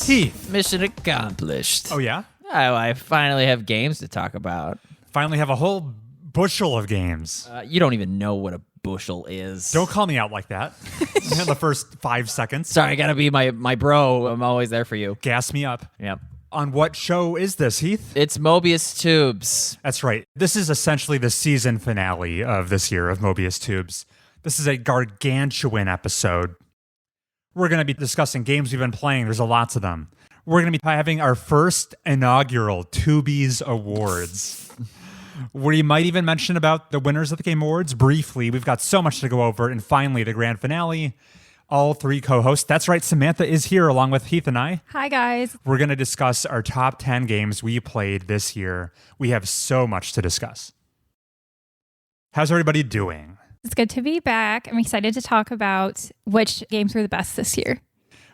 Heath. Mission accomplished. Oh, yeah? Oh, I finally have games to talk about. Finally have a whole bushel of games. You don't even know what a bushel is. Don't call me out like that. In the first 5 seconds. Sorry, I gotta be my bro. I'm always there for you. Gas me up. Yep. On what show is this, Heath? It's Mobius Tubes. That's right. This is essentially the season finale of this year of Mobius Tubes. This is a gargantuan episode. We're going to be discussing games we've been playing. There's lots of them. We're going to be having our first inaugural Tubies Awards. We might even mention about the winners of the Game Awards briefly. We've got so much to go over. And finally, the grand finale. All three co-hosts. That's right, Samantha is here along with Heath and I. Hi, guys. We're going to discuss our top 10 games we played this year. We have so much to discuss. How's everybody doing? It's good to be back. I'm excited to talk about which games were the best this year.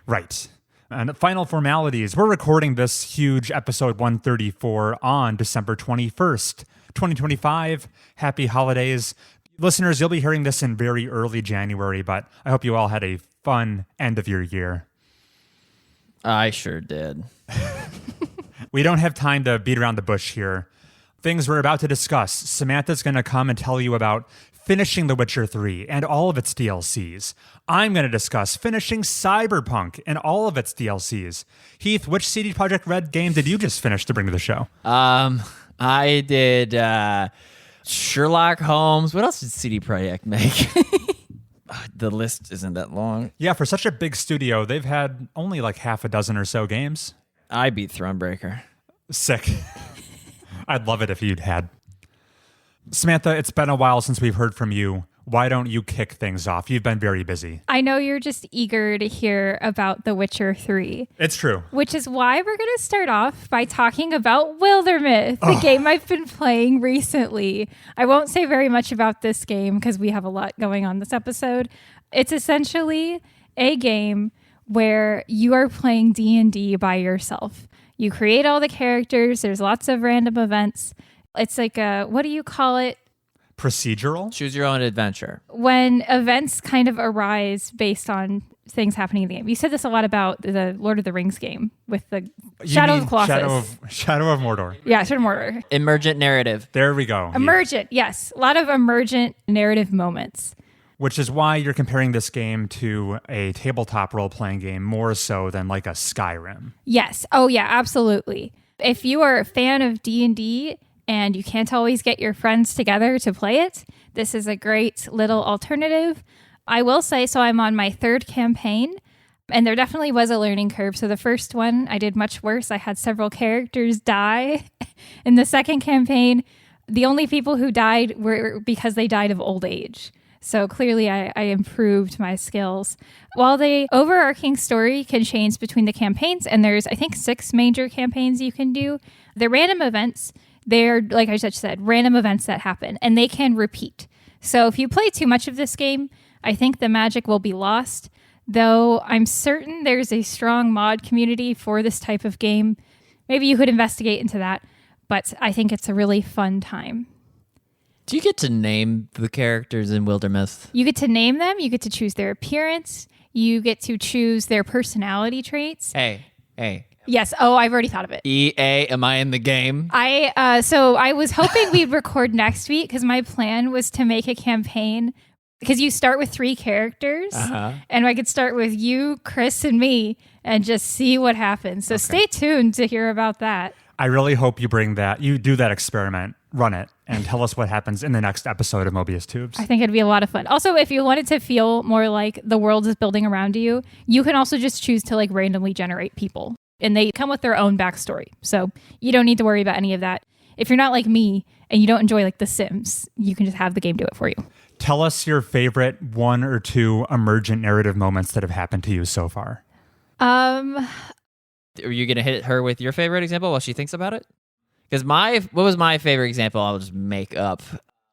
Right. And final formalities. We're recording this huge episode 134 on December 21st, 2025. Happy holidays. Listeners, you'll be hearing this in very early January, but I hope you all had a fun end of your year. I sure did. We don't have time to beat around the bush here. Things we're about to discuss. Samantha's going to come and tell you about finishing The Witcher 3 and all of its DLCs. I'm going to discuss finishing Cyberpunk and all of its DLCs. Heath, which CD Projekt Red game did you just finish to bring to the show? I did Sherlock Holmes. What else did CD Projekt make? The list isn't that long. Yeah, for such a big studio, they've had only like half a dozen or so games. I beat Thronebreaker. Sick. I'd love it if you'd had. Samantha, it's been a while since we've heard from you. Why don't you kick things off? You've been very busy. I know you're just eager to hear about The Witcher 3. It's true. Which is why we're going to start off by talking about Wildermyth, the game I've been playing recently. I won't say very much about this game because we have a lot going on this episode. It's essentially a game where you are playing D&D by yourself. You create all the characters. There's lots of random events. It's like a, what do you call it? Procedural? Choose your own adventure. When events kind of arise based on things happening in the game. You said this a lot about the Lord of the Rings game with the Shadow of the Colossus. Shadow of Mordor. Yeah, Shadow of Mordor. Emergent narrative. There we go. Emergent, yes. A lot of emergent narrative moments. Which is why you're comparing this game to a tabletop role-playing game more so than like a Skyrim. Yes. Oh, yeah, absolutely. If you are a fan of D&D and you can't always get your friends together to play it, this is a great little alternative. I will say, so I'm on my third campaign, and there definitely was a learning curve. So the first one, I did much worse. I had several characters die. In the second campaign, the only people who died were because they died of old age. So clearly I improved my skills. While the overarching story can change between the campaigns, and there's, I think, 6 major campaigns you can do, the random events, they're, like I just said, random events that happen, and they can repeat. So if you play too much of this game, I think the magic will be lost, though I'm certain there's a strong mod community for this type of game. Maybe you could investigate into that, but I think it's a really fun time. Do you get to name the characters in Wildermyth? You get to name them. You get to choose their appearance. You get to choose their personality traits. Hey. Yes. Oh, I've already thought of it. EA, am I in the game? So I was hoping we'd record next week because my plan was to make a campaign because you start with 3 characters and I could start with you, Chris, and me and just see what happens. So Stay tuned to hear about that. I really hope you do that experiment, run it, and tell us what happens in the next episode of Mobius Tubes. I think it'd be a lot of fun. Also, if you wanted to feel more like the world is building around you, you can also just choose to like randomly generate people. And they come with their own backstory. So you don't need to worry about any of that. If you're not like me and you don't enjoy like The Sims, you can just have the game do it for you. Tell us your favorite 1 or 2 emergent narrative moments that have happened to you so far. Are you going to hit her with your favorite example while she thinks about it? Because what was my favorite example? I'll just make up.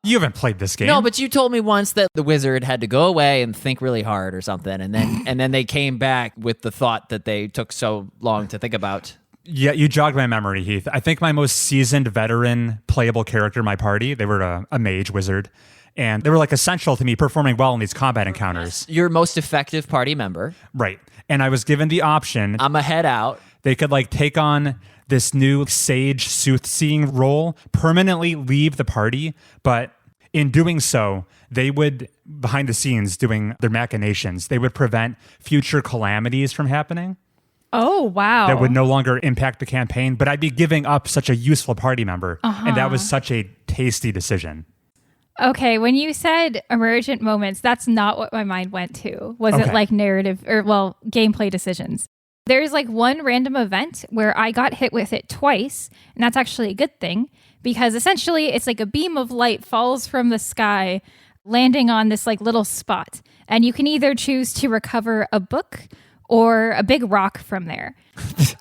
You haven't played this game. No, but you told me once that the wizard had to go away and think really hard or something, and then they came back with the thought that they took so long to think about. Yeah, you jogged my memory, Heath. I think my most seasoned veteran playable character in my party, they were a mage wizard, and they were like essential to me performing well in these combat encounters. Your most effective party member. Right. And I was given the option. I'm a head out. They could like take on this new sage soothseeing role, permanently leave the party, but in doing so, they would, behind the scenes doing their machinations, they would prevent future calamities from happening. Oh, wow. That would no longer impact the campaign, but I'd be giving up such a useful party member. And that was such a tasty decision. Okay, when you said emergent moments, that's not what my mind went to. Was it like narrative or, well, gameplay decisions? There's like one random event where I got hit with it twice, and that's actually a good thing because essentially it's like a beam of light falls from the sky, landing on this like little spot. And you can either choose to recover a book or a big rock from there.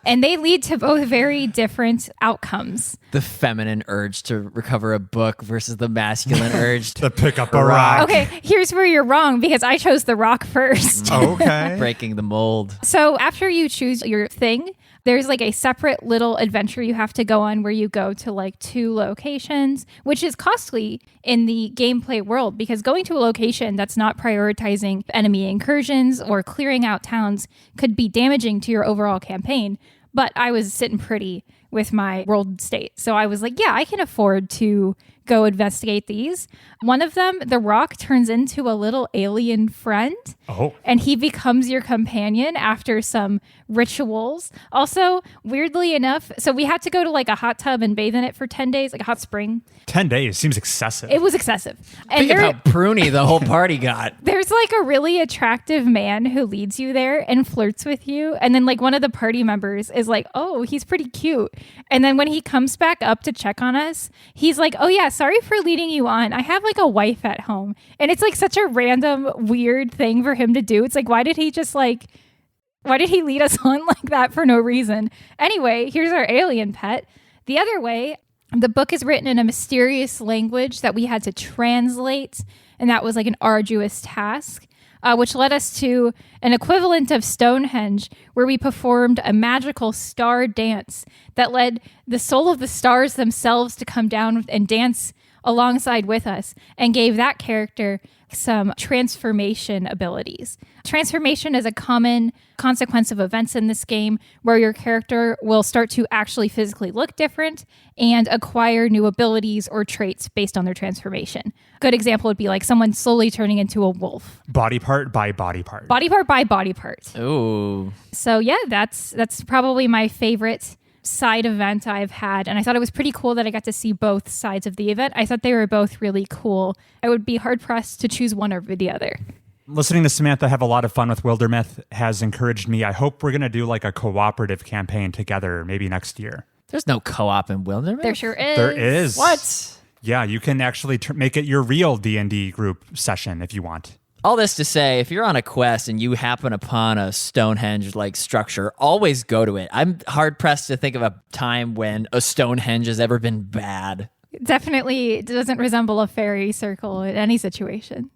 And they lead to both very different outcomes. The feminine urge to recover a book versus the masculine urge To pick up a rock. Okay, here's where you're wrong because I chose the rock first. Okay. breaking the mold. So after you choose your thing, there's like a separate little adventure you have to go on where you go to like 2 locations, which is costly in the gameplay world because going to a location that's not prioritizing enemy incursions or clearing out towns could be damaging to your overall campaign. But I was sitting pretty with my world state. So I was like, yeah, I can afford to go investigate these. One of them, the rock, turns into a little alien friend. Oh. And he becomes your companion after some rituals. Also, weirdly enough, so we had to go to like a hot tub and bathe in it for 10 days, like a hot spring. 10 days seems excessive. It was excessive. And Think of how pruny the whole party got. there's like a really attractive man who leads you there and flirts with you. And then like one of the party members is like, oh, he's pretty cute. And then when he comes back up to check on us, he's like, oh yeah, sorry for leading you on. I have like a wife at home. And it's like such a random, weird thing for him to do. It's like, why did he lead us on like that for no reason? Anyway, here's our alien pet. The other way, the book is written in a mysterious language that we had to translate. And that was like an arduous task, which led us to an equivalent of Stonehenge, where we performed a magical star dance that led the soul of the stars themselves to come down and dance alongside with us and gave that character some transformation abilities. Transformation is a common consequence of events in this game where your character will start to actually physically look different and acquire new abilities or traits based on their transformation. Good example would be like someone slowly turning into a wolf. Body part by body part. Body part by body part. Ooh. So yeah, that's probably my favorite side event I've had, and I thought it was pretty cool that I got to see both sides of the event. I thought they were both really cool. I would be hard pressed to choose one over the other. Listening to Samantha have a lot of fun with Wildermyth has encouraged me. I hope we're going to do like a cooperative campaign together maybe next year. There's no co-op in Wildermyth. There sure is. There is. What? Yeah, you can actually make it your real D&D group session if you want. All this to say, if you're on a quest and you happen upon a Stonehenge-like structure, always go to it. I'm hard-pressed to think of a time when a Stonehenge has ever been bad. Definitely doesn't resemble a fairy circle in any situation.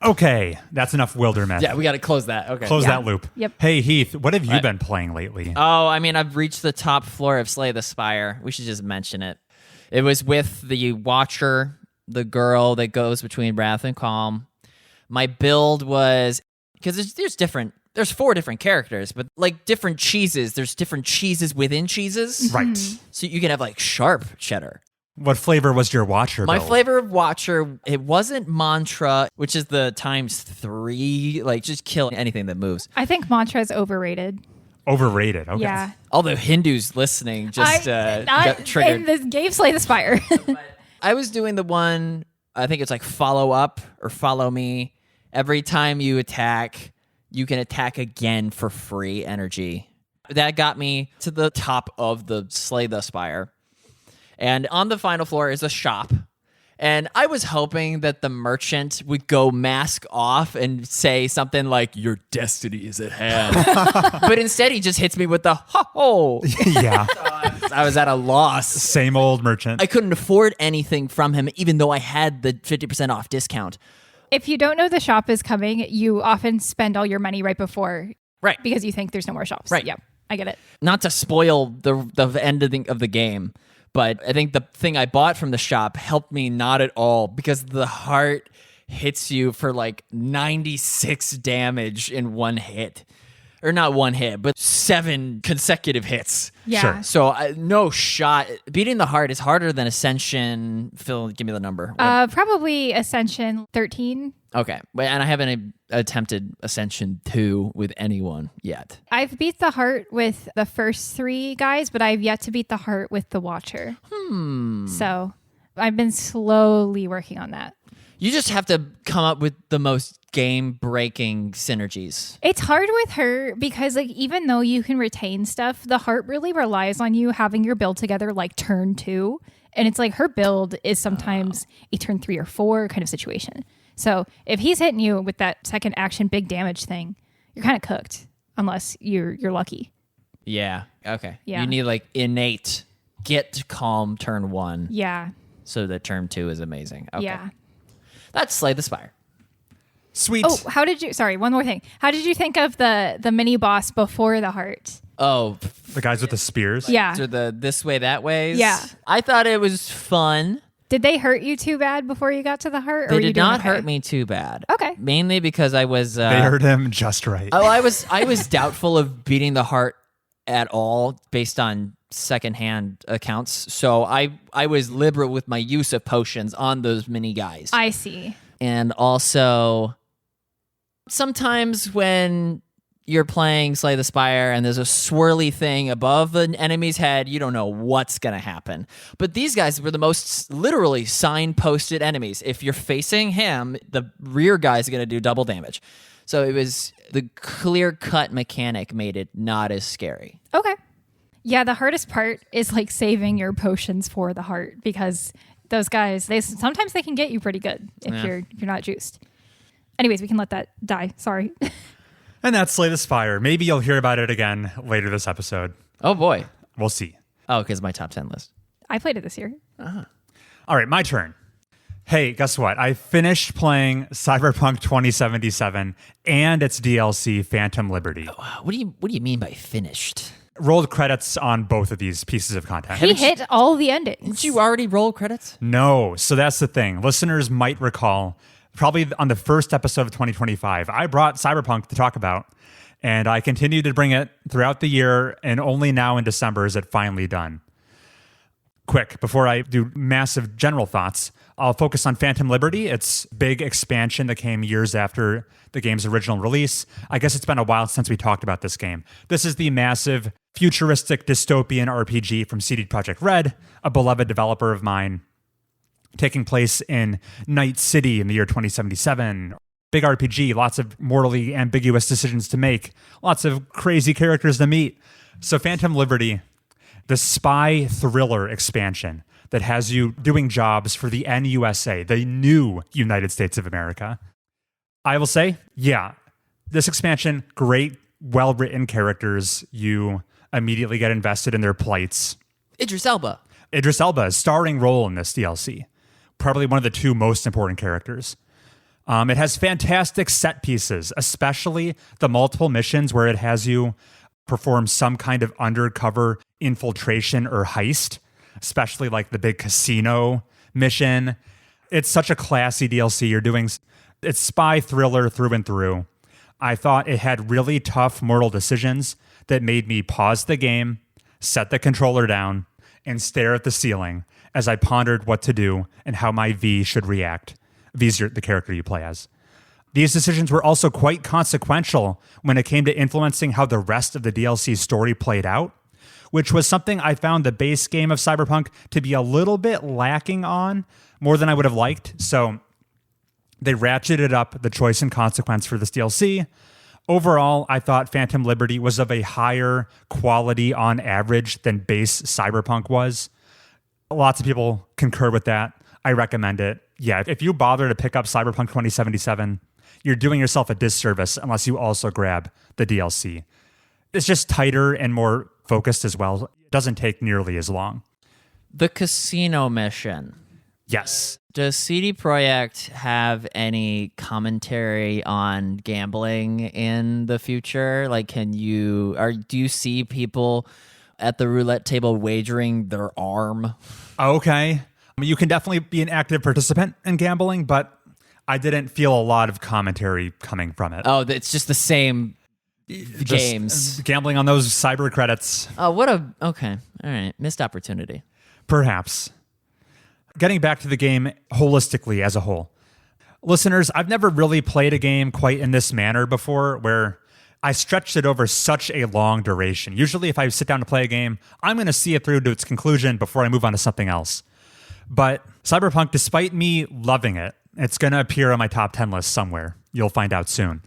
Okay, that's enough Wildermyth. Yeah, we got to close that. Okay. Close that loop. Yep. Hey, Heath, what have you been playing lately? Oh, I mean, I've reached the top floor of Slay the Spire. We should just mention it. It was with the Watcher, the girl that goes between Wrath and Calm. My build was, because there's 4 different characters, but like different cheeses, there's different cheeses within cheeses. Right. So you can have like sharp cheddar. What flavor was your Watcher My build? flavor of Watcher, it wasn't Mantra, which is the ×3, like just kill anything that moves. I think mantra is overrated. Overrated. Okay. Yeah. All the Hindus listening just got not triggered. in this game Slay the Spire. I was doing the one, I think it's like follow up or follow me. Every time you attack, you can attack again for free energy. That got me to the top of the Slay the Spire. And on the final floor is a shop. And I was hoping that the merchant would go mask off and say something like, your destiny is at hand. But instead, he just hits me with the ho-ho. Yeah. I was at a loss. Same old merchant. I couldn't afford anything from him, even though I had the 50% off discount. If you don't know the shop is coming, you often spend all your money right before. Right. Because you think there's no more shops. Right. Yeah, I get it. Not to spoil the end of the game, but I think the thing I bought from the shop helped me not at all, because the heart hits you for like 96 damage in one hit. or not one hit, but 7 consecutive hits. Yeah. Sure. So no shot. Beating the heart is harder than Ascension. Phil, give me the number. Probably Ascension 13. Okay. And I haven't attempted Ascension 2 with anyone yet. I've beat the heart with the first 3 guys, but I've yet to beat the heart with the Watcher. So I've been slowly working on that. You just have to come up with the most game-breaking synergies. It's hard with her because, like, even though you can retain stuff, the heart really relies on you having your build together like turn 2. And it's like her build is sometimes a turn 3 or 4 kind of situation. So if he's hitting you with that second action big damage thing, you're kind of cooked unless you're lucky. Yeah. Okay. Yeah. You need like innate get calm turn 1. Yeah. So that turn 2 is amazing. Okay. Yeah. That's Slay the Spire. Sweet. Oh, how did you? Sorry, one more thing. How did you think of the mini boss before the heart? Oh, The guys with the spears. Yeah. to the this way that ways. Yeah. I thought it was fun. Did they hurt you too bad before you got to the heart? Or They were you did doing not okay? hurt me too bad. Okay. Mainly because I was. They hurt him just right. Oh, I was doubtful of beating the heart at all based on secondhand accounts. So I was liberal with my use of potions on those mini guys. I see. And also, sometimes when you're playing Slay the Spire and there's a swirly thing above an enemy's head, you don't know what's going to happen. But these guys were the most literally signposted enemies. If you're facing him, the rear guy's going to do double damage. So it was the clear-cut mechanic made it not as scary. Okay. Yeah, the hardest part is like saving your potions for the heart because those guys, sometimes they can get you pretty good if you're not juiced. Anyways, we can let that die. Sorry. And that's Slay the Spire. Maybe you'll hear about it again later this episode. Oh, boy. We'll see. Oh, because my top 10 list. I played it this year. All right, my turn. Hey, guess what? I finished playing Cyberpunk 2077 and its DLC, Phantom Liberty. What do you mean by finished? Rolled credits on both of these pieces of content. He hit all the endings. Did you already roll credits? No, so that's the thing. Listeners might recall, probably on the first episode of 2025, I brought Cyberpunk to talk about, and I continued to bring it throughout the year, and only now in December is it finally done. Quick, before I do massive general thoughts, I'll focus on Phantom Liberty. It's big expansion that came years after the game's original release. I guess it's been a while since we talked about this game. This is the massive futuristic dystopian RPG from CD Projekt Red, a beloved developer of mine, taking place in Night City in the year 2077. Big RPG, lots of morally ambiguous decisions to make, lots of crazy characters to meet. So Phantom Liberty, the spy thriller expansion that has you doing jobs for the NUSA, the new United States of America. I will say, yeah, this expansion, great, well-written characters. You immediately get invested in their plights. Idris Elba. Idris Elba, starring role in this DLC. Probably one of the 2 most important characters. It has fantastic set pieces, especially the multiple missions where it has you perform some kind of undercover infiltration or heist, especially like the big casino mission. It's such a classy DLC. It's spy thriller through and through. I thought it had really tough moral decisions that made me pause the game, set the controller down, and stare at the ceiling as I pondered what to do and how my V should react. V's the character you play as. These decisions were also quite consequential when it came to influencing how the rest of the DLC story played out, which was something I found the base game of Cyberpunk to be a little bit lacking on, more than I would have liked. So they ratcheted up the choice and consequence for this DLC. Overall, I thought Phantom Liberty was of a higher quality on average than base Cyberpunk was. Lots of people concur with that. I recommend it. Yeah, if you bother to pick up Cyberpunk 2077, you're doing yourself a disservice unless you also grab the DLC. It's just tighter and more focused as well. It doesn't take nearly as long. The casino mission. Yes. Does CD Projekt have any commentary on gambling in the future? Like, do you see people at the roulette table wagering their arm? Okay. You can definitely be an active participant in gambling, but I didn't feel a lot of commentary coming from it. Oh, it's just the same games. Gambling on those cyber credits. Oh, okay. All right. Missed opportunity. Perhaps. Getting back to the game holistically as a whole. Listeners, I've never really played a game quite in this manner before where I stretched it over such a long duration. Usually if I sit down to play a game, I'm going to see it through to its conclusion before I move on to something else. But Cyberpunk, despite me loving it, it's going to appear on my top 10 list somewhere. You'll find out soon.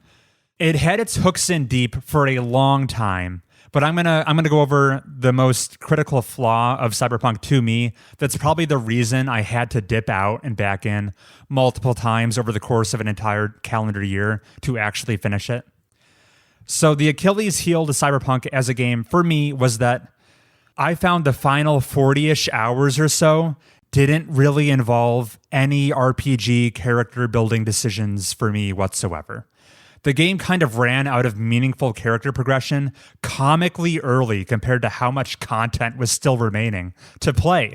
It had its hooks in deep for a long time, but I'm gonna go over the most critical flaw of Cyberpunk to me. That's probably the reason I had to dip out and back in multiple times over the course of an entire calendar year to actually finish it. So the Achilles heel to Cyberpunk as a game for me was that I found the final 40-ish hours or so didn't really involve any RPG character building decisions for me whatsoever. The game kind of ran out of meaningful character progression comically early compared to how much content was still remaining to play.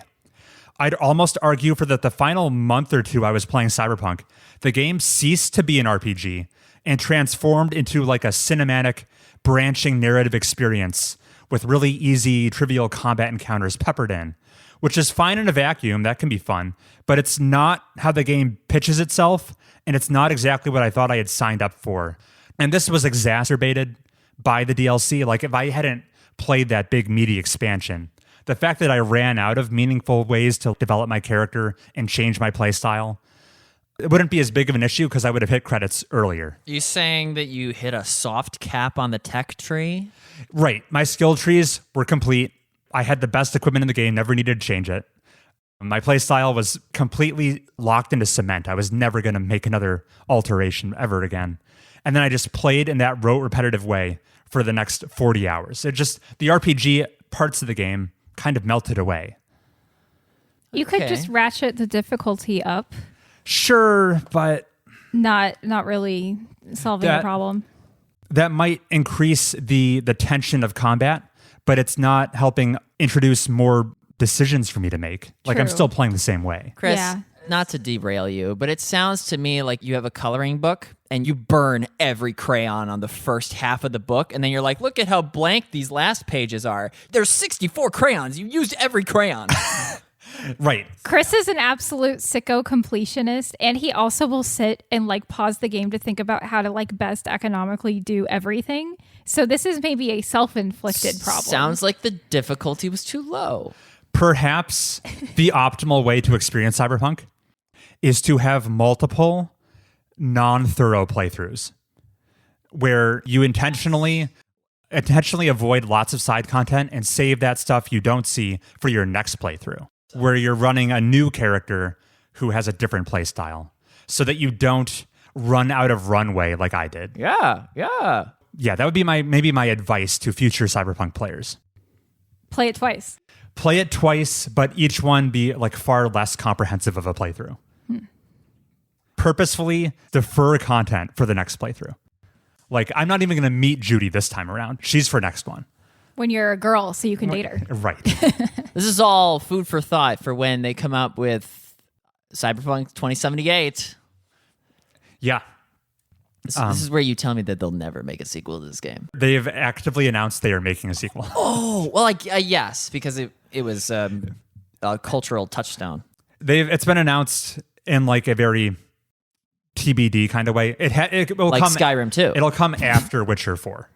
I'd almost argue for that the final month or two I was playing Cyberpunk, the game ceased to be an RPG and transformed into like a cinematic, branching narrative experience with really easy, trivial combat encounters peppered in, which is fine in a vacuum. That can be fun, but it's not how the game pitches itself, and it's not exactly what I thought I had signed up for. And this was exacerbated by the DLC. Like, if I hadn't played that big, meaty expansion, the fact that I ran out of meaningful ways to develop my character and change my playstyle, it wouldn't be as big of an issue because I would have hit credits earlier. You saying that you hit a soft cap on the tech tree? Right. My skill trees were complete. I had the best equipment in the game, never needed to change it. My playstyle was completely locked into cement. I was never going to make another alteration ever again. And then I just played in that rote, repetitive way for the next 40 hours. The RPG parts of the game kind of melted away. You could just ratchet the difficulty up. Sure, but not really solving the problem. That might increase the tension of combat, but it's not helping introduce more decisions for me to make. Like, I'm still playing the same way. Chris, not to derail you, but it sounds to me like you have a coloring book and you burn every crayon on the first half of the book, and then you're like, look at how blank these last pages are. There's 64 crayons. You used every crayon. Right. Chris is an absolute sicko completionist, and he also will sit and like pause the game to think about how to like best economically do everything. So this is maybe a self-inflicted problem. Sounds like the difficulty was too low. Perhaps the optimal way to experience Cyberpunk is to have multiple non-thorough playthroughs where you intentionally avoid lots of side content and save that stuff you don't see for your next playthrough, where you're running a new character who has a different play style so that you don't run out of runway like I did. Yeah, that would be maybe my advice to future Cyberpunk players. Play it twice. Play it twice, but each one be like far less comprehensive of a playthrough. Purposefully defer content for the next playthrough. Like, I'm not even going to meet Judy this time around. She's for next one. When you're a girl, so you can date her. Right. This is all food for thought for when they come up with Cyberpunk 2078. Yeah. This is where you tell me that they'll never make a sequel to this game. They've actively announced they are making a sequel. Oh, well, yes, because it was a cultural touchstone. It's been announced in like a very TBD kind of way. It will like come Skyrim too. It'll come after Witcher 4.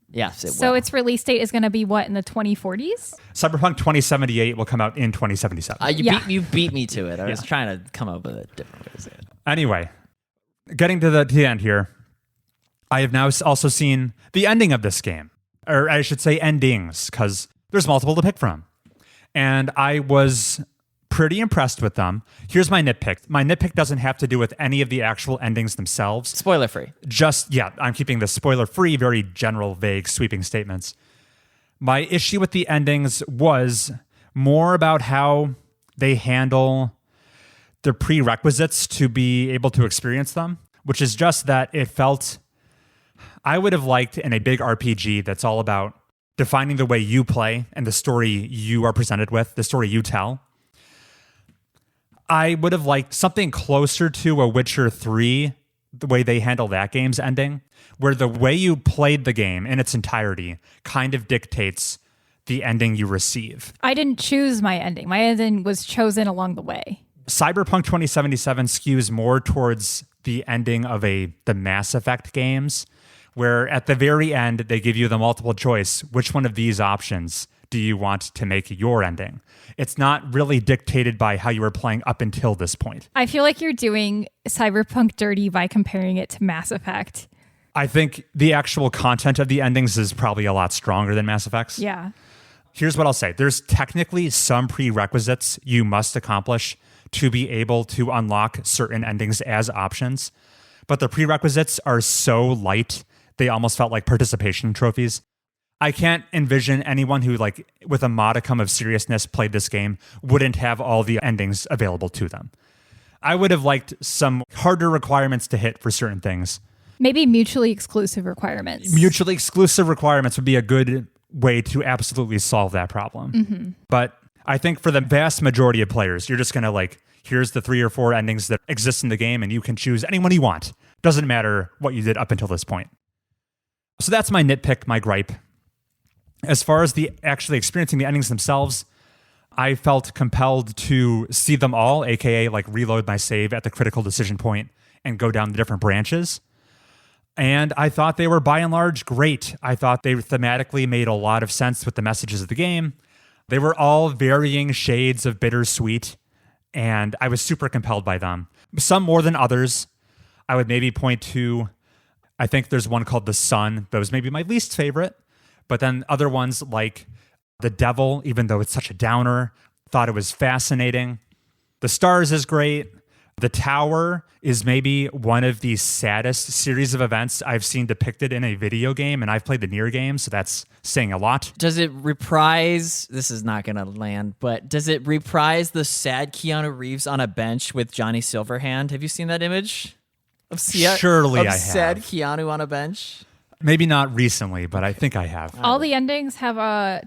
Yes, it will. So its release date is going to be what, in the 2040s? Cyberpunk 2078 will come out in 2077. You beat me to it. I was trying to come up with a different way to say it. Anyway, getting to the end here, I have now also seen the ending of this game. Or I should say endings, because there's multiple to pick from. And I was pretty impressed with them. Here's my nitpick. My nitpick doesn't have to do with any of the actual endings themselves. Spoiler free. I'm keeping this spoiler free, very general, vague, sweeping statements. My issue with the endings was more about how they handle the prerequisites to be able to experience them, which is just that it felt, I would have liked in a big RPG that's all about defining the way you play and the story you are presented with, the story you tell. I would have liked something closer to a Witcher 3 the way they handle that game's ending, where the way you played the game in its entirety kind of dictates the ending you receive. I didn't choose my ending. My ending was chosen along the way. Cyberpunk 2077 skews more towards the ending of the Mass Effect games, where at the very end, they give you the multiple choice. Which one of these options do you want to make your ending? It's not really dictated by how you were playing up until this point. I feel like you're doing Cyberpunk dirty by comparing it to Mass Effect. I think the actual content of the endings is probably a lot stronger than Mass Effect's. Yeah. Here's what I'll say. There's technically some prerequisites you must accomplish to be able to unlock certain endings as options, but the prerequisites are so light, they almost felt like participation trophies. I can't envision anyone who, like, with a modicum of seriousness played this game wouldn't have all the endings available to them. I would have liked some harder requirements to hit for certain things. Maybe mutually exclusive requirements. Mutually exclusive requirements would be a good way to absolutely solve that problem. Mm-hmm. But I think for the vast majority of players, you're just going to like, here's the 3 or 4 endings that exist in the game, and you can choose anyone you want. Doesn't matter what you did up until this point. So that's my nitpick, my gripe. As far as the actually experiencing the endings themselves, I felt compelled to see them all, aka like reload my save at the critical decision point and go down the different branches. And I thought they were by and large great. I thought they thematically made a lot of sense with the messages of the game. They were all varying shades of bittersweet, and I was super compelled by them. Some more than others. I would maybe point to, I think there's one called The Sun that was maybe my least favorite. But then other ones like The Devil, even though it's such a downer, thought it was fascinating. The Stars is great. The Tower is maybe one of the saddest series of events I've seen depicted in a video game, and I've played the Nier game, so that's saying a lot. Does it reprise, this is not going to land, but does it reprise the sad Keanu Reeves on a bench with Johnny Silverhand? Have you seen that image? Surely I have. Sad Keanu on a bench? Maybe not recently, but I think I have. All the endings have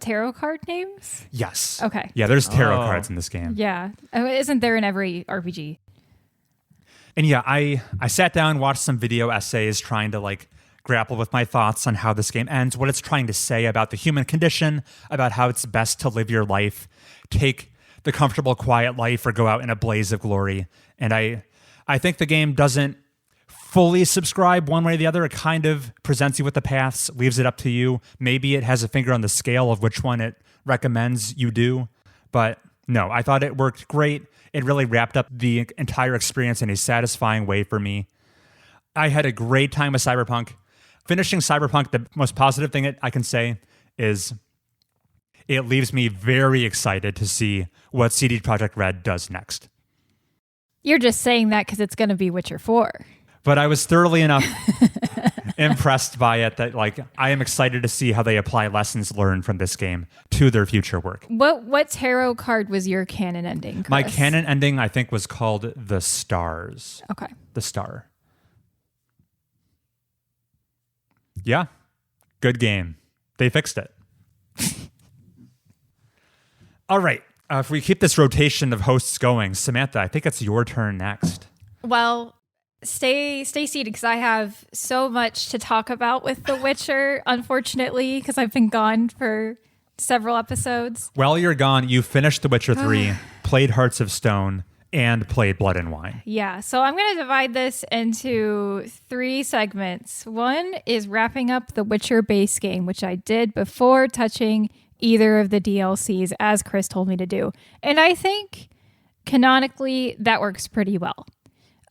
tarot card names? Yes. Okay. Yeah, there's tarot cards in this game. Yeah. Isn't there in every RPG? And yeah, I sat down, watched some video essays trying to like grapple with my thoughts on how this game ends, what it's trying to say about the human condition, about how it's best to live your life, take the comfortable, quiet life, or go out in a blaze of glory. And I think the game doesn't fully subscribe one way or the other. It kind of presents you with the paths, leaves it up to you. Maybe it has a finger on the scale of which one it recommends you do. But no, I thought it worked great. It really wrapped up the entire experience in a satisfying way for me. I had a great time with Cyberpunk. Finishing Cyberpunk, the most positive thing I can say is it leaves me very excited to see what CD Projekt Red does next. You're just saying that because it's going to be Witcher 4. But I was thoroughly enough impressed by it that like I am excited to see how they apply lessons learned from this game to their future work. What tarot card was your canon ending, Chris? My canon ending, I think, was called The Stars. Okay. The Star. Yeah. Good game. They fixed it. All right. If we keep this rotation of hosts going, Samantha, I think it's your turn next. Well, stay seated because I have so much to talk about with The Witcher, unfortunately, because I've been gone for several episodes. While you're gone, you finished The Witcher 3, played Hearts of Stone, and played Blood and Wine. Yeah, so I'm going to divide this into 3 segments. One is wrapping up the Witcher base game, which I did before touching either of the DLCs, as Chris told me to do. And I think canonically that works pretty well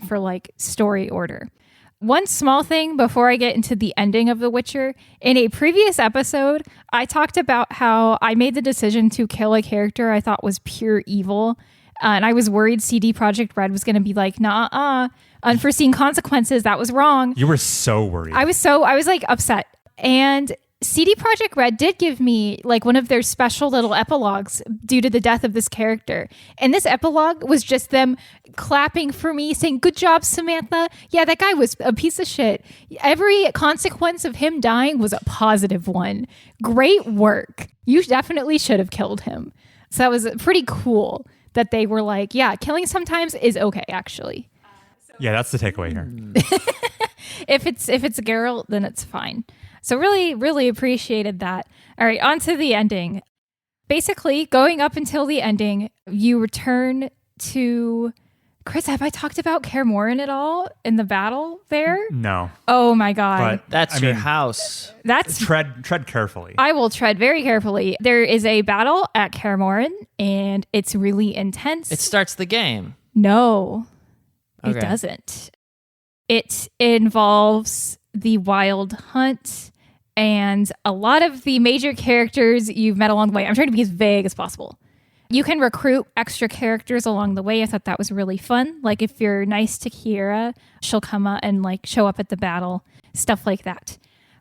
for like story order. One small thing before I get into the ending of The Witcher, in a previous episode, I talked about how I made the decision to kill a character I thought was pure evil. And I was worried CD Projekt Red was going to be like, nah, unforeseen consequences. That was wrong. You were so worried. I was like upset. And CD Projekt Red did give me like one of their special little epilogues due to the death of this character. And this epilogue was just them clapping for me, saying, "Good job, Samantha. Yeah, that guy was a piece of shit. Every consequence of him dying was a positive one. Great work. You definitely should have killed him." So that was pretty cool that they were like, yeah, killing sometimes is okay, actually. Yeah, that's the takeaway here. if it's Geralt, then it's fine. So really, really appreciated that. All right, on to the ending. Basically, going up until the ending, you return to... Chris, have I talked about Kaer Morhen at all in the battle there? No. Oh my God. But That's your house. That's tread carefully. I will tread very carefully. There is a battle at Kaer Morhen, and it's really intense. It starts the game. No, Okay. it doesn't. It involves the Wild Hunt and a lot of the major characters you've met along the way. I'm trying to be as vague as possible. You can recruit extra characters along the way. I thought that was really fun. Like if you're nice to Kiera, she'll come up and like show up at the battle, stuff like that.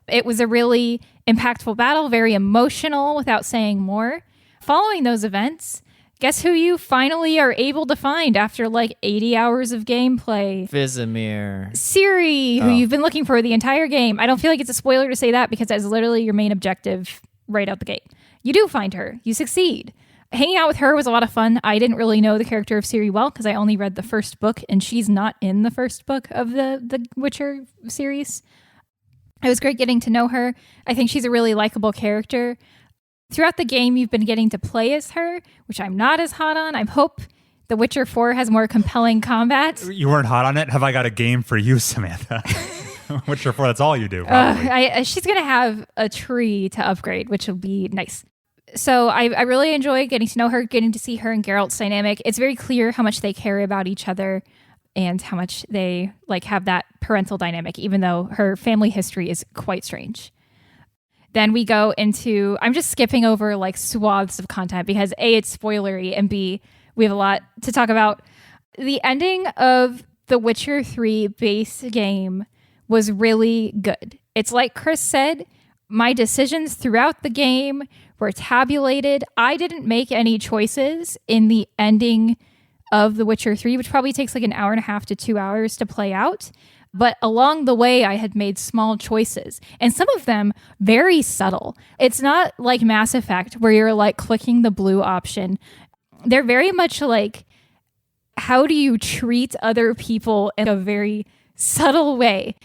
It was a really impactful battle, very emotional without saying more. Following those events, guess who you finally are able to find after like 80 hours of gameplay? Vizimir. Ciri, who you've been looking for the entire game. I don't feel like it's a spoiler to say that because that's literally your main objective right out the gate. You do find her. You succeed. Hanging out with her was a lot of fun. I didn't really know the character of Ciri well because I only read the first book, and she's not in the first book of the Witcher series. It was great getting to know her. I think she's a really likable character. Throughout the game, you've been getting to play as her, which I'm not as hot on. I hope The Witcher 4 has more compelling combat. You weren't hot on it? Have I got a game for you, Samantha? Witcher 4, that's all you do, probably. She's going to have a tree to upgrade, which will be nice. So I really enjoy getting to know her, getting to see her and Geralt's dynamic. It's very clear how much they care about each other and how much they like have that parental dynamic, even though her family history is quite strange. Then we go into, I'm just skipping over like swaths of content because A, it's spoilery, and B, we have a lot to talk about. The ending of the Witcher 3 base game was really good. It's like Chris said, my decisions throughout the game were tabulated. I didn't make any choices in the ending of The Witcher 3, which probably takes like an hour and a half to 2 hours to play out. But along the way, I had made small choices, and some of them very subtle. It's not like Mass Effect where you're like clicking the blue option. They're very much like, how do you treat other people in a very subtle way?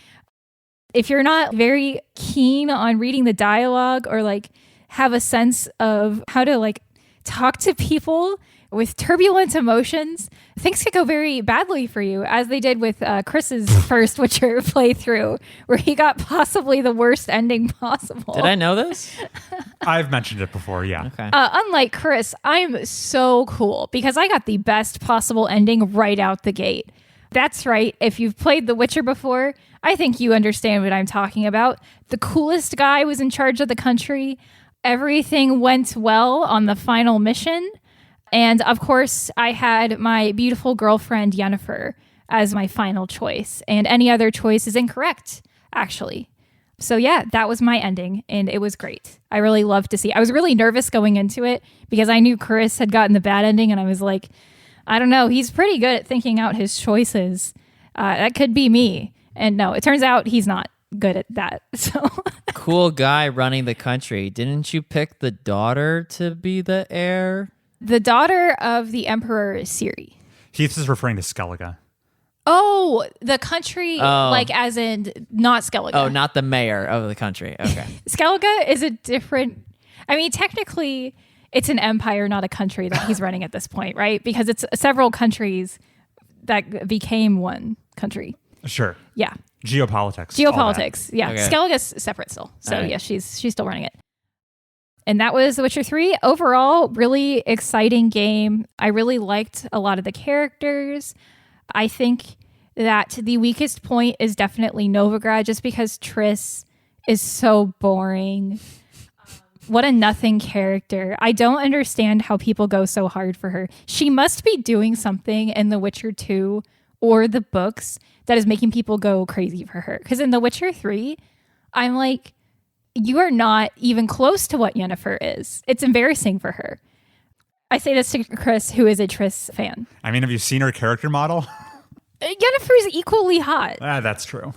If you're not very keen on reading the dialogue or like have a sense of how to like talk to people with turbulent emotions, things could go very badly for you, as they did with Chris's first Witcher playthrough, where he got possibly the worst ending possible. Did I know this? I've mentioned it before, yeah. Okay. Unlike Chris, I'm so cool because I got the best possible ending right out the gate. That's right. If you've played The Witcher before, I think you understand what I'm talking about. The coolest guy was in charge of the country. Everything went well on the final mission. And of course, I had my beautiful girlfriend, Yennefer, as my final choice. And any other choice is incorrect, actually. So yeah, that was my ending, and it was great. I really loved to see. I was really nervous going into it because I knew Chris had gotten the bad ending, and I was like, I don't know, he's pretty good at thinking out his choices. That could be me. And no, it turns out he's not good at that. So Cool guy running the country. Didn't you pick the daughter to be the heir? the daughter of the Emperor is Ciri. Heath is referring to Skellige. Oh, the country, like as in not Skellige. Oh, not the mayor of the country. Okay. Skellige is a different... I mean, technically, it's an empire, not a country that he's running at this point, right? Because it's several countries that became one country. Sure. Yeah. Geopolitics. Geopolitics. Yeah. Okay. Skellige's separate still. So All right. yeah, she's still running it. And that was The Witcher 3. Overall, really exciting game. I really liked a lot of the characters. I think that the weakest point is definitely Novigrad, just because Triss is so boring. What a nothing character. I don't understand how people go so hard for her. She must be doing something in The Witcher 2 or the books that is making people go crazy for her. Because in The Witcher 3, I'm like, you are not even close to what Yennefer is. It's embarrassing for her. I say this to Chris, who is a Triss fan. I mean, have you seen her character model? Yennefer is equally hot. That's true.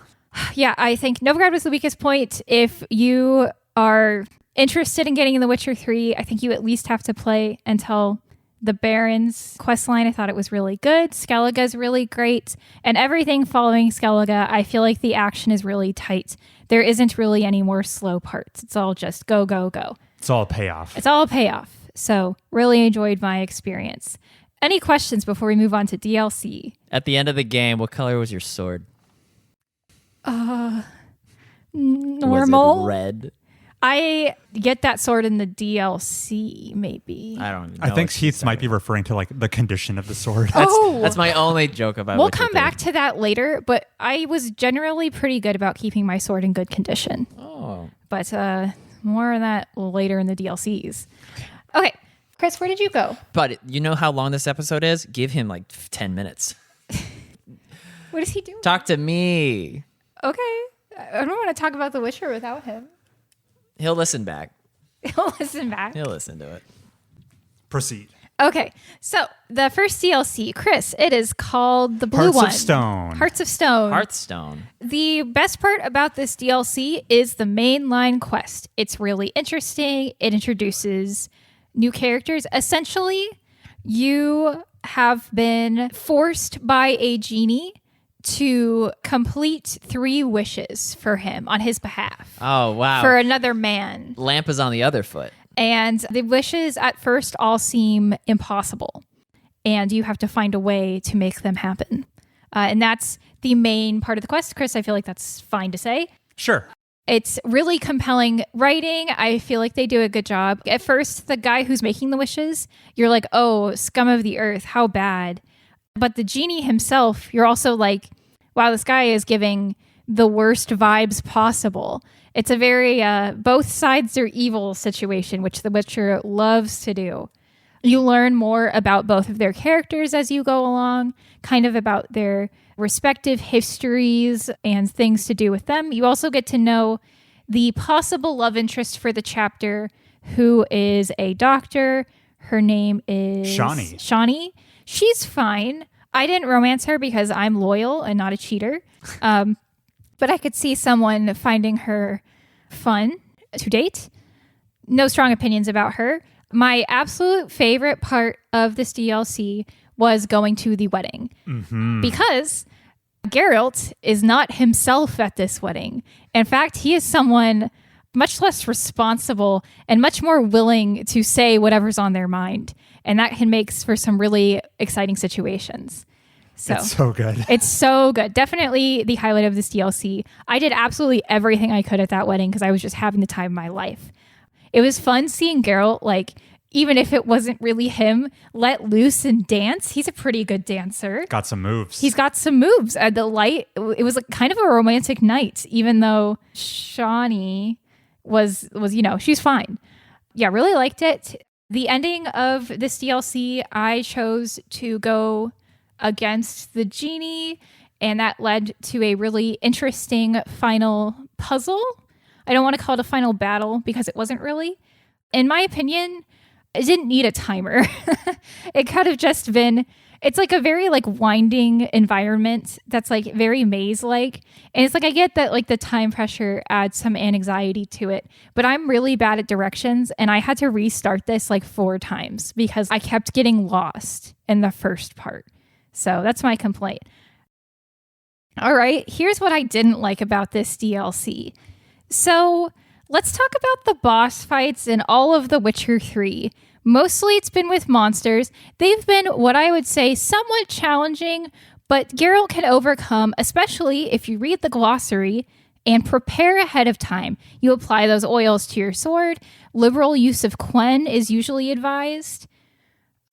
Yeah, I think Novigrad was the weakest point. If you are interested in getting in The Witcher 3, I think you at least have to play until The Baron's questline, I thought it was really good. Skellige's really great. And everything following Skellige, I feel like the action is really tight. There isn't really any more slow parts. It's all just go, go, go. It's all a payoff. It's all a payoff. So really enjoyed my experience. Any questions before we move on to DLC? At the end of the game, what color was your sword? Normal. Was it red? I get that sword in the DLC, maybe. I don't know. I think Heath might be referring to like the condition of the sword. That's my only joke about We'll Witcher come 3. back to that later, but I was generally pretty good about keeping my sword in good condition. Oh. But more on that later in the DLCs. Okay, Chris, where did you go? But you know how long this episode is? Give him like 10 minutes. What is he doing? Talk to me. Okay. I don't want to talk about The Witcher without him. He'll listen back. He'll listen back. He'll listen to it. Proceed. Okay, so the first DLC, Chris, it is called the blue Hearts one. of Stone. Hearts of Stone. Hearthstone. The best part about this DLC is the mainline quest. It's really interesting. It introduces new characters. Essentially, you have been forced by a genie to complete 3 wishes for him on his behalf. Oh, wow. For another man. Lamp is on the other foot. And the wishes at first all seem impossible. And you have to find a way to make them happen. And that's the main part of the quest. Chris, I feel like that's fine to say. Sure. It's really compelling writing. I feel like they do a good job. At first, the guy who's making the wishes, you're like, oh, scum of the earth, how bad. But the genie himself, you're also like, wow, this guy is giving the worst vibes possible. It's a very both sides are evil situation, which The Witcher loves to do. You learn more about both of their characters as you go along, kind of about their respective histories and things to do with them. You also get to know the possible love interest for the chapter, who is a doctor. Her name is Shawnee. She's fine. I didn't romance her because I'm loyal and not a cheater. But I could see someone finding her fun to date. No strong opinions about her. My absolute favorite part of this DLC was going to the wedding. Because Geralt is not himself at this wedding. In fact, he is someone much less responsible and much more willing to say whatever's on their mind. And that can make for some really exciting situations. So It's so good. It's so good. Definitely the highlight of this DLC. I did absolutely everything I could at that wedding because I was just having the time of my life. It was fun seeing Geralt, like, even if it wasn't really him, let loose and dance. He's a pretty good dancer. Got some moves. He's got some moves. The light, it was like kind of a romantic night, even though Shawnee was she's fine. Yeah, really liked it. The ending of this DLC, I chose to go against the genie, and that led to a really interesting final puzzle. I don't want to call it a final battle because it wasn't really. In my opinion, it didn't need a timer. It could have just been, it's like a very like winding environment that's like very maze-like. And it's like, I get that like the time pressure adds some anxiety to it, but I'm really bad at directions and I had to restart this like 4 times because I kept getting lost in the first part. So that's my complaint. All right, here's what I didn't like about this DLC. So let's talk about the boss fights in all of The Witcher 3. Mostly it's been with monsters. They've been what I would say somewhat challenging, but Geralt can overcome, especially if you read the glossary and prepare ahead of time. You apply those oils to your sword. Liberal use of Quen is usually advised.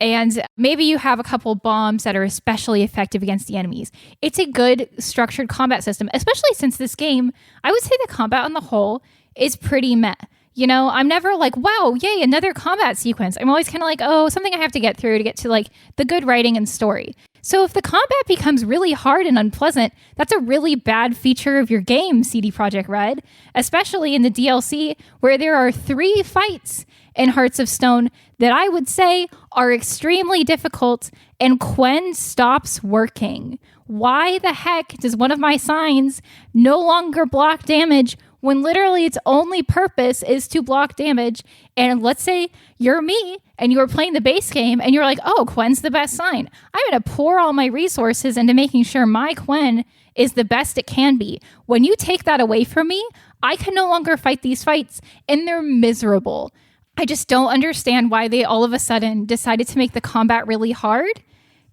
And maybe you have a couple bombs that are especially effective against the enemies. It's a good structured combat system, especially since this game, I would say the combat on the whole is pretty meh. You know, I'm never like, wow, yay, another combat sequence. I'm always kind of like, oh, something I have to get through to get to like the good writing and story. So if the combat becomes really hard and unpleasant, that's a really bad feature of your game, CD Projekt Red, especially in the DLC where there are 3 fights in Hearts of Stone that I would say are extremely difficult and Quen stops working. Why the heck does one of my signs no longer block damage when literally its only purpose is to block damage. And let's say you're me and you were playing the base game and you're like, oh, Quen's the best sign. I'm going to pour all my resources into making sure my Quen is the best it can be. When you take that away from me, I can no longer fight these fights, and they're miserable. I just don't understand why they all of a sudden decided to make the combat really hard.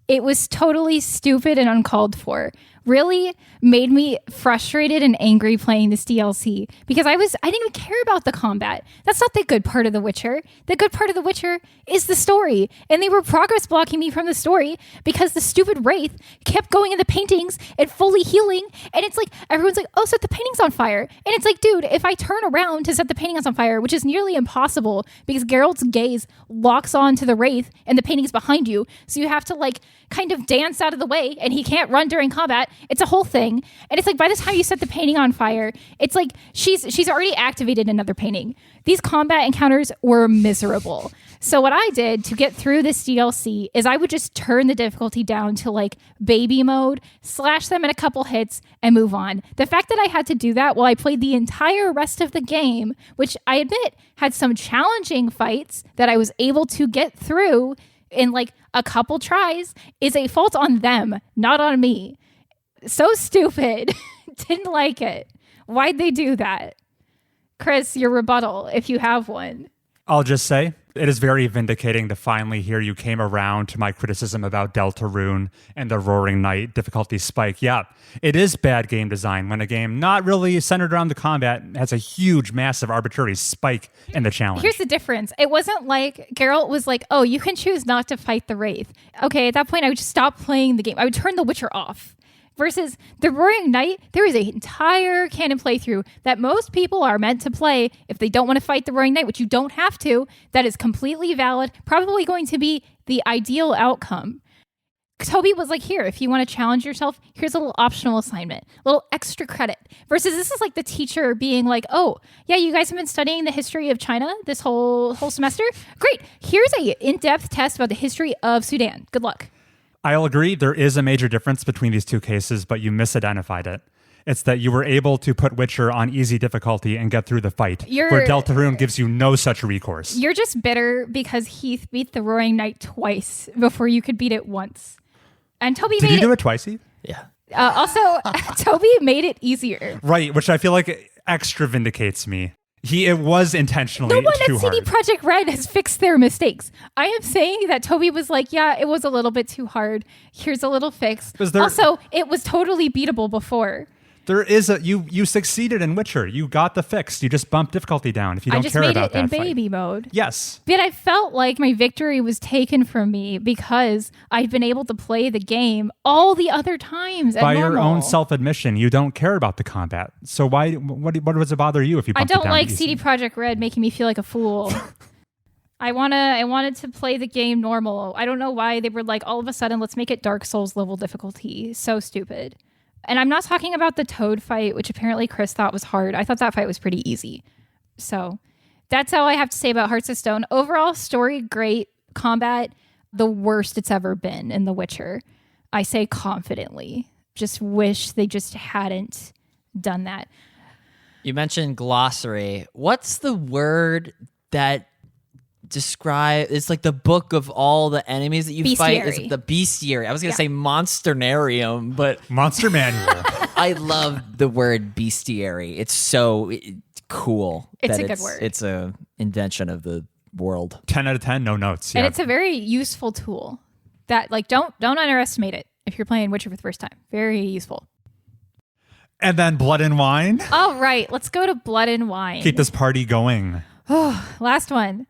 It was totally stupid and uncalled for. Really made me frustrated and angry playing this DLC because I didn't even care about the combat. That's not the good part of The Witcher. The good part of The Witcher is the story. And they were progress blocking me from the story because the stupid Wraith kept going in the paintings and fully healing. And it's like, everyone's like, oh, set the paintings on fire. And it's like, dude, if I turn around to set the paintings on fire, which is nearly impossible because Geralt's gaze locks on to the Wraith and the painting's behind you. So you have to like kind of dance out of the way and he can't run during combat. It's a whole thing. And it's like by the time you set the painting on fire, it's like she's already activated another painting. These combat encounters were miserable. So what I did to get through this DLC is I would just turn the difficulty down to like baby mode, slash them in a couple hits, and move on. The fact that I had to do that while I played the entire rest of the game, which I admit had some challenging fights that I was able to get through in like a couple tries, is a fault on them, not on me. So stupid. Didn't like it. Why'd they do that? Chris, your rebuttal, if you have one. I'll just say, it is very vindicating to finally hear you came around to my criticism about Deltarune and the Roaring Knight difficulty spike. Yeah, it is bad game design when a game not really centered around the combat has a huge, massive, arbitrary spike in the challenge. Here's the difference. It wasn't like Geralt was like, oh, you can choose not to fight the Wraith. Okay, at that point, I would just stop playing the game. I would turn The Witcher off. Versus the Roaring Knight, there is an entire canon playthrough that most people are meant to play if they don't want to fight the Roaring Knight, which you don't have to. That is completely valid, probably going to be the ideal outcome. Toby was like, here, if you want to challenge yourself, here's a little optional assignment, a little extra credit. Versus this is like the teacher being like, oh, yeah, you guys have been studying the history of China this whole semester? Great. Here's a in-depth test about the history of Sudan. Good luck. I'll agree there is a major difference between these two cases, but you misidentified it. It's that you were able to put Witcher on easy difficulty and get through the fight, where Deltarune gives you no such recourse. You're just bitter because Heath beat the Roaring Knight twice before you could beat it once. And Toby Did you do it twice, Heath? Yeah. Also, Toby made it easier. Right, which I feel like extra vindicates me. It was intentionally no one too at CD hard. Projekt Red has fixed their mistakes. I am saying that Toby was like, yeah, it was a little bit too hard. Here's a little fix. Also, it was totally beatable before. There is you succeeded in Witcher. You got the fix. You just bumped difficulty down if you don't care about that I just made it in baby mode. Yes. But I felt like my victory was taken from me because I've been able to play the game all the other times at By normal. your own self-admission, you don't care about the combat. So what does it bother you if you bumped I don't it down like easy? CD Projekt Red making me feel like a fool. I wanted to play the game normal. I don't know why they were like, all of a sudden, let's make it Dark Souls level difficulty. So stupid. And I'm not talking about the Toad fight, which apparently Chris thought was hard. I thought that fight was pretty easy. So that's all I have to say about Hearts of Stone. Overall, story, great. Combat, the worst it's ever been in The Witcher. I say confidently. Just wish they just hadn't done that. You mentioned glossary. What's the word that it's like the book of all the enemies that you fight? Is it the bestiary? I was going to say monsternarium, but Monster Manual. I love the word bestiary. It's so cool. It's a good word. It's a invention of the world. 10 out of 10, no notes. Yeah. And it's a very useful tool that like don't underestimate it if you're playing Witcher for the first time. Very useful. And then Blood and Wine. All right, let's go to Blood and Wine. Keep this party going. Last one.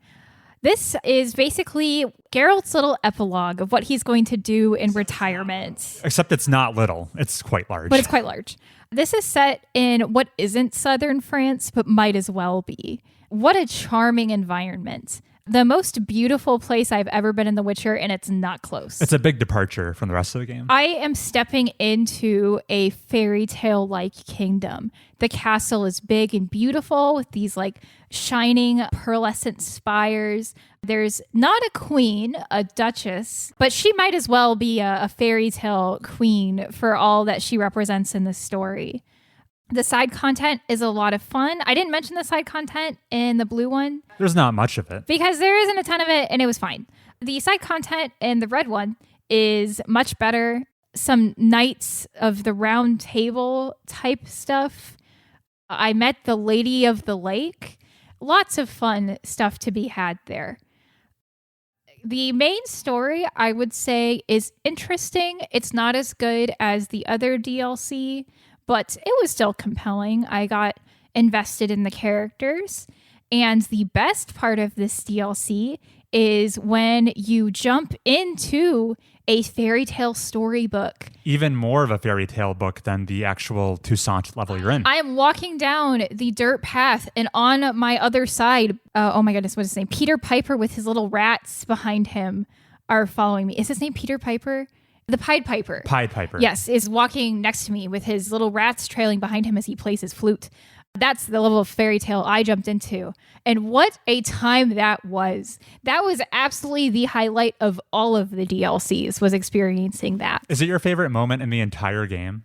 This is basically Geralt's little epilogue of what he's going to do in retirement. Except it's not little. It's quite large. But it's quite large. This is set in what isn't southern France, but might as well be. What a charming environment. The most beautiful place I've ever been in The Witcher, and it's not close. It's a big departure from the rest of the game. I am stepping into a fairy tale-like kingdom. The castle is big and beautiful with these like shining pearlescent spires. There's not a queen, a duchess, but she might as well be a fairy tale queen for all that she represents in this story. The side content is a lot of fun. I didn't mention the side content in the blue one. There's not much of it. Because there isn't a ton of it, and it was fine. The side content in the red one is much better. Some Knights of the Round Table type stuff. I met the Lady of the Lake. Lots of fun stuff to be had there. The main story, I would say, is interesting. It's not as good as the other DLC, but it was still compelling. I got invested in the characters. And the best part of this DLC is when you jump into a fairy tale storybook. Even more of a fairy tale book than the actual Toussaint level you're in. I am walking down the dirt path, and on my other side, oh my goodness, what is his name? Peter Piper with his little rats behind him are following me. Is his name Peter Piper? The Pied Piper. Pied Piper. Yes, is walking next to me with his little rats trailing behind him as he plays his flute. That's the level of fairy tale I jumped into. And what a time that was. That was absolutely the highlight of all of the DLCs, was experiencing that. Is it your favorite moment in the entire game?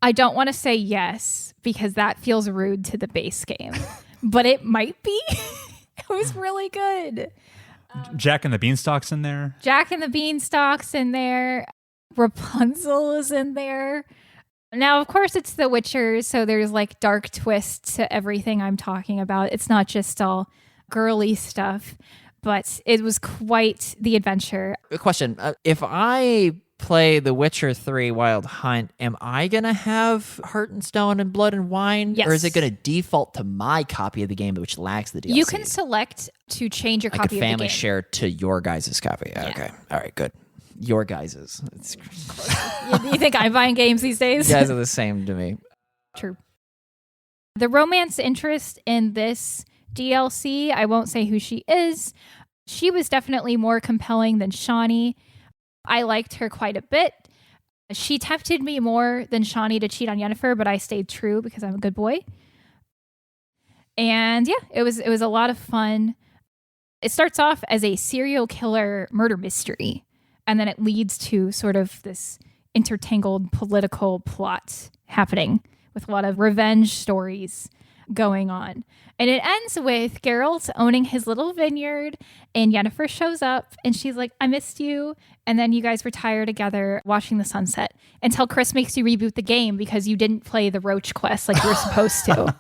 I don't want to say yes, because that feels rude to the base game. But it might be. It was really good. Jack and the Beanstalk's in there. Jack and the Beanstalk's in there. Rapunzel is in there. Now, of course, it's The Witcher, so there's like dark twists to everything I'm talking about. It's not just all girly stuff, but it was quite the adventure. A question. If I play The Witcher 3 Wild Hunt, am I going to have Heart and Stone and Blood and Wine? Yes. Or is it going to default to my copy of the game, which lacks the DLC? You can select to change your I copy could of the family game. share to your guys' copy. Yeah. Okay. All right, good. Your guys's. You think I'm buying games these days? You guys are the same to me. True. The romance interest in this DLC, I won't say who she is. She was definitely more compelling than Shawnee. I liked her quite a bit. She tempted me more than Shawnee to cheat on Yennefer, but I stayed true because I'm a good boy. And yeah, it was a lot of fun. It starts off as a serial killer murder mystery, and then it leads to sort of this intertangled political plot happening with a lot of revenge stories going on. And it ends with Geralt owning his little vineyard, and Yennefer shows up and she's like, I missed you. And then you guys retire together watching the sunset until Chris makes you reboot the game because you didn't play the Roach quest like you were supposed to.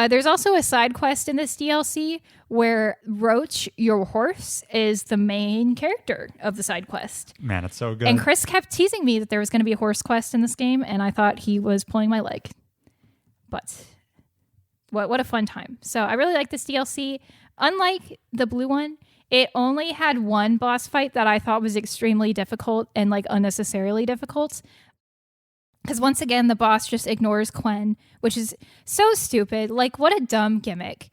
There's also a side quest in this DLC where Roach, your horse, is the main character of the side quest. Man, it's so good. And Chris kept teasing me that there was going to be a horse quest in this game, and I thought he was pulling my leg. But what a fun time. So I really like this DLC. Unlike the blue one, it only had one boss fight that I thought was extremely difficult and like unnecessarily difficult. Because once again, the boss just ignores Quen, which is so stupid. Like, what a dumb gimmick.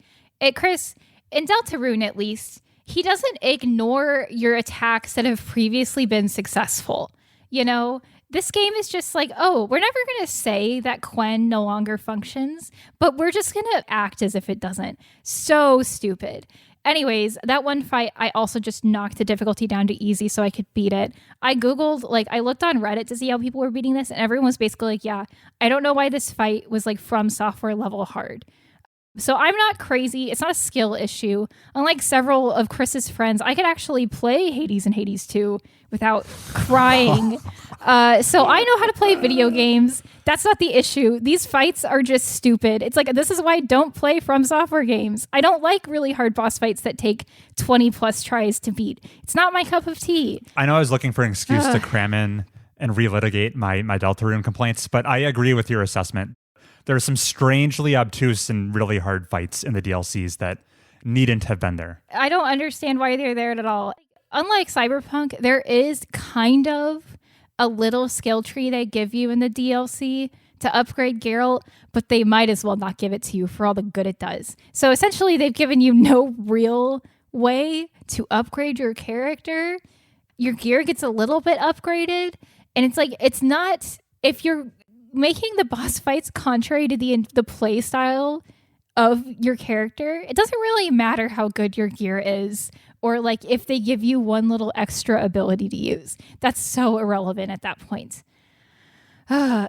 Chris, in Deltarune at least, he doesn't ignore your attacks that have previously been successful. You know, this game is just like, oh, we're never going to say that Quen no longer functions, but we're just going to act as if it doesn't. So stupid. Anyways, that one fight, I also just knocked the difficulty down to easy so I could beat it. I Googled, I looked on Reddit to see how people were beating this, and everyone was basically like, yeah, I don't know why this fight was From Software level hard. So I'm not crazy. It's not a skill issue. Unlike several of Chris's friends, I could actually play Hades and Hades 2 without crying. So I know how to play video games. That's not the issue. These fights are just stupid. It's this is why I don't play From Software games. I don't like really hard boss fights that take 20 plus tries to beat. It's not my cup of tea. I know I was looking for an excuse to cram in and relitigate my Deltarune complaints, but I agree with your assessment. There are some strangely obtuse and really hard fights in the DLCs that needn't have been there. I don't understand why they're there at all. Unlike Cyberpunk, there is kind of a little skill tree they give you in the DLC to upgrade Geralt, but they might as well not give it to you for all the good it does. So essentially, they've given you no real way to upgrade your character. Your gear gets a little bit upgraded, and it's not, if you're making the boss fights contrary to the play style of your character, it doesn't really matter how good your gear is or if they give you one little extra ability to use. That's so irrelevant at that point.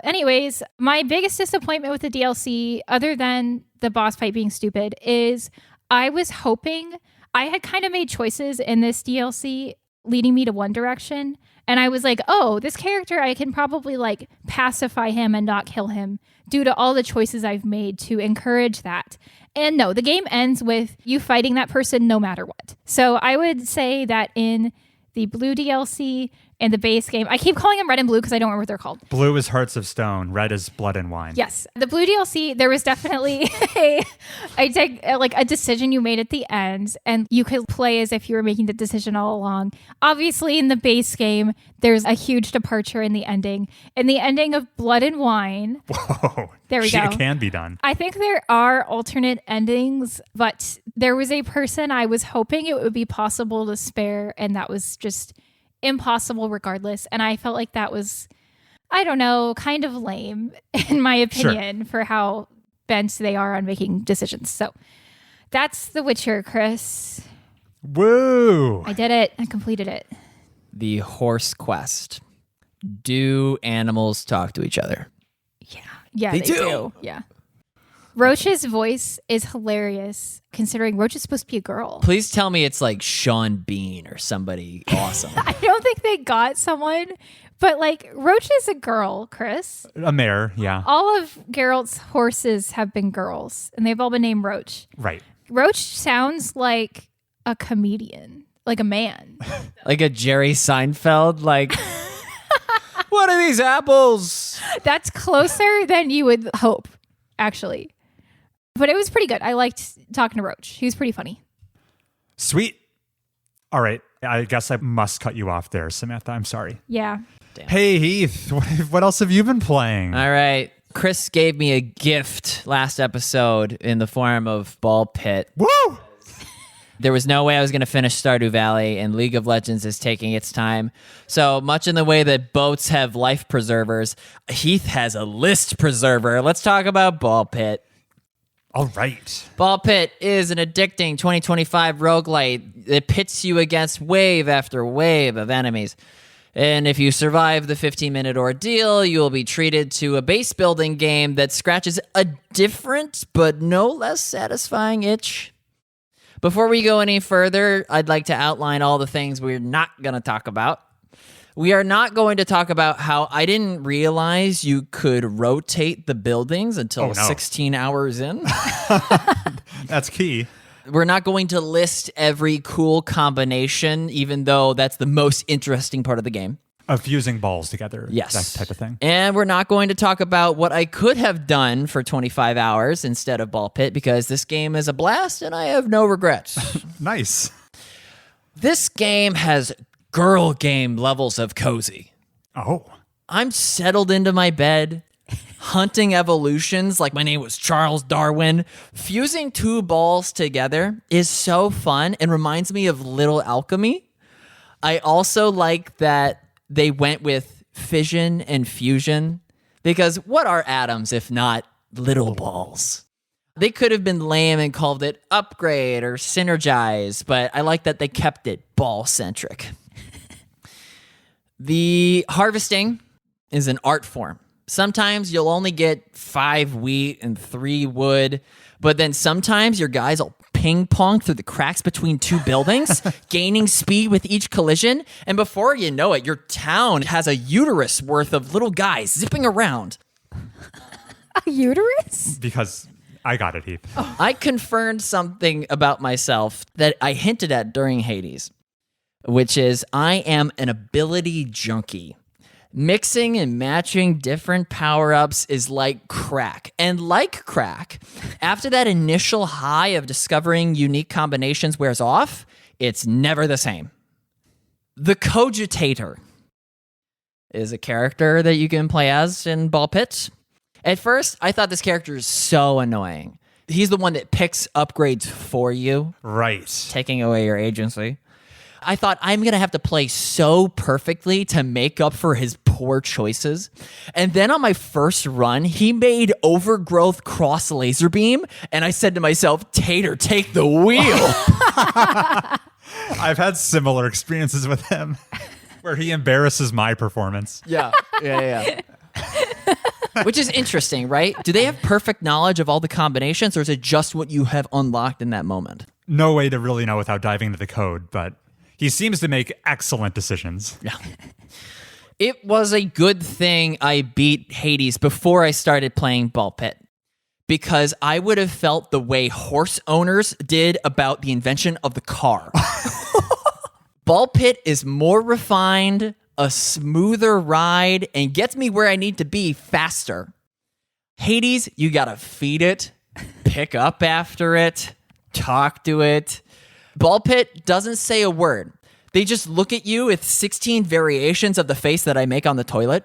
Anyways, my biggest disappointment with the DLC, other than the boss fight being stupid, is I was hoping I had kind of made choices in this DLC leading me to one direction. And I was like, oh, this character, I can probably like pacify him and not kill him due to all the choices I've made to encourage that. And no, the game ends with you fighting that person no matter what. So I would say that in the blue DLC and the base game, I keep calling them red and blue because I don't remember what they're called. Blue is Hearts of Stone. Red is Blood and Wine. Yes. The blue DLC, there was definitely a decision you made at the end, and you could play as if you were making the decision all along. Obviously, in the base game, there's a huge departure in the ending. In the ending of Blood and Wine, Whoa. There we go. It can be done. I think there are alternate endings, but there was a person I was hoping it would be possible to spare, and that was just impossible regardless. And I felt like that was, I don't know, kind of lame in my opinion for how bent they are on making decisions. So that's The Witcher, Chris. Woo! I did it. I completed it. The horse quest. Do animals talk to each other? Yeah, they do. Yeah. Roach's voice is hilarious, considering Roach is supposed to be a girl. Please tell me it's like Sean Bean or somebody awesome. I don't think they got someone, but like Roach is a girl, Chris. A mare, yeah. All of Geralt's horses have been girls, and they've all been named Roach. Right. Roach sounds like a comedian, like a man. Like a Jerry Seinfeld, like, what are these apples? That's closer than you would hope, actually. But it was pretty good. I liked talking to Roach. He was pretty funny. Sweet. All right. I guess I must cut you off there, Samantha. I'm sorry. Yeah. Damn. Hey, Heath. What else have you been playing? All right. Chris gave me a gift last episode in the form of Ball Pit. Woo! There was no way I was going to finish Stardew Valley, and League of Legends is taking its time. So much in the way that boats have life preservers, Heath has a list preserver. Let's talk about Ball Pit. All right. Ball Pit is an addicting 2025 roguelite that pits you against wave after wave of enemies. And if you survive the 15-minute ordeal, you will be treated to a base building game that scratches a different but no less satisfying itch. Before we go any further, I'd like to outline all the things we're not going to talk about. We are not going to talk about how I didn't realize you could rotate the buildings until 16 hours in. That's key. We're not going to list every cool combination, even though that's the most interesting part of the game. Of fusing balls together. Yes. That type of thing. And we're not going to talk about what I could have done for 25 hours instead of Ball Pit, because this game is a blast and I have no regrets. Nice. This game has girl game levels of cozy. Oh. I'm settled into my bed, hunting evolutions like my name was Charles Darwin. Fusing two balls together is so fun and reminds me of Little Alchemy. I also like that they went with fission and fusion, because what are atoms if not little balls? They could have been lame and called it upgrade or synergize, but I like that they kept it ball-centric. The harvesting is an art form. Sometimes you'll only get 5 wheat and 3 wood, but then sometimes your guys will ping pong through the cracks between 2 buildings, gaining speed with each collision, and before you know it, your town has a uterus worth of little guys zipping around. A uterus? Because I got it, Heath. Oh. I confirmed something about myself that I hinted at during Hades, which is I am an ability junkie. Mixing and matching different power-ups is like crack. And like crack, after that initial high of discovering unique combinations wears off, it's never the same. The Cogitator is a character that you can play as in Ball Pit. At first, I thought this character is so annoying. He's the one that picks upgrades for you, Right. taking away your agency. I thought I'm going to have to play so perfectly to make up for his poor choices. And then on my first run, he made overgrowth cross laser beam. And I said to myself, Tater, take the wheel. I've had similar experiences with him where he embarrasses my performance. Yeah. Which is interesting, right? Do they have perfect knowledge of all the combinations, or is it just what you have unlocked in that moment? No way to really know without diving into the code, but he seems to make excellent decisions. Yeah. It was a good thing I beat Hades before I started playing Ball Pit, because I would have felt the way horse owners did about the invention of the car. Ball Pit is more refined, a smoother ride, and gets me where I need to be faster. Hades, you gotta feed it, pick up after it, talk to it. Ball Pit doesn't say a word. They just look at you with 16 variations of the face that I make on the toilet.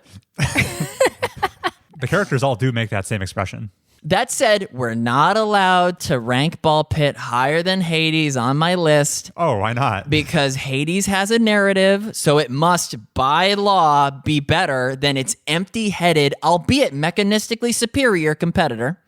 The characters all do make that same expression. That said, we're not allowed to rank Ball Pit higher than Hades on my list. Oh, why not? Because Hades has a narrative, so it must, by law, be better than its empty-headed, albeit mechanistically superior competitor.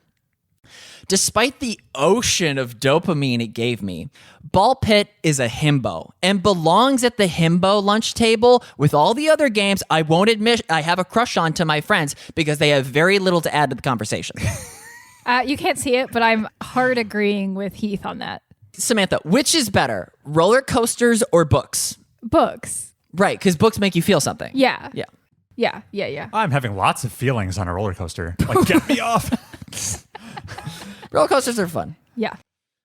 Despite the ocean of dopamine it gave me, Ball Pit is a himbo and belongs at the himbo lunch table with all the other games I won't admit I have a crush on to my friends because they have very little to add to the conversation. You can't see it, but I'm hard agreeing with Heath on that. Samantha, which is better, roller coasters or books? Books. Right, because books make you feel something. Yeah. Yeah. Yeah. I'm having lots of feelings on a roller coaster. Like, get me off. Roller coasters are fun. Yeah.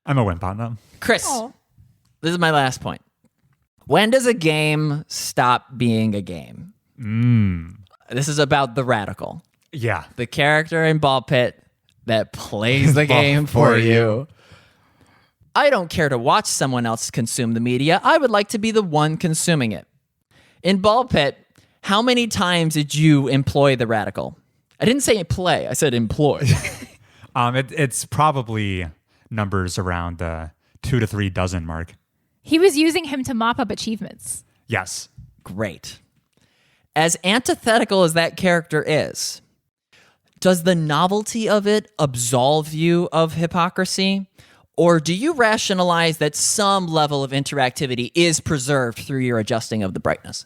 I'm a wimp on them. Chris, Oh. this is my last point. When does a game stop being a game? This is about the radical. Yeah. The character in Ball Pit that plays the game for you. I don't care to watch someone else consume the media. I would like to be the one consuming it. In Ball Pit, how many times did you employ the radical? I didn't say play. I said employ. It's probably numbers around the 2 to 3 dozen mark. He was using him to mop up achievements. Yes. Great. As antithetical as that character is, does the novelty of it absolve you of hypocrisy? Or do you rationalize that some level of interactivity is preserved through your adjusting of the brightness?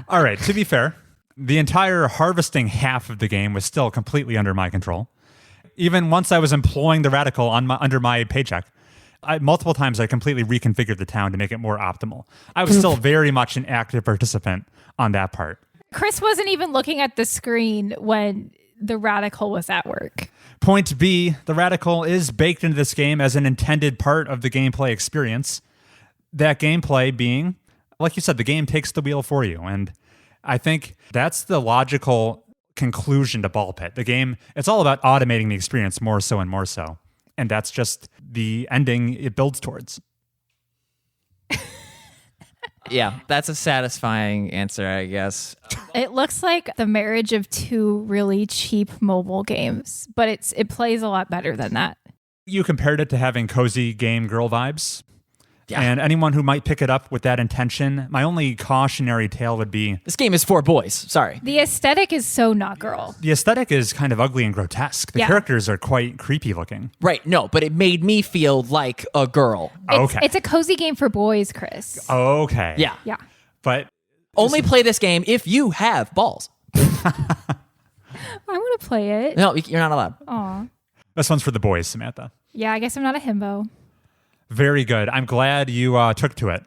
All right. To be fair, the entire harvesting half of the game was still completely under my control. Even once I was employing the radical under my paycheck, multiple times I completely reconfigured the town to make it more optimal. I was still very much an active participant on that part. Chris wasn't even looking at the screen when the radical was at work. Point B, the radical is baked into this game as an intended part of the gameplay experience. That gameplay being, like you said, the game takes the wheel for you. And I think that's the logical conclusion to Ball Pit. The game, it's all about automating the experience more so and more so. And that's just the ending it builds towards. Yeah, that's a satisfying answer, I guess. It looks like the marriage of two really cheap mobile games, but it plays a lot better than that. You compared it to having cozy game girl vibes. Yeah. And anyone who might pick it up with that intention, my only cautionary tale would be This game is for boys. Sorry. The aesthetic is so not girl. the aesthetic is kind of ugly and grotesque. The Yeah. characters are quite creepy looking. Right, no, but it made me feel like a girl. It's, Okay. it's a cozy game for boys, Chris. Okay. Yeah. Yeah. But Only play this game if you have balls. I want to play it. No, you're not allowed. Aw. this one's for the boys, Samantha. Yeah, I guess I'm not a himbo. Very good. I'm glad you took to it.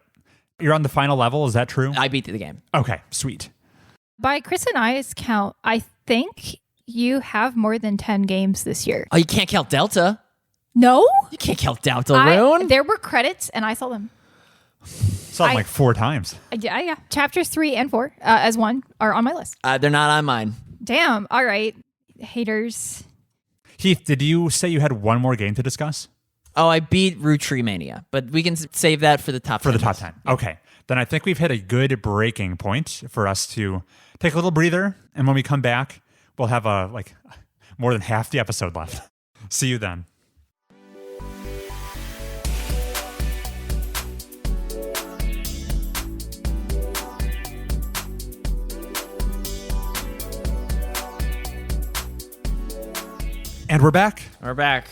You're on the final level. Is that true? I beat the game. Okay, sweet. By Chris and I's count, I think you have more than 10 games this year. Oh, you can't count Delta. No? You can't count Deltarune. There were credits, and I saw them. Saw it like 4 times. Yeah. Chapters 3 and 4 as one are on my list. They're not on mine. Damn. All right. Haters. Heath, did you say you had one more game to discuss? Oh, I beat Root Tree Mania, but we can save that for the top 10. For the top 10. Okay. Then I think we've hit a good breaking point for us to take a little breather. And when we come back, we'll have more than half the episode left. See you then. And we're back. We're back.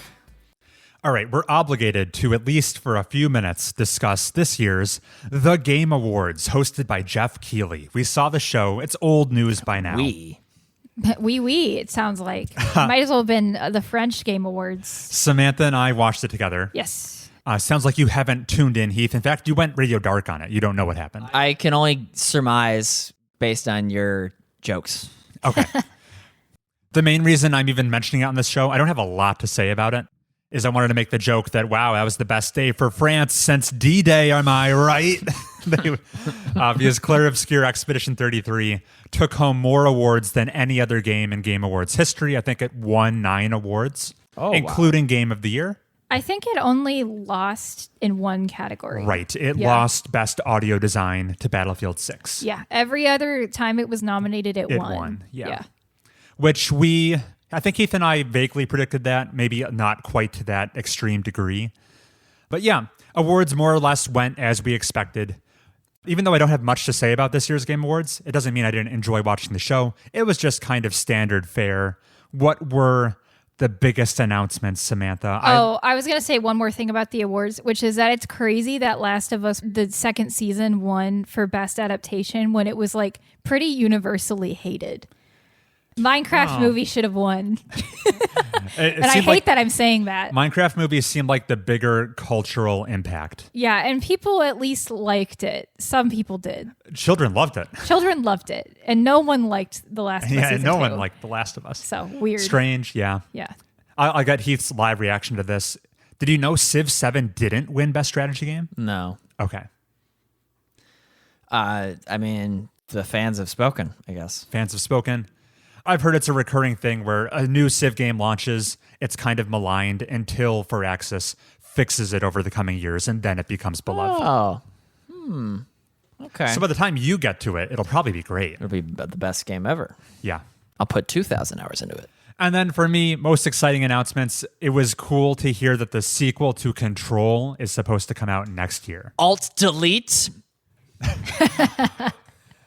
All right, we're obligated to, at least for a few minutes, discuss this year's The Game Awards, hosted by Jeff Keighley. We saw the show. It's old news by now. It sounds like. Might as well have been the French Game Awards. Samantha and I watched it together. Yes. Sounds like you haven't tuned in, Heath. In fact, you went radio dark on it. You don't know what happened. I can only surmise based on your jokes. Okay. The main reason I'm even mentioning it on this show, I don't have a lot to say about it, is I wanted to make the joke that, wow, that was the best day for France since D-Day, am I right? Because Clair Obscur Expedition 33 took home more awards than any other game in Game Awards history. I think it won 9 awards, including Game of the Year. I think it only lost in one category. Right. It lost Best Audio Design to Battlefield 6. Yeah. Every other time it was nominated, it won. Yeah. Which I think Heath and I vaguely predicted that, maybe not quite to that extreme degree. But yeah, awards more or less went as we expected. Even though I don't have much to say about this year's Game Awards, it doesn't mean I didn't enjoy watching the show. It was just kind of standard fare. What were the biggest announcements, Samantha? I was going to say one more thing about the awards, which is that it's crazy that Last of Us, the second season, won for Best Adaptation when it was like pretty universally hated. Minecraft movie should have won. And I hate that I'm saying that. Minecraft movies seemed like the bigger cultural impact. Yeah, and people at least liked it. Some people did. Children loved it. Children loved it. And no one liked The Last of Us. Yeah, no one liked The Last of Us. So weird. Strange, yeah. Yeah. I got Heath's live reaction to this. Did you know Civ 7 didn't win Best Strategy Game? No. Okay. I mean, the fans have spoken, I guess. Fans have spoken. I've heard it's a recurring thing where a new Civ game launches, it's kind of maligned until Firaxis fixes it over the coming years, and then it becomes beloved. Oh. Okay. So by the time you get to it, it'll probably be great. It'll be the best game ever. Yeah. I'll put 2,000 hours into it. And then for me, most exciting announcements, it was cool to hear that the sequel to Control is supposed to come out next year. Alt-delete?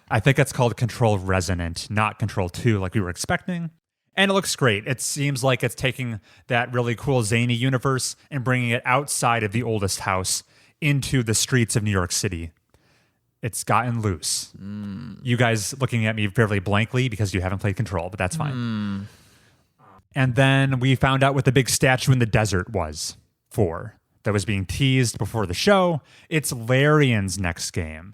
I think it's called Control Resonant, not Control 2 like we were expecting. And it looks great. It seems like it's taking that really cool zany universe and bringing it outside of the oldest house into the streets of New York City. It's gotten loose. You guys looking at me fairly blankly because you haven't played Control, but that's fine. And then we found out what the big statue in the desert was for. That was being teased before the show. It's Larian's next game.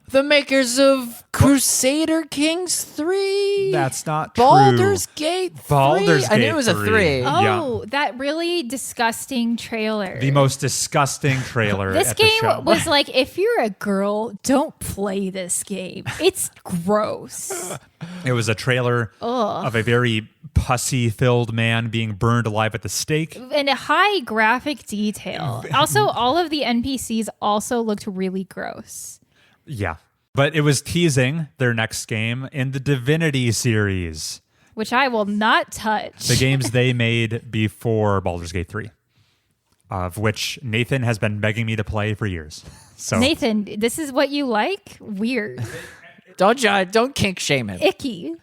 The makers of Crusader Kings 3. That's not true. Baldur's Gate 3. Baldur's Gate I knew it was a 3. Oh, that really disgusting trailer. The most disgusting trailer This at the show. game was like, if you're a girl, don't play this game. It's gross. It was a trailer of a very pussy-filled man being burned alive at the stake. And a high graphic detail. Also, all of the NPCs also looked really gross. Yeah. But it was teasing their next game in the Divinity series. Which I will not touch. The games they made before Baldur's Gate 3. Of which Nathan has been begging me to play for years. So Nathan, this is what you like? Weird. Don't kink shame him. Icky.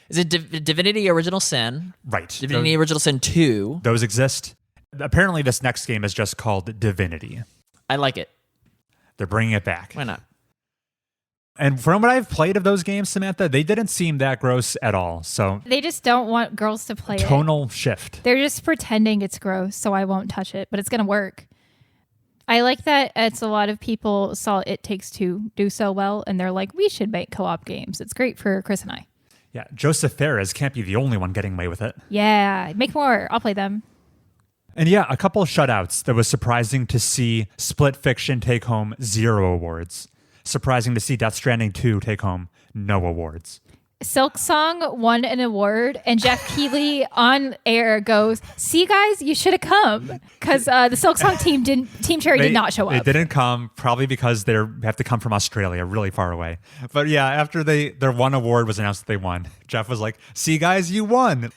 Is it Divinity Original Sin? Right. Divinity Original Sin 2. Those exist. Apparently this next game is just called Divinity. I like it. They're bringing it back. Why not? And from what I've played of those games, Samantha, they didn't seem that gross at all. So They just don't want girls to play it. tonal shift. They're just pretending it's gross, so I won't touch it, but it's going to work. I like that it's a lot of people saw It Takes Two do so well, and they're like, we should make co-op games. It's great for Chris and I. Yeah, Joseph Fares can't be the only one getting away with it. Yeah, make more. I'll play them. And yeah, a couple of shutouts that was surprising to see Split Fiction take home 0 awards. Surprising to see Death Stranding 2 take home no awards. Silksong won an award, and Jeff Keighley on air goes, see guys, you should have come. Because the Silksong Team Cherry did not show up. They didn't come, probably because they have to come from Australia, really far away. But yeah, after their one award was announced that they won, Jeff was like, see guys, you won.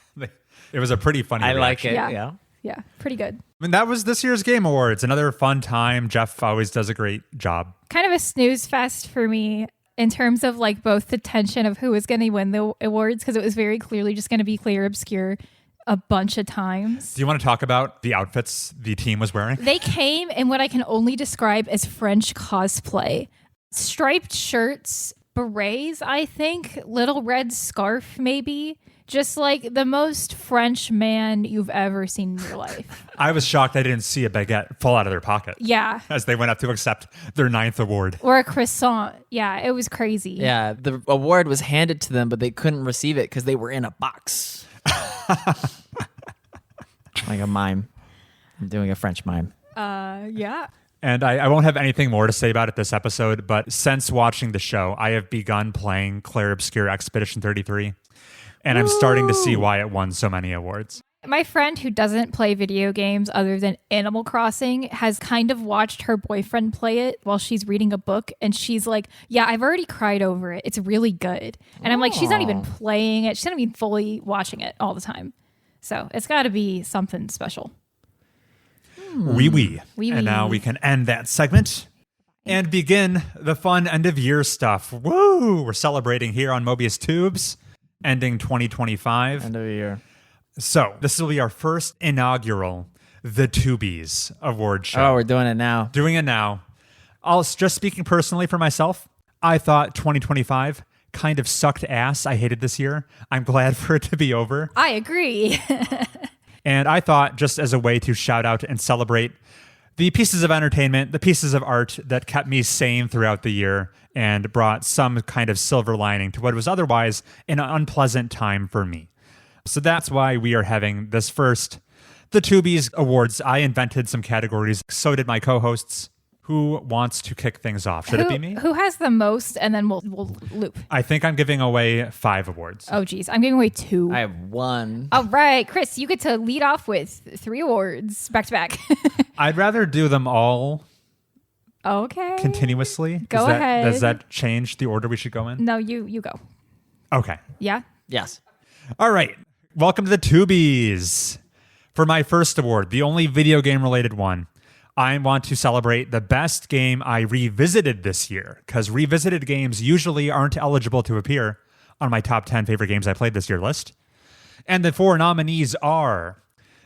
It was a pretty funny reaction. Like it, Yeah, pretty good. And that was this year's Game Awards. Another fun time. Jeff always does a great job. Kind of a snooze fest for me in terms of like both the tension of who was going to win the awards, because it was very clearly just going to be Clair Obscur a bunch of times. Do you want to talk about the outfits the team was wearing? They came in what I can only describe as French cosplay. Striped shirts, berets, I think, little red scarf maybe. Just like the most French man you've ever seen in your life. I was shocked I didn't see a baguette fall out of their pocket. Yeah. As they went up to accept their 9th award. Or a croissant. Yeah, it was crazy. Yeah, the award was handed to them, but they couldn't receive it because they were in a box. Like a mime. I'm doing a French mime. Yeah. And I won't have anything more to say about it this episode, but since watching the show, I have begun playing Clair Obscur Expedition 33. And I'm starting to see why it won so many awards. My friend who doesn't play video games other than Animal Crossing has kind of watched her boyfriend play it while she's reading a book. And she's like, yeah, I've already cried over it. It's really good. And I'm like, she's not even playing it. She's not even fully watching it all the time. So it's got to be something special. Wee wee. Wee And wee. now we can end that segment and begin the fun end of year stuff. Woo! We're celebrating here on Mobius Tubes, ending 2025. End of the year. So this will be our first inaugural The Tubies Award show. Oh, we're doing it now. Doing it now. Just speaking personally for myself, I thought 2025 kind of sucked ass. I hated this year. I'm glad for it to be over. I agree. And I thought, just as a way to shout out and celebrate the pieces of entertainment, the pieces of art that kept me sane throughout the year and brought some kind of silver lining to what was otherwise an unpleasant time for me. So that's why we are having this first, the Tubies Awards. I invented some categories. So did my co-hosts. Who wants to kick things off? Should it be me? Who has the most? And then we'll loop. I think I'm giving away 5 awards. Oh, geez. I'm giving away 2. I have 1. All right, Chris, you get to lead off with 3 awards back to back. I'd rather do them all Okay. continuously. Go ahead. Does that change the order we should go in? No, you go. Okay. Yeah? Yes. All right. Welcome to the Tubies. For my first award, the only video game related one, I want to celebrate the best game I revisited this year, because revisited games usually aren't eligible to appear on my top 10 favorite games I played this year list. And the 4 nominees are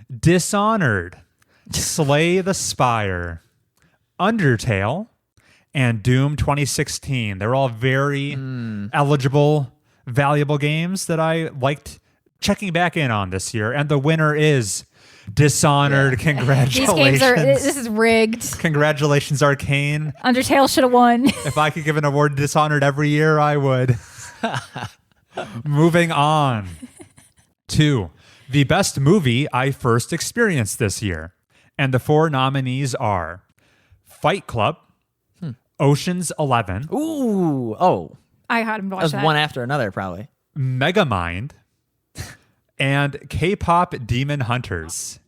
Dishonored, Slay the Spire, Undertale, and Doom 2016. They're all very eligible, valuable games that I liked checking back in on this year. And the winner is Dishonored. These Congratulations. games are, this is rigged. Congratulations, Arcane. Undertale should have won. If I could give an award to Dishonored every year, I would. Moving on to the best movie I first experienced this year. And the 4 nominees are Fight Club, Ocean's 11, Ooh. Oh. I had him watch That was that. one after another, probably. Megamind, and K-pop Demon Hunters.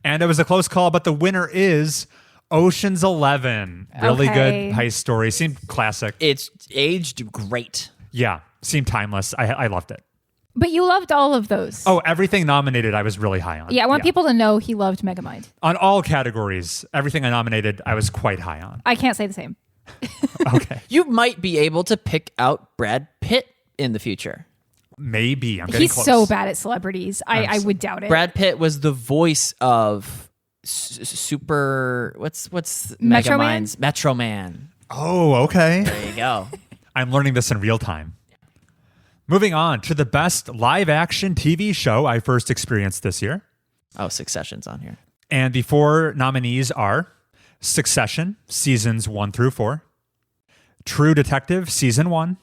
And it was a close call, but the winner is Ocean's 11. Really Okay. good heist story. Seemed classic. It's aged great. Yeah, seemed timeless. I loved it. But you loved all of those. Oh, everything nominated I was really high on. Yeah, I want people to know he loved Megamind. On all categories, everything I nominated, I was quite high on. I can't say the same. Okay. You might be able to pick out Brad Pitt in the future. Maybe. I'm getting He's close. so bad at celebrities. I would doubt it. Brad Pitt was the voice of Super. What's Metro Megamind's Metro Man? Oh, okay. There you go. I'm learning this in real time. Moving on to the best live action TV show I first experienced this year. Oh, Succession's on here. And the 4 nominees are Succession, seasons 1 through 4, True Detective, season 1,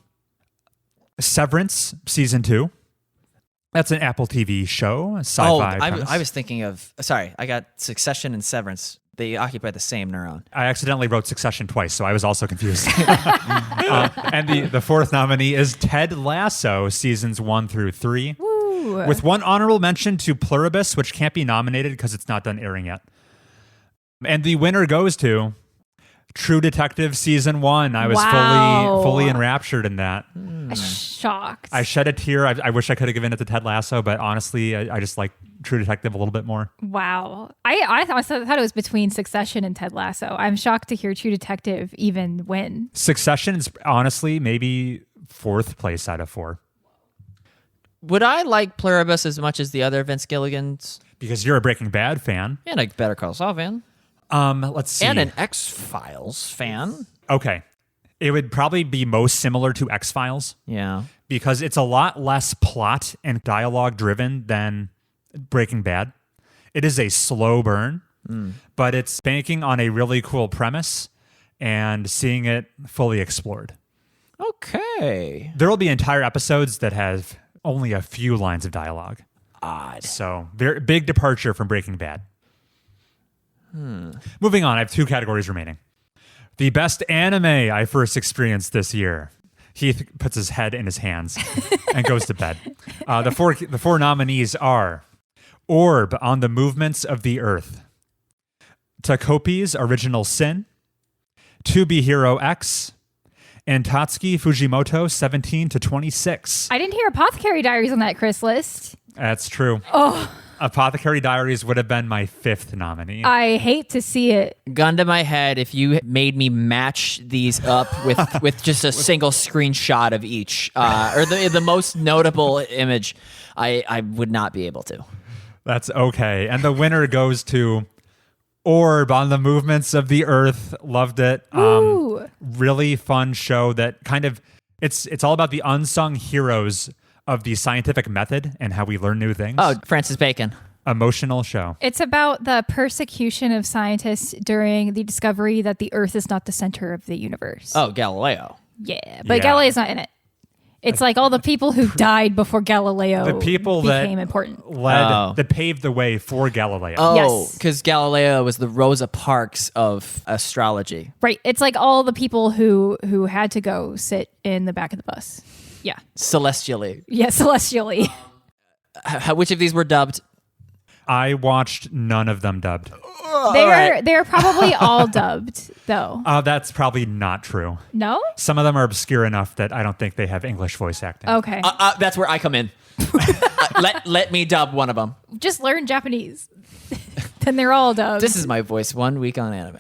Severance, season 2. That's an Apple TV show, a sci-fi premise. I was thinking of. Sorry, I got Succession and Severance. They occupy the same neuron. I accidentally wrote Succession twice, so I was also confused. And the 4th nominee is Ted Lasso, seasons 1 through 3. Woo. With one honorable mention to Pluribus, which can't be nominated because it's not done airing yet. And the winner goes to True Detective season 1. I was Wow. fully enraptured in that. Shocked. I shed a tear. I wish I could have given it to Ted Lasso, but honestly, I just like True Detective a little bit more. Wow. I thought it was between Succession and Ted Lasso. I'm shocked to hear True Detective even win. Succession is honestly maybe 4th place out of 4. Would I like Pluribus as much as the other Vince Gilligan's? Because you're a Breaking Bad fan. And a Better Call Saul fan. Let's see. And an X-Files fan. Okay. It would probably be most similar to X-Files. Yeah. Because it's a lot less plot and dialogue driven than Breaking Bad. It is a slow burn, but it's banking on a really cool premise and seeing it fully explored. Okay. There will be entire episodes that have only a few lines of dialogue. Odd. So, very big departure from Breaking Bad. Moving on, I have 2 categories remaining. The best anime I first experienced this year. Heath puts his head in his hands and goes to bed. The four nominees are Orb on the Movements of the Earth, Takopi's Original Sin, To Be Hero X, and Tatsuki Fujimoto 17 to 26. I didn't hear Apothecary Diaries on that Chris list. That's true. Oh, Apothecary Diaries would have been my 5th nominee. I hate to see it. Gun to my head, if you made me match these up with just a single screenshot of each, or the most notable image, I would not be able to. That's okay. And the winner goes to Orb on the Movements of the Earth. Loved it. Ooh. Really fun show that kind of, it's all about the unsung heroes of the scientific method and how we learn new things. Oh, Francis Bacon. Emotional show. It's about the persecution of scientists during the discovery that the Earth is not the center of the universe. Oh, Galileo. Yeah, but Yeah. Galileo's not in it. It's like all the people who died before Galileo The people became that important. that paved the way for Galileo. Oh, Yes. because Galileo was the Rosa Parks of astrology. Right. It's like all the people who had to go sit in the back of the bus. Yeah. Celestially. Yeah, celestially. Which of these were dubbed? I watched none of them dubbed. They're probably all dubbed though. That's probably not true. No? Some of them are obscure enough that I don't think they have English voice acting. Okay. That's where I come in. Let me dub one of them. Just learn Japanese. Then they're all dubbed. This is my voice 1 week on anime.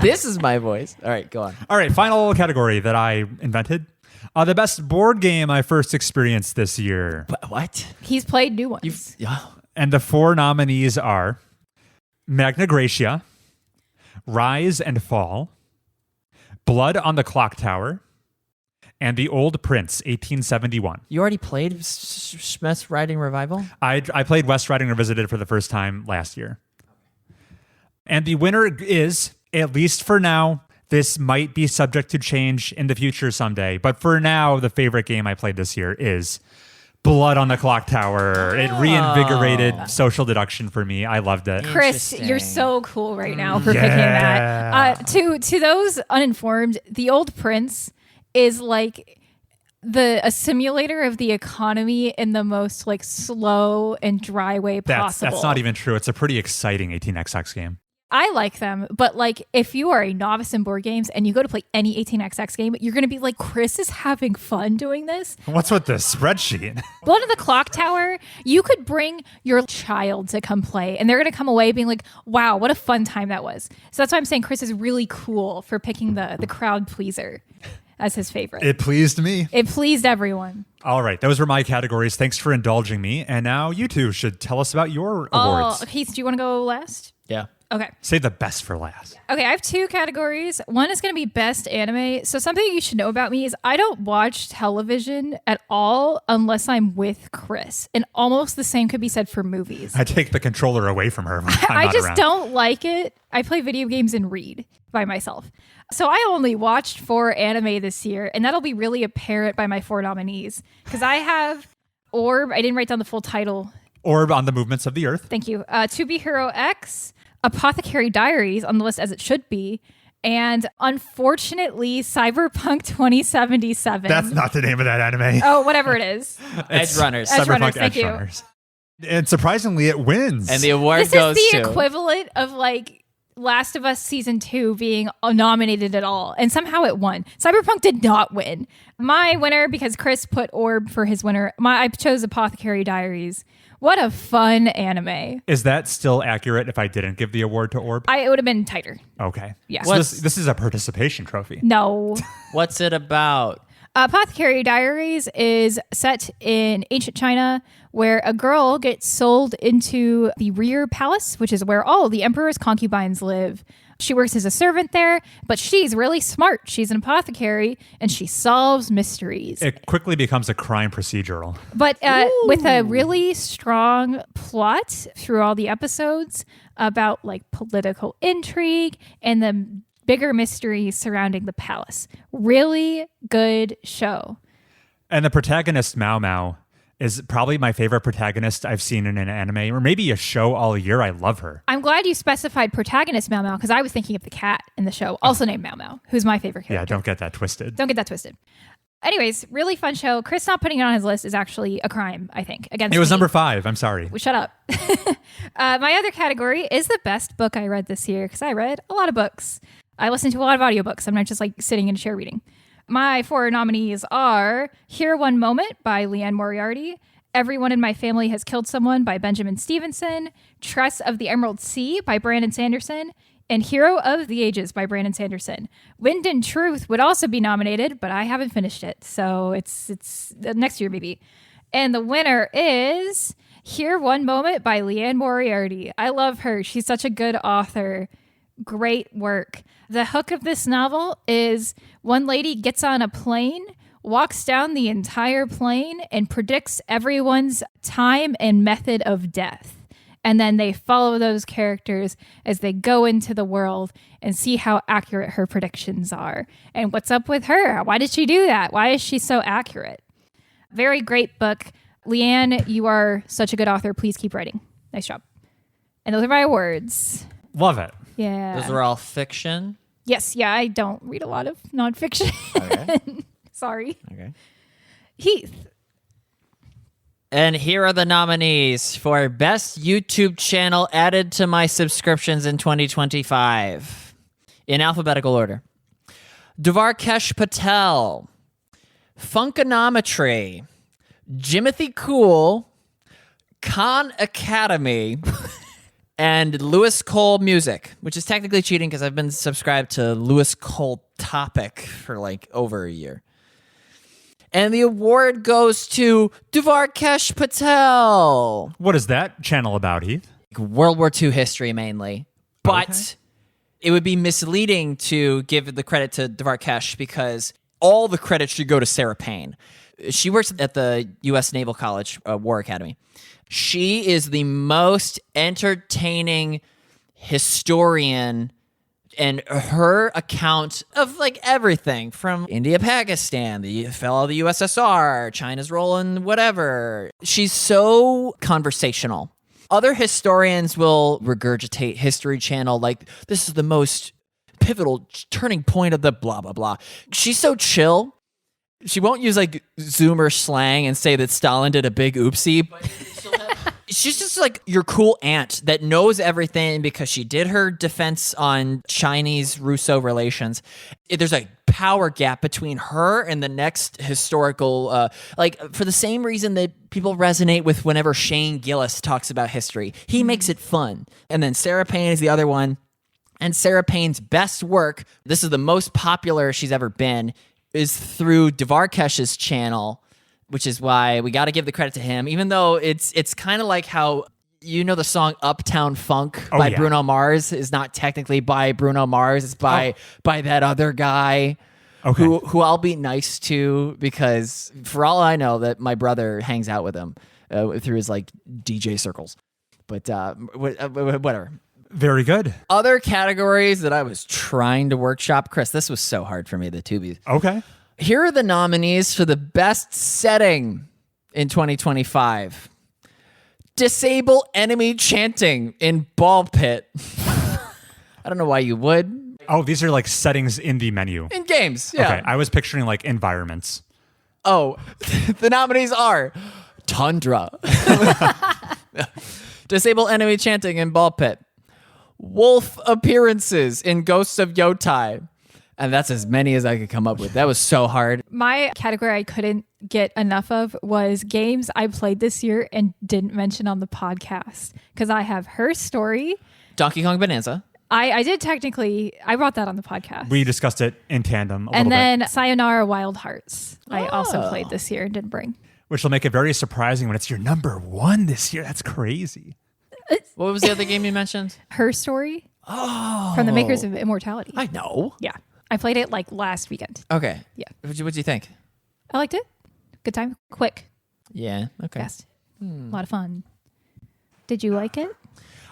This is my voice. All right, go on. All right, final category that I invented. The best board game I first experienced this year. What? He's played new ones. And the 4 nominees are Magna Gracia, Rise and Fall, Blood on the Clock Tower, and The Old Prince, 1871. You already played Smith's Riding Revival? I played West Riding Revisited for the first time last year. And the winner is, at least for now, this might be subject to change in the future someday, but for now, the favorite game I played this year is Blood on the Clock Tower. It reinvigorated social deduction for me. I loved it. Chris, Interesting. you're so cool right now for picking that. To those uninformed, The Old Prince is like a simulator of the economy in the most like slow and dry way possible. That's not even true. It's a pretty exciting 18xx game. I like them, but like if you are a novice in board games and you go to play any 18xx game, you're going to be like, Chris is having fun doing this. What's with this spreadsheet? Blood of the Clock Tower, you could bring your child to come play and they're going to come away being like, wow, what a fun time that was. So that's why I'm saying Chris is really cool for picking the crowd pleaser as his favorite. It pleased me. It pleased everyone. All right, those were my categories. Thanks for indulging me. And now you two should tell us about your awards. Heath, do you want to go last? Yeah. Okay. Save the best for last. Okay, I have 2 categories. One is going to be best anime. So something you should know about me is I don't watch television at all unless I'm with Chris. And almost the same could be said for movies. I take the controller away from her when I'm I not just around. don't like it. I play video games and read by myself. So I only watched 4 anime this year, and that'll be really apparent by my 4 nominees. Because I have Orb. I didn't write down the full title. Orb on the Movements of the Earth. Thank you. To Be Hero X, Apothecary Diaries on the list as it should be, and unfortunately, Cyberpunk 2077. That's not the name of that anime. Oh, whatever it is. Edge Runners. Edge Cyberpunk Runners, thank Edge you. Runners. And surprisingly, it wins. And the award This goes is the to... equivalent of like Last of Us Season 2 being nominated at all, and somehow it won. Cyberpunk did not win. My winner, because Chris put Orb for his winner, I chose Apothecary Diaries. What a fun anime. Is that still accurate if I didn't give the award to Orb? It would have been tighter. Okay. Yeah. So this is a participation trophy. No. What's it about? Apothecary Diaries is set in ancient China, where a girl gets sold into the rear palace, which is where all the emperor's concubines live. She works as a servant there, but she's really smart. She's an apothecary, and she solves mysteries. It quickly becomes a crime procedural. But with a really strong plot through all the episodes about like political intrigue and the bigger mysteries surrounding the palace. Really good show. And the protagonist, Mao Mao, is probably my favorite protagonist I've seen in an anime or maybe a show all year. I love her. I'm glad you specified protagonist Mao Mao because I was thinking of the cat in the show, also named Mao Mao, who's my favorite character. Yeah, don't get that twisted. Don't get that twisted. Anyways, really fun show. Chris not putting it on his list is actually a crime, I think. Against It was me. number 5. I'm sorry. Well, shut up. My other category is the best book I read this year because I read a lot of books. I listen to a lot of audiobooks. I'm not just like sitting in a chair reading. My 4 nominees are Here One Moment by Leanne Moriarty, Everyone in My Family Has Killed Someone by Benjamin Stevenson, Tress of the Emerald Sea by Brandon Sanderson, and Hero of the Ages by Brandon Sanderson. Wind and Truth would also be nominated, but I haven't finished it, so it's next year maybe. And the winner is Here One Moment by Leanne Moriarty. I love her. She's such a good author. Great work. The hook of this novel is one lady gets on a plane, walks down the entire plane, and predicts everyone's time and method of death. And then they follow those characters as they go into the world and see how accurate her predictions are. And what's up with her? Why did she do that? Why is she so accurate? Very great book. Leanne, you are such a good author. Please keep writing. Nice job. And those are my awards. Love it. Yeah. Those were all fiction? Yes. Yeah, I don't read a lot of nonfiction. Okay. Sorry. Okay. Heath. And here are the nominees for Best YouTube Channel added to my subscriptions in 2025. In alphabetical order. Devarkesh Patel, Funkonometry, Jimothy Cool, Khan Academy, and Lewis Cole Music, which is technically cheating because I've been subscribed to Lewis Cole Topic for like over a year. And the award goes to Devarkesh Patel. What is that channel about, Heath? World War II history mainly. But Okay. it would be misleading to give the credit to Devarkesh because all the credit should go to Sarah Payne. She works at the U.S. Naval College War Academy. She is the most entertaining historian, and her account of like everything from India, Pakistan, the fell of the USSR, China's role in whatever. She's so conversational. Other historians will regurgitate History Channel like this is the most pivotal turning point of the blah, blah, blah. She's so chill. She won't use like Zoomer slang and say that Stalin did a big oopsie, but she's just like your cool aunt that knows everything because she did her defense on Chinese-Russo relations. There's a power gap between her and the next historical, for the same reason that people resonate with whenever Shane Gillis talks about history. He makes it fun. And then Sarah Payne is the other one. And Sarah Payne's best work, this is the most popular she's ever been, is through Devarkesh's channel, which is why we got to give the credit to him, even though it's kind of like how, you know, the song Uptown Funk by Bruno Mars is not technically by Bruno Mars. It's by that other guy who I'll be nice to because for all I know that my brother hangs out with him through his like DJ circles. But whatever. Very good. Other categories that I was trying to workshop. Chris, this was so hard for me, the Tubies. Okay. Here are the nominees for the best setting in 2025. Disable enemy chanting in Ball Pit. I don't know why you would. Oh, these are like settings in the menu. In games, yeah. Okay, I was picturing like environments. Oh, the nominees are Tundra. Disable enemy chanting in Ball Pit. Wolf appearances in Ghosts of Yotai. And that's as many as I could come up with. That was so hard. My category I couldn't get enough of was games I played this year and didn't mention on the podcast. Because I have Her Story. Donkey Kong Bonanza. I did technically. I brought that on the podcast. We discussed it in tandem a and little then bit, Sayonara Wild Hearts. I also played this year and didn't bring. which will make it very surprising when it's your number one this year. That's crazy. What was the other game you mentioned? Her Story. From the makers of Immortality. I know. Yeah. I played it like last weekend. Okay. Yeah. What'd you think? I liked it. Good time. Quick. Yeah. Okay. Fast. A lot of fun. Did you like it?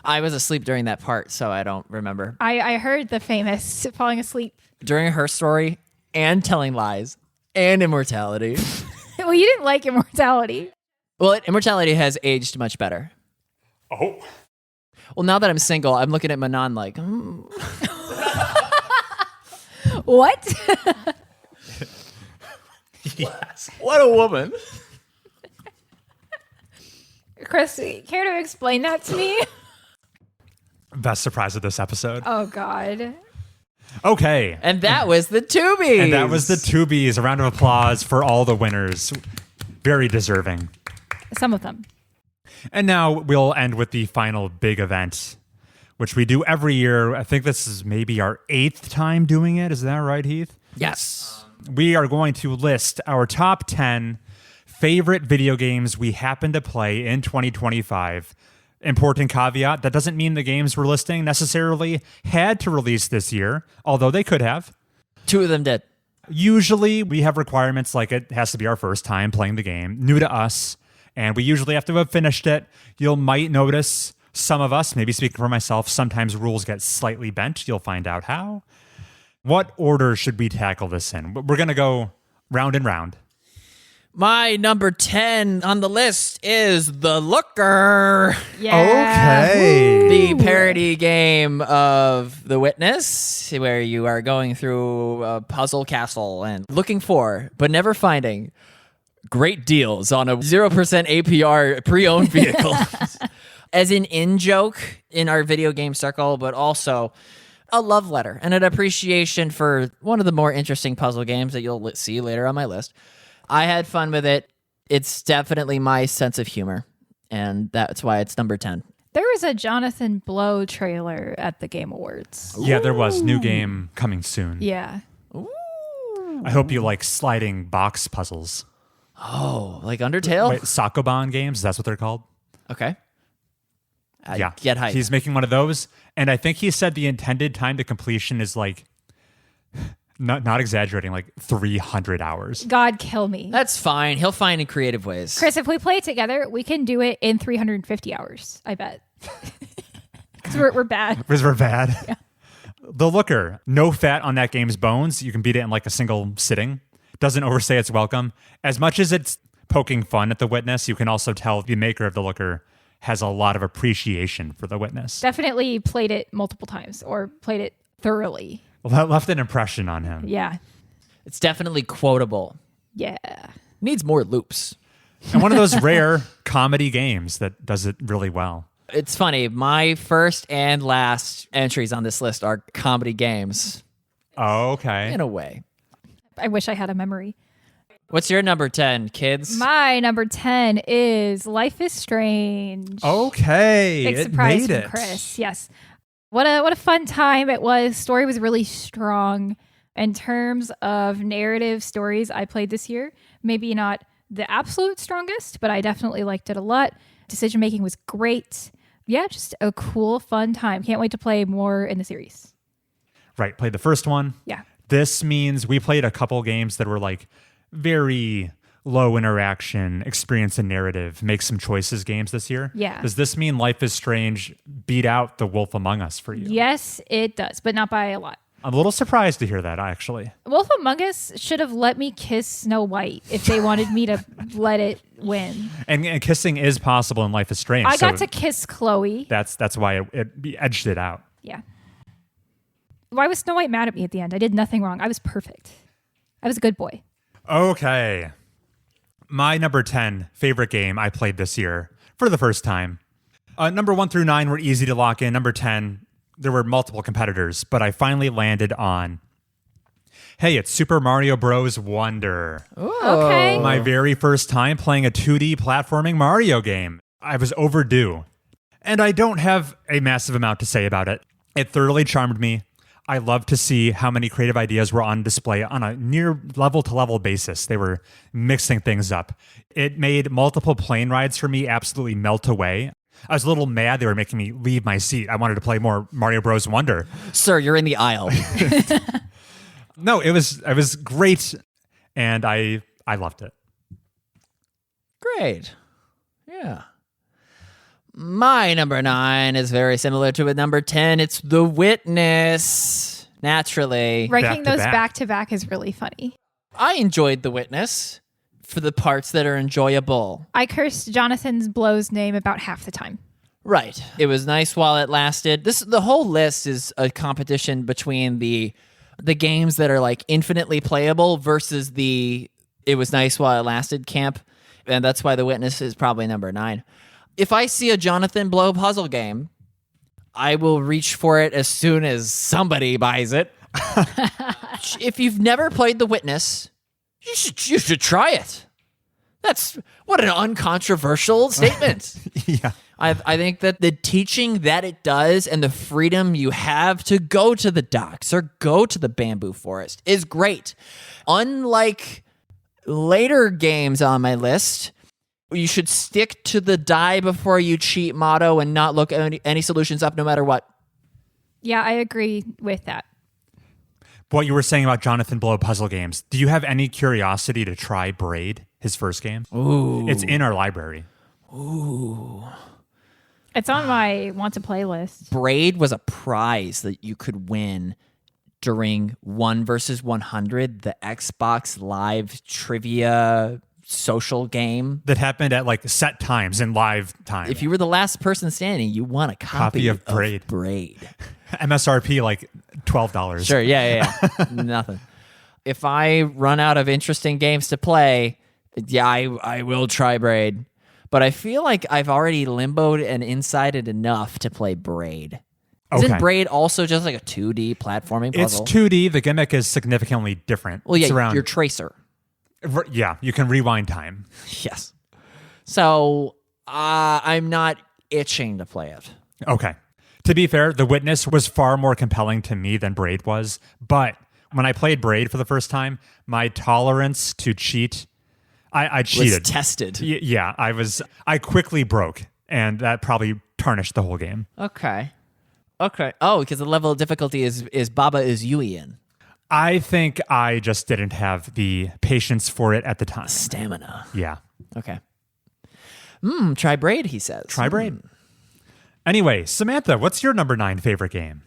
I was asleep during that part, so I don't remember. I heard the famous falling asleep. During Her Story and Telling Lies and Immortality. Well, you didn't like Immortality. Well, Immortality has aged much better. Oh. Well, now that I'm single, I'm looking at Manon like, What? Yes. what a woman. Chris, care to explain that to me? Best surprise of this episode. Oh, God. Okay. And that was the Tubies. And that was the Tubies. A round of applause for all the winners. Very deserving. Some of them. And now we'll end with the final big event, which we do every year. I think this is maybe our 8th time doing it. Is that right, Heath? Yes. We are going to list our top 10 favorite video games we happen to play in 2025. Important caveat, that doesn't mean the games we're listing necessarily had to release this year, although they could have. 2 of them did. Usually we have requirements like it has to be our first time playing the game, new to us, and we usually have to have finished it. You might notice some of us, maybe speaking for myself, sometimes rules get slightly bent. You'll find out how. What order should we tackle this in? We're going to go round and round. My number 10 on the list is The Looker. Yeah. Okay. The parody game of The Witness, where you are going through a puzzle castle and looking for, but never finding, great deals on a 0% APR pre-owned vehicle. As an in-joke in our video game circle, but also a love letter and an appreciation for one of the more interesting puzzle games that you'll see later on my list. I had fun with it. It's definitely my sense of humor, and that's why it's number 10. There was a Jonathan Blow trailer at the Game Awards. Yeah, there was. New game coming soon. Yeah. I hope you like sliding box puzzles. Oh, like Undertale? Wait, Sokoban games, that's what they're called? Okay. Yeah. Get hyped. He's making one of those, and I think he said the intended time to completion is like, not exaggerating, like 300 hours. God kill me. That's fine. He'll find in creative ways. Chris, if we play it together, we can do it in 350 hours, I bet. Because we're bad. Because we're bad. Yeah. The Looker, no fat on that game's bones. You can beat it in like a single sitting. Doesn't overstay its welcome. As much as it's poking fun at The Witness, you can also tell the maker of The Looker has a lot of appreciation for The Witness. Definitely played it multiple times or played it thoroughly. Well, that left an impression on him. Yeah. It's definitely quotable. Yeah. Needs more loops. And one of those rare comedy games that does it really well. It's funny. My first and last entries on this list are comedy games. Oh, okay. In a way. I wish I had a memory. What's your number 10, kids? My number 10 is Life is Strange. Okay. Big It surprise made from it. Chris. Yes. What a fun time it was. Story was really strong. In terms of narrative stories I played this year, maybe not the absolute strongest, but I definitely liked it a lot. Decision making was great. Yeah, just a cool, fun time. Can't wait to play more in the series. Right. Played the first one. Yeah. This means we played a couple games that were like very low interaction, experience and narrative, make some choices games this year. Yeah. Does this mean Life is Strange beat out The Wolf Among Us for you? Yes, it does, but not by a lot. I'm a little surprised to hear that, actually. Wolf Among Us should have let me kiss Snow White if they wanted me to let it win. And kissing is possible in Life is Strange. I got so to kiss Chloe. That's why it edged it out. Yeah. Why was Snow White mad at me at the end? I did nothing wrong. I was perfect. I was a good boy. Okay. My number 10 favorite game I played this year for the first time. Number 1 through 9 were easy to lock in. Number 10, there were multiple competitors, but I finally landed on, hey, it's Super Mario Bros. Wonder. Okay. My very first time playing a 2D platforming Mario game. I was overdue. And I don't have a massive amount to say about it. It thoroughly charmed me. I love to see how many creative ideas were on display on a near level-to-level basis. They were mixing things up. It made multiple plane rides for me absolutely melt away. I was a little mad they were making me leave my seat. I wanted to play more Mario Bros. Wonder. Sir, you're in the aisle. No, it was great, and I loved it. Great. Yeah. My number 9 is very similar to a number 10. It's The Witness. Naturally. Ranking those Back-to-back. back to back is really funny. I enjoyed The Witness for the parts that are enjoyable. I cursed Jonathan Blow's name about half the time. Right. It was nice while it lasted. The whole list is a competition between the games that are like infinitely playable versus the it was nice while it lasted camp. And that's why The Witness is probably number 9. If I see a Jonathan Blow puzzle game, I will reach for it as soon as somebody buys it. If you've never played The Witness, you should try it. That's what an uncontroversial statement. Yeah. I think that the teaching that it does and the freedom you have to go to the docks or go to the bamboo forest is great. Unlike later games on my list, you should stick to the die before you cheat motto and not look any solutions up no matter what. Yeah, I agree with that. What you were saying about Jonathan Blow puzzle games, do you have any curiosity to try Braid, his first game? Ooh. It's in our library. Ooh. It's on my want to play list. Braid was a prize that you could win during 1 versus 100, the Xbox Live trivia social game. That happened at like set times in live time. If you were the last person standing, you won a copy of Braid. MSRP like $12. Sure, yeah. Nothing. If I run out of interesting games to play, yeah, I will try Braid. But I feel like I've already limboed and insided enough to play Braid. Okay. Isn't Braid also just like a 2D platforming puzzle? It's 2D. The gimmick is significantly different. Well, yeah, It's around, you're Tracer. Yeah, you can rewind time. Yes. So I'm not itching to play it. Okay. To be fair, The Witness was far more compelling to me than Braid was. But when I played Braid for the first time, my tolerance to cheat, I cheated. Was tested. Yeah, I quickly broke, and that probably tarnished the whole game. Okay. Oh, because the level of difficulty is Baba is Yuian. I think I just didn't have the patience for it at the time. Stamina. Yeah. Okay. Try Braid, he says. Try Braid. Anyway, Samantha, what's your number 9 favorite game?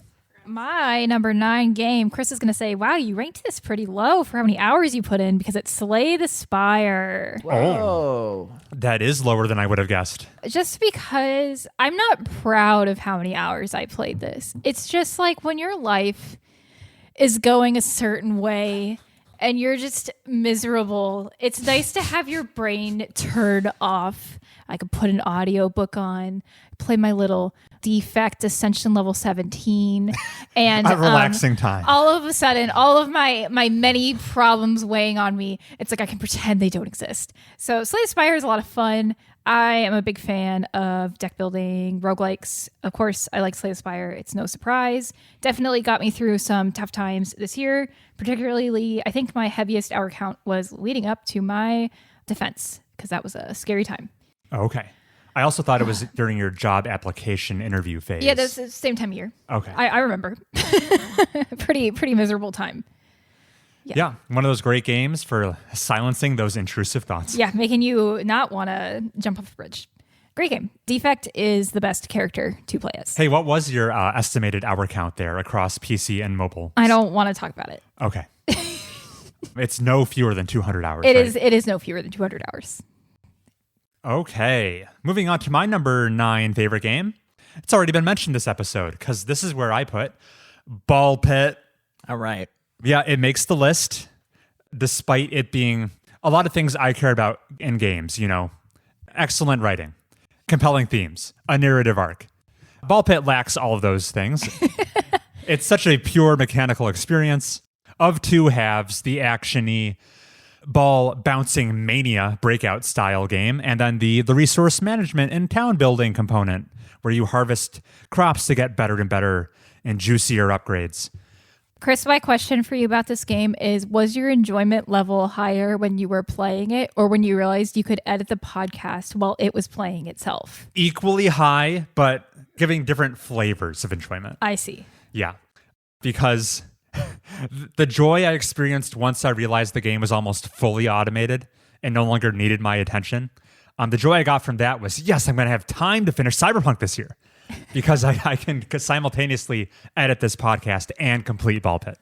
My number 9 game, Chris is going to say, wow, you ranked this pretty low for how many hours you put in because it's Slay the Spire. Oh. That is lower than I would have guessed. Just because I'm not proud of how many hours I played this. It's just like when your life is going a certain way and you're just miserable. It's nice to have your brain turned off. I could put an audiobook on, play my little Defect Ascension level 17, and A relaxing time. All of a sudden, all of my many problems weighing on me, it's like I can pretend they don't exist. So Slay the Spire is a lot of fun. I am a big fan of deck building, roguelikes. Of course, I like Slay the Spire. It's no surprise. Definitely got me through some tough times this year. Particularly, I think my heaviest hour count was leading up to my defense, because that was a scary time. Okay. I also thought it was during your job application interview phase. Yeah, that's the same time of year. Okay. I remember. pretty miserable time. Yeah, one of those great games for silencing those intrusive thoughts. Yeah, making you not want to jump off the bridge. Great game. Defect is the best character to play as. Hey, what was your estimated hour count there across PC and mobile? I don't want to talk about it. Okay. It's no fewer than 200 hours. It right? is. It is no fewer than 200 hours. Okay. Moving on to my number 9 favorite game. It's already been mentioned this episode because this is where I put Ball Pit. All right. Yeah, it makes the list despite it being a lot of things I care about in games, excellent writing, compelling themes, a narrative arc. Ball Pit lacks all of those things. It's such a pure mechanical experience of two halves, the action-y ball bouncing mania breakout style game, and then the resource management and town building component where you harvest crops to get better and better and juicier upgrades. Chris, my question for you about this game is, was your enjoyment level higher when you were playing it or when you realized you could edit the podcast while it was playing itself? Equally high, but giving different flavors of enjoyment. I see. Yeah, because the joy I experienced once I realized the game was almost fully automated and no longer needed my attention, the joy I got from that was, yes, I'm going to have time to finish Cyberpunk this year because I can simultaneously edit this podcast and complete Ball Pit.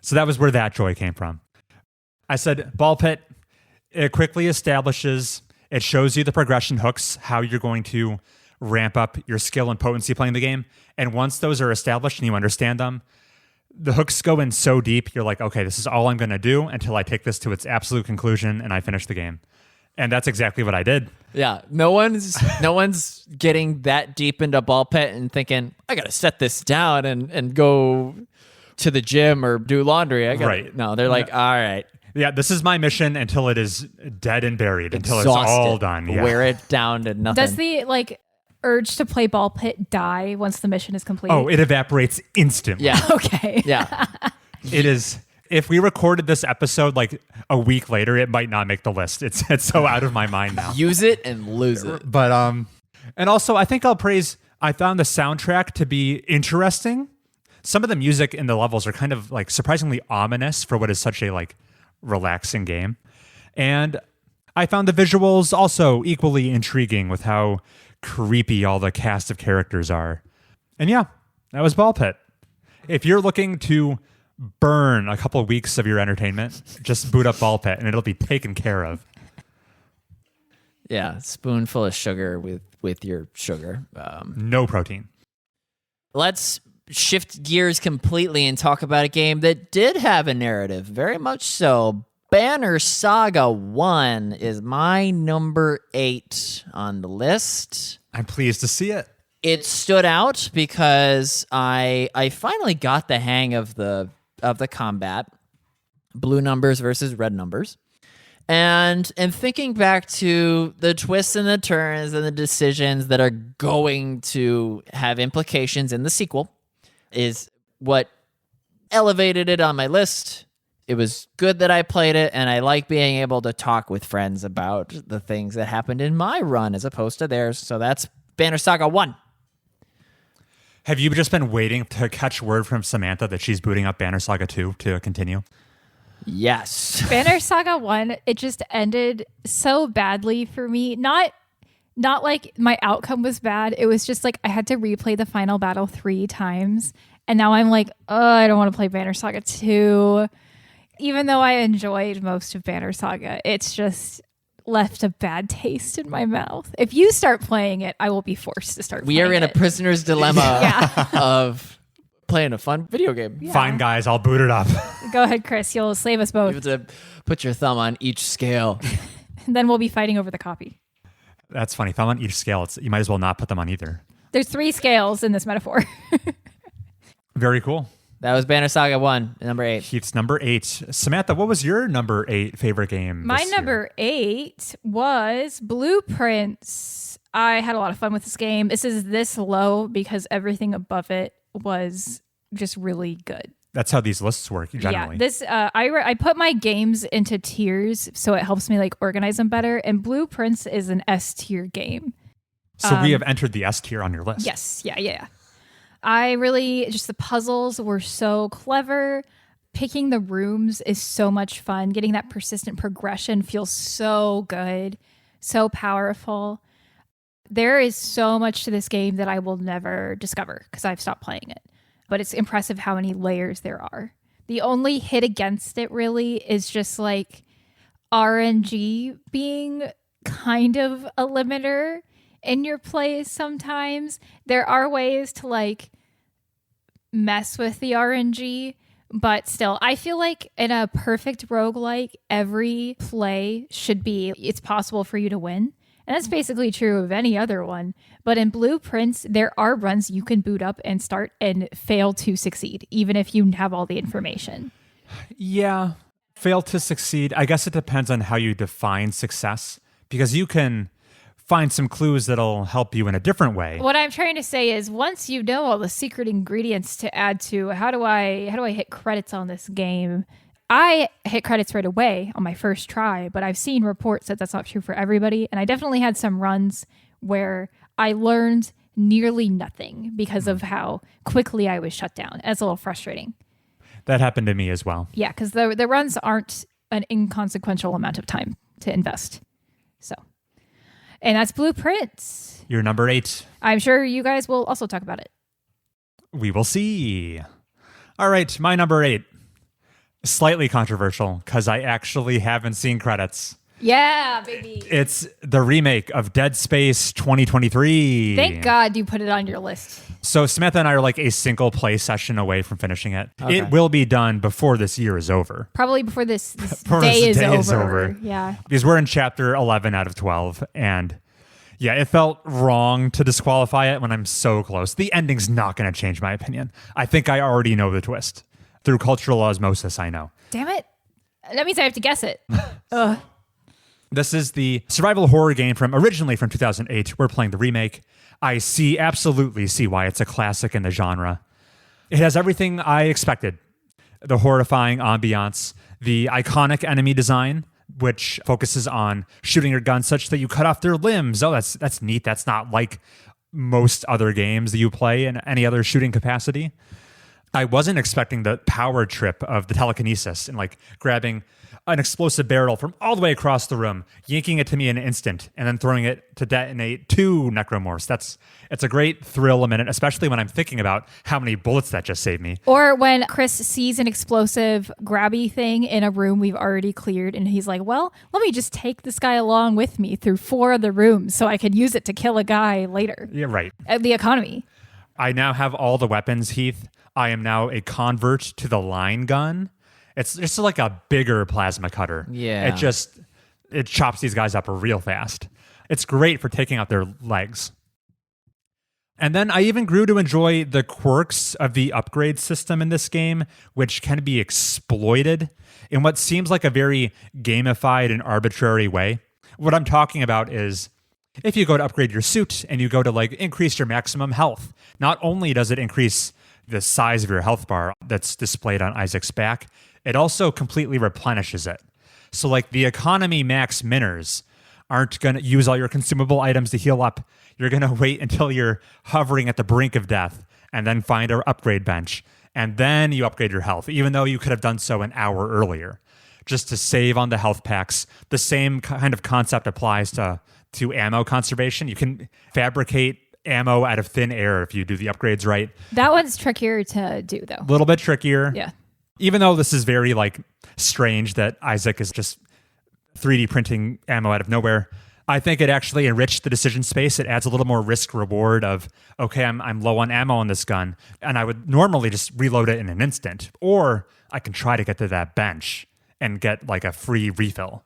So that was where that joy came from. I said, Ball Pit, it quickly establishes, it shows you the progression hooks, how you're going to ramp up your skill and potency playing the game. And once those are established and you understand them, the hooks go in so deep, you're like, okay, this is all I'm going to do until I take this to its absolute conclusion and I finish the game. And that's exactly what I did. Yeah, no one's getting that deep into Ball Pit and thinking, I got to set this down and go to the gym or do laundry. Right. No, they're like, all right. Yeah, this is my mission until it is dead and buried, until it's Exhausted. all done. Yeah. Wear it down to nothing. Does the urge to play Ball Pit die once the mission is complete? Oh, it evaporates instantly. Yeah. Okay. Yeah. It is. If we recorded this episode like a week later, it might not make the list. It's so out of my mind now. Use it and lose it. But and also I think I'll praise, I found the soundtrack to be interesting. Some of the music in the levels are kind of like surprisingly ominous for what is such a relaxing game. And I found the visuals also equally intriguing with how creepy all the cast of characters are. And yeah, that was Ball Pit. If you're looking to burn a couple of weeks of your entertainment, just boot up Ball Pit and it'll be taken care of. Yeah, spoonful of sugar with your sugar. No protein. Let's shift gears completely and talk about a game that did have a narrative, very much so. Banner Saga 1 is my number 8 on the list. I'm pleased to see it. It stood out because I finally got the hang of the combat, blue numbers versus red numbers. And thinking back to the twists and the turns and the decisions that are going to have implications in the sequel is what elevated it on my list. It was good that I played it, and I like being able to talk with friends about the things that happened in my run as opposed to theirs. So that's Banner Saga 1. Have you just been waiting to catch word from Samantha that she's booting up Banner Saga 2 to continue? Yes. Banner Saga 1, it just ended so badly for me. Not like my outcome was bad. It was just like I had to replay the final battle 3 times. And now I'm like, oh, I don't want to play Banner Saga 2. Even though I enjoyed most of Banner Saga, it's just left a bad taste in my mouth. If you start playing it, I will be forced to start playing it. We are in a prisoner's dilemma of playing a fun video game. Yeah. Fine, guys, I'll boot it up. Go ahead, Chris. You'll save us You both. have to put your thumb on each scale. And then we'll be fighting over the copy. That's funny. If I'm on each scale, you might as well not put them on either. There's 3 scales in this metaphor. Very cool. That was Banner Saga 1, number 8. Heath's number 8. Samantha, what was your number 8 favorite game? My this year? number 8 was Blueprints. I had a lot of fun with this game. This is this low because everything above it was just really good. That's how these lists work generally. Yeah, this I put my games into tiers so it helps me organize them better. And Blueprints is an S tier game. So we have entered the S tier on your list. Yes, yeah. I really just the puzzles were so clever. Picking the rooms is so much fun. Getting that persistent progression feels so good, so powerful. There is so much to this game that I will never discover because I've stopped playing it. But it's impressive how many layers there are. The only hit against it really is just RNG being kind of a limiter in your plays sometimes. There are ways to mess with the RNG, but still, I feel like in a perfect roguelike, every play should be, it's possible for you to win. And that's basically true of any other one. But in Blueprints, there are runs you can boot up and start and fail to succeed, even if you have all the information. Yeah. Fail to succeed. I guess it depends on how you define success, because you can find some clues that'll help you in a different way. What I'm trying to say is once you know all the secret ingredients to add to how do I hit credits on this game? I hit credits right away on my first try, but I've seen reports that that's not true for everybody. And I definitely had some runs where I learned nearly nothing because of how quickly I was shut down. It's a little frustrating. That happened to me as well. Yeah, because the runs aren't an inconsequential amount of time to invest. So, and that's Blueprints. You're number 8. I'm sure you guys will also talk about it. We will see. All right, my number 8. Slightly controversial because I actually haven't seen credits. Yeah, baby. It's the remake of Dead Space 2023. Thank God you put it on your list. So Samantha and I are like a single play session away from finishing it. Okay. It will be done before this year is over. Probably before this Before day, this is, day over. is over. Yeah. Because we're in chapter 11 out of 12. And yeah, it felt wrong to disqualify it when I'm so close. The ending's not going to change my opinion. I think I already know the twist. Through cultural osmosis, I know. Damn it. That means I have to guess it. Ugh. This is the survival horror game originally from 2008. We're playing the remake. I absolutely see why it's a classic in the genre. It has everything I expected. The horrifying ambiance, the iconic enemy design, which focuses on shooting your gun such that you cut off their limbs. Oh, that's neat. That's not like most other games that you play in any other shooting capacity. I wasn't expecting the power trip of the telekinesis and like grabbing an explosive barrel from all the way across the room, yanking it to me in an instant, and then throwing it to detonate 2 necromorphs. It's a great thrill a minute, especially when I'm thinking about how many bullets that just saved me. Or when Chris sees an explosive grabby thing in a room we've already cleared, and he's like, well, let me just take this guy along with me through 4 other rooms so I could use it to kill a guy later. Yeah, right. The economy. I now have all the weapons, Heath. I am now a convert to the line gun. It's just like a bigger plasma cutter. Yeah. It chops these guys up real fast. It's great for taking out their legs. And then I even grew to enjoy the quirks of the upgrade system in this game, which can be exploited in what seems like a very gamified and arbitrary way. What I'm talking about is if you go to upgrade your suit and you go to like increase your maximum health, not only does it increase the size of your health bar that's displayed on Isaac's back, it also completely replenishes it. So like the economy max minners aren't going to use all your consumable items to heal up. You're going to wait until you're hovering at the brink of death and then find an upgrade bench. And then you upgrade your health, even though you could have done so an hour earlier, just to save on the health packs. The same kind of concept applies to ammo conservation. You can fabricate ammo out of thin air if you do the upgrades right. That one's trickier to do, though. A little bit trickier. Yeah. Even though this is very like strange that Isaac is just 3D printing ammo out of nowhere, I think it actually enriched the decision space. It adds a little more risk reward of, okay, I'm low on ammo on this gun, and I would normally just reload it in an instant, or I can try to get to that bench and get like a free refill.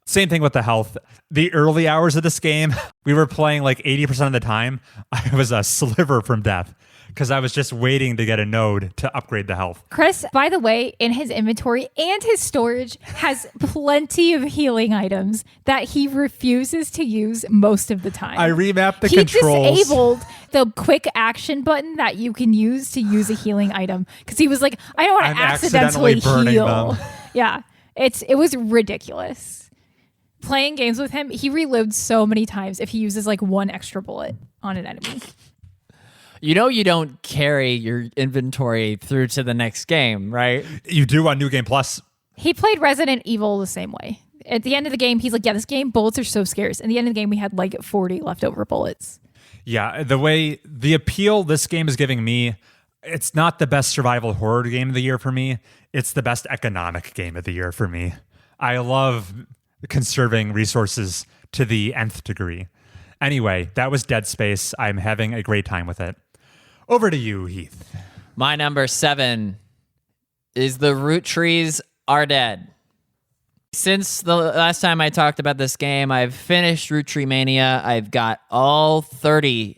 Same thing with the health. The early hours of this game, we were playing like 80% of the time. I was a sliver from death because I was just waiting to get a node to upgrade the health. Chris, by the way, in his inventory and his storage has plenty of healing items that he refuses to use most of the time. I remapped the he controls. Disabled the quick action button that you can use to use a healing item because he was like, I don't want to accidentally burning heal. them. Yeah, it was ridiculous. Playing games with him, he reloads so many times if he uses like 1 extra bullet on an enemy. You know you don't carry your inventory through to the next game, right? You do on New Game Plus. He played Resident Evil the same way. At the end of the game, he's like, yeah, this game, bullets are so scarce. In the end of the game, we had like 40 leftover bullets. Yeah, the appeal this game is giving me, it's not the best survival horror game of the year for me. It's the best economic game of the year for me. I love conserving resources to the nth degree. Anyway, that was Dead Space. I'm having a great time with it. Over to you, Heath. My number 7 is The Root Trees Are Dead. Since the last time I talked about this game, I've finished Root Tree Mania. I've got all 32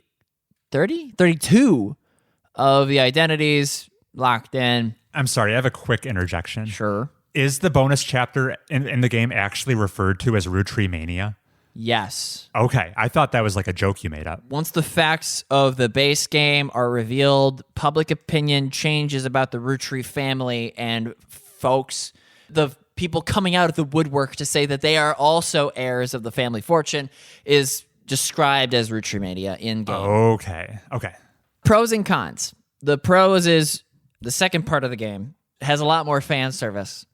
of the identities locked in. I'm sorry, I have a quick interjection. Sure. Is the bonus chapter in the game actually referred to as Root Tree Mania? Yes. Okay, I thought that was like a joke you made up. Once the facts of the base game are revealed, public opinion changes about the Rutri family, and folks, the people coming out of the woodwork to say that they are also heirs of the family fortune, is described as Rutrimania in-game. Okay. Pros and cons. The pros is the second part of the game has a lot more fan service.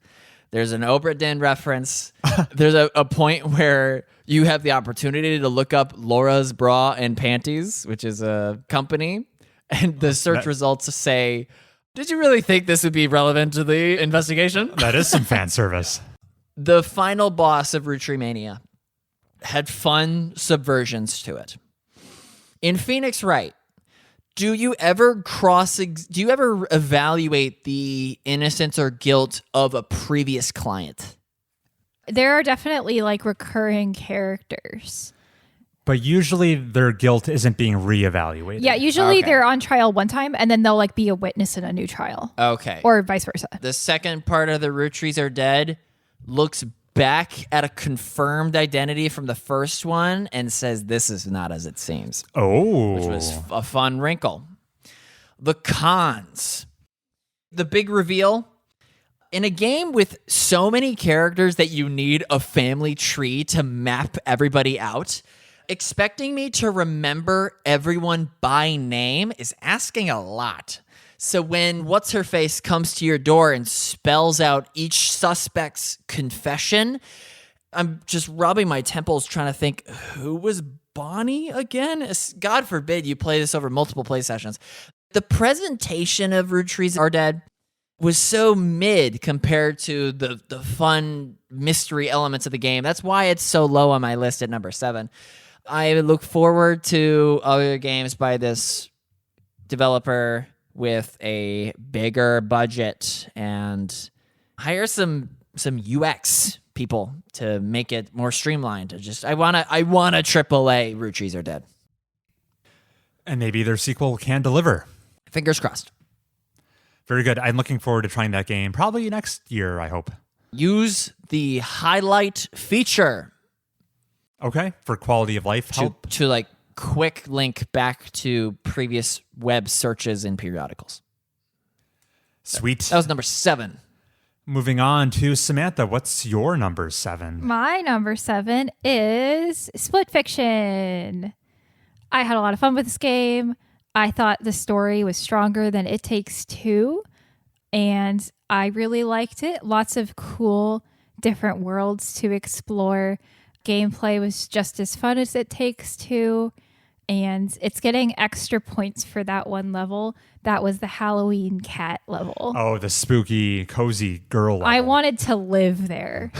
There's an Obra Dinn reference. There's a point where you have the opportunity to look up Laura's Bra and Panties, which is a company, and the search results say, did you really think this would be relevant to the investigation? That is some fan service. The final boss of Rutrimania had fun subversions to it. In Phoenix Wright, do you ever evaluate the innocence or guilt of a previous client? There are definitely like recurring characters. But usually their guilt isn't being reevaluated. Yeah, usually Okay. they're on trial one time and then they'll like be a witness in a new trial. Okay. Or vice versa. The second part of the Rutries Are Dead looks back at a confirmed identity from the first one and says this is not as it seems. Oh. Which was a fun wrinkle. The cons. The big reveal. In a game with so many characters that you need a family tree to map everybody out, expecting me to remember everyone by name is asking a lot. So when What's-Her-Face comes to your door and spells out each suspect's confession, I'm just rubbing my temples trying to think, who was Bonnie again? God forbid you play this over multiple play sessions. The presentation of Rutries Are Dead was so mid compared to the fun mystery elements of the game. That's why it's so low on my list at number 7. I look forward to other games by this developer with a bigger budget and hire some UX people to make it more streamlined. I want a AAA Rutries Are Dead. And maybe their sequel can deliver. Fingers crossed. Very good. I'm looking forward to trying that game probably next year, I hope. Use the highlight feature Okay, for quality of life help. to like quick link back to previous web searches and periodicals. Sweet. That was number 7. Moving on to Samantha, what's your number 7? My number 7 is Split Fiction. I had a lot of fun with this game. I thought the story was stronger than It Takes Two, and I really liked it. Lots of cool different worlds to explore. Gameplay was just as fun as It Takes Two, and it's getting extra points for that one level. That was the Halloween cat level. Oh, the spooky, cozy girl level. I wanted to live there.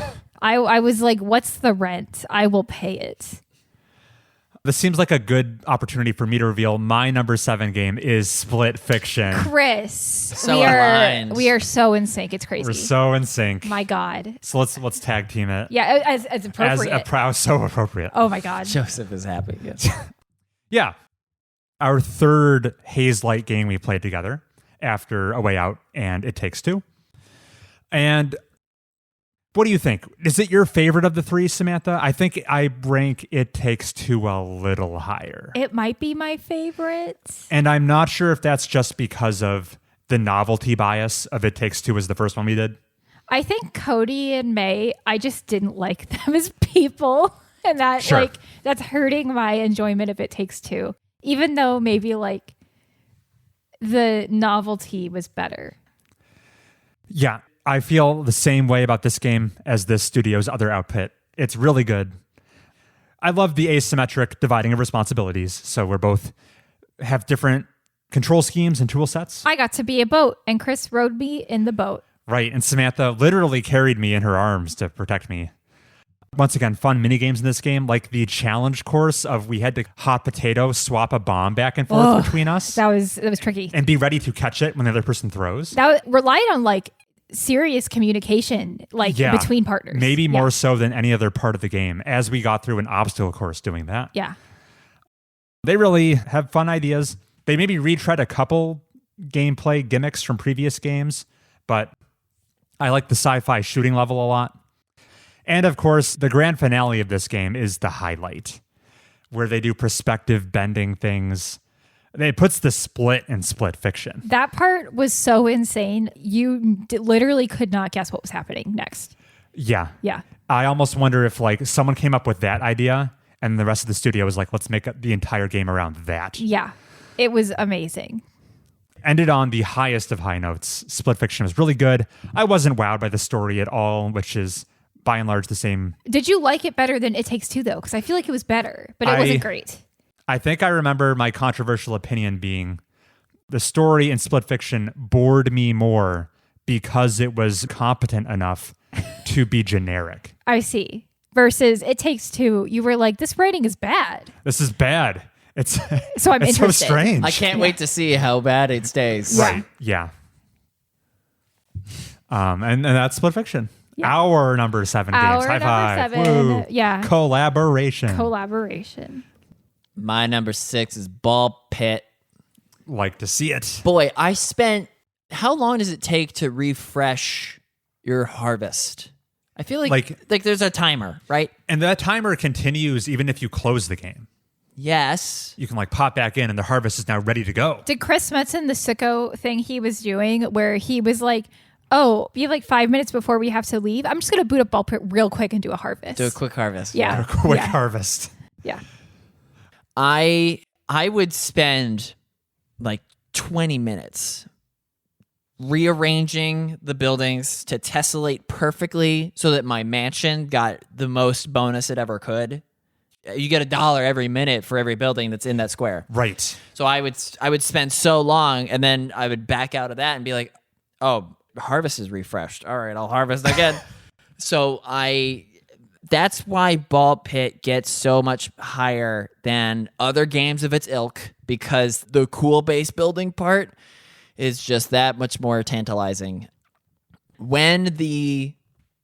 I was like, what's the rent? I will pay it. This seems like a good opportunity for me to reveal my number 7 game is Split Fiction. Chris, So aligned. we are so in sync. It's crazy. We're so in sync. My God. So let's tag team it. Yeah, as appropriate. So appropriate. Oh my God. Joseph is happy. Yes. Yeah. Our third Haze Light game we played together after A Way Out and It Takes Two. And what do you think? Is it your favorite of the 3, Samantha? I think I rank It Takes Two a little higher. It might be my favorite. And I'm not sure if that's just because of the novelty bias of It Takes Two as the first one we did. I think Cody and May, I just didn't like them as people. And that Sure. that's hurting my enjoyment of It Takes Two. Even though maybe like the novelty was better. Yeah, I feel the same way about this game as this studio's other output. It's really good. I love the asymmetric dividing of responsibilities. So we're both have different control schemes and tool sets. I got to be a boat and Chris rode me in the boat. Right, and Samantha literally carried me in her arms to protect me. Once again, fun mini games in this game, like the challenge course of we had to hot potato swap a bomb back and forth between us That was tricky. and be ready to catch it when the other person throws. That relied on like serious communication, like between partners. Maybe more so than any other part of the game as we got through an obstacle course doing that. Yeah. They really have fun ideas. They maybe retread a couple gameplay gimmicks from previous games, but I like the sci-fi shooting level a lot. And of course, the grand finale of this game is the highlight, where they do perspective bending things. It puts the split in Split Fiction. That part was so insane. You literally could not guess what was happening next. Yeah. Yeah. I almost wonder if like someone came up with that idea and the rest of the studio was like, let's make the entire game around that. Yeah. It was amazing. Ended on the highest of high notes. Split Fiction was really good. I wasn't wowed by the story at all, which is by and large the same. Did you like it better than It Takes Two, though? Because I feel like it was better, but it wasn't great. I think I remember my controversial opinion being the story in Split Fiction bored me more because it was competent enough to be generic. I see. Versus It Takes Two, you were like, this writing is bad. This is bad. It's so I'm it's interested. so strange. I can't wait to see how bad it stays. Yeah. Right. Yeah. And that's Split Fiction. Yeah. Our number 7 games. High Number five. 7. Woo. Yeah. Collaboration. My number 6 is Ball Pit. Like to see it. Boy, I spent... How long does it take to refresh your harvest? I feel like there's a timer, right? And that timer continues even if you close the game. Yes. You can like pop back in and the harvest is now ready to go. Did Chris mention the sicko thing he was doing where he was like, oh, we have like 5 minutes before we have to leave. I'm just going to boot up Ball Pit real quick and do a harvest. Do a quick harvest. Yeah. A quick Yeah. harvest. Yeah. I would spend like 20 minutes rearranging the buildings to tessellate perfectly so that my mansion got the most bonus it ever could. You get $1 every minute for every building that's in that square. Right. So I would spend so long, and then I would back out of that and be like, oh, harvest is refreshed. All right, I'll harvest again. That's why Ball Pit gets so much higher than other games of its ilk, because the cool base building part is just that much more tantalizing. When the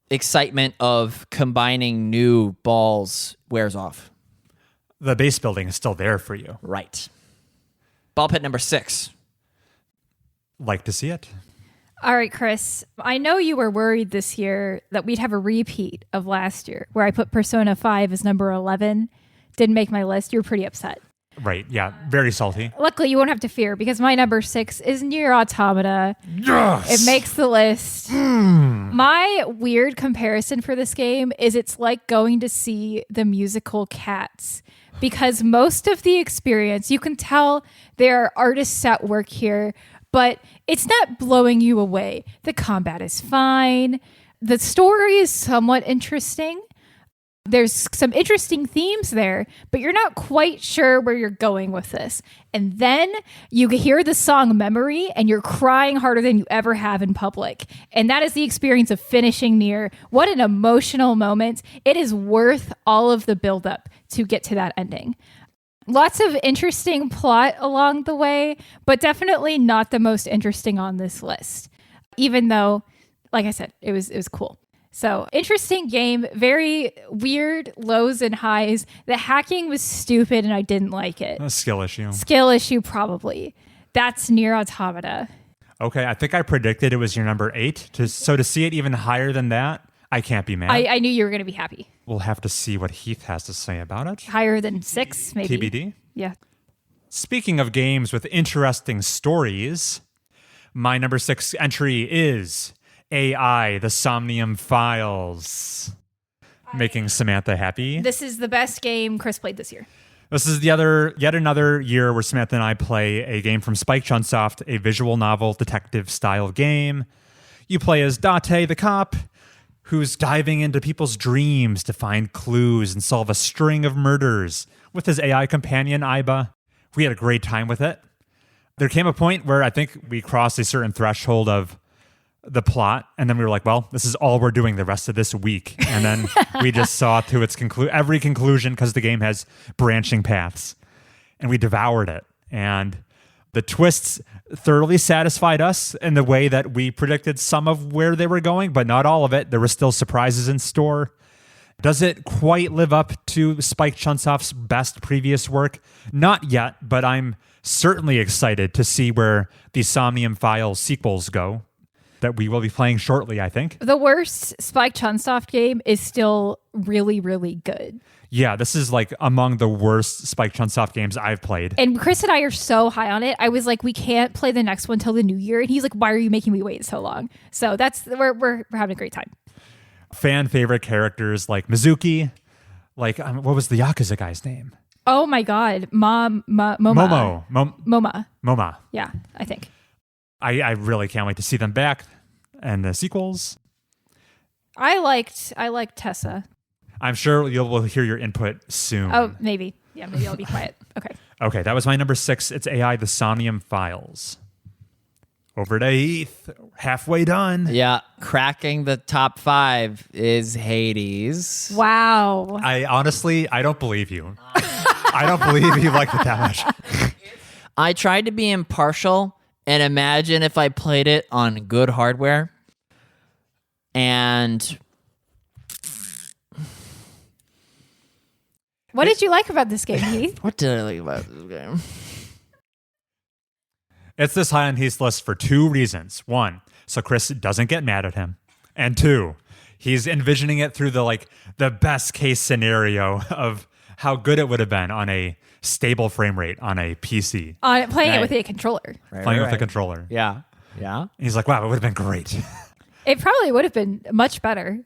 excitement of combining new balls wears off. The base building is still there for you. Right. Ball Pit number 6. Like to see it. All right, Chris, I know you were worried this year that we'd have a repeat of last year where I put Persona 5 as number 11. Didn't make my list. You were pretty upset. Right. Yeah. Very salty. Luckily, you won't have to fear because my number 6 is Nier Automata. Yes. It makes the list. My weird comparison for this game is it's like going to see the musical Cats, because most of the experience, you can tell there are artists at work here, but it's not blowing you away. The combat is fine. The story is somewhat interesting. There's some interesting themes there, but you're not quite sure where you're going with this. And then you hear the song Memory and you're crying harder than you ever have in public. And that is the experience of finishing Nier. What an emotional moment. It is worth all of the buildup to get to that ending. Lots of interesting plot along the way, but definitely not the most interesting on this list. Even though, like I said, it was cool. So, interesting game, very weird lows and highs. The hacking was stupid and I didn't like it. A skill issue. Skill issue, probably. That's Nier Automata. Okay, I think I predicted it was your number 8. So to see it even higher than that, I can't be mad. I knew you were going to be happy. We'll have to see what Heath has to say about it. Higher than 6, maybe. TBD. Yeah. Speaking of games with interesting stories, my number 6 entry is AI, the Somnium Files. Making Samantha happy. This is the best game Chris played this year. This is yet another year where Samantha and I play a game from Spike Chunsoft, a visual novel detective style game. You play as Date the cop, who's diving into people's dreams to find clues and solve a string of murders with his AI companion, Iba. We had a great time with it. There came a point where I think we crossed a certain threshold of the plot, and then we were like, well, this is all we're doing the rest of this week. And then we just saw to its every conclusion, because the game has branching paths, and we devoured it. And the twists thoroughly satisfied us in the way that we predicted some of where they were going, but not all of it. There were still surprises in store. Does it quite live up to Spike Chunsoft's best previous work? Not yet, but I'm certainly excited to see where the Somnium Files sequels go. that we will be playing shortly, I think. The worst Spike Chunsoft game is still really, really good. Yeah, this is like among the worst Spike Chunsoft games I've played. And Chris and I are so high on it. I was like, we can't play the next one till the new year. And he's like, why are you making me wait so long? So we're having a great time. Fan favorite characters like Mizuki, like what was the Yakuza guy's name? Oh my God. Moma. Moma. Yeah, I think. I really can't wait to see them back and the sequels. I liked Tessa. I'm sure you'll hear your input soon. Oh, maybe. Yeah, maybe I'll be quiet. Okay. Okay, that was my number 6. It's AI The Somnium Files. Over to Heath. Halfway done. Yeah, cracking the top 5 is Hades. Wow. I don't believe you. I don't believe you liked it that much. I tried to be impartial and imagine if I played it on good hardware. And what did you like about this game, Heath? what did I like about this game? It's this high on Heath's list for 2 reasons. 1, so Chris doesn't get mad at him. And 2, he's envisioning it through the best case scenario of how good it would have been on a stable frame rate on a PC. Playing it with a controller. Playing with a controller. Yeah. Yeah. He's like, wow, it would have been great. It probably would have been much better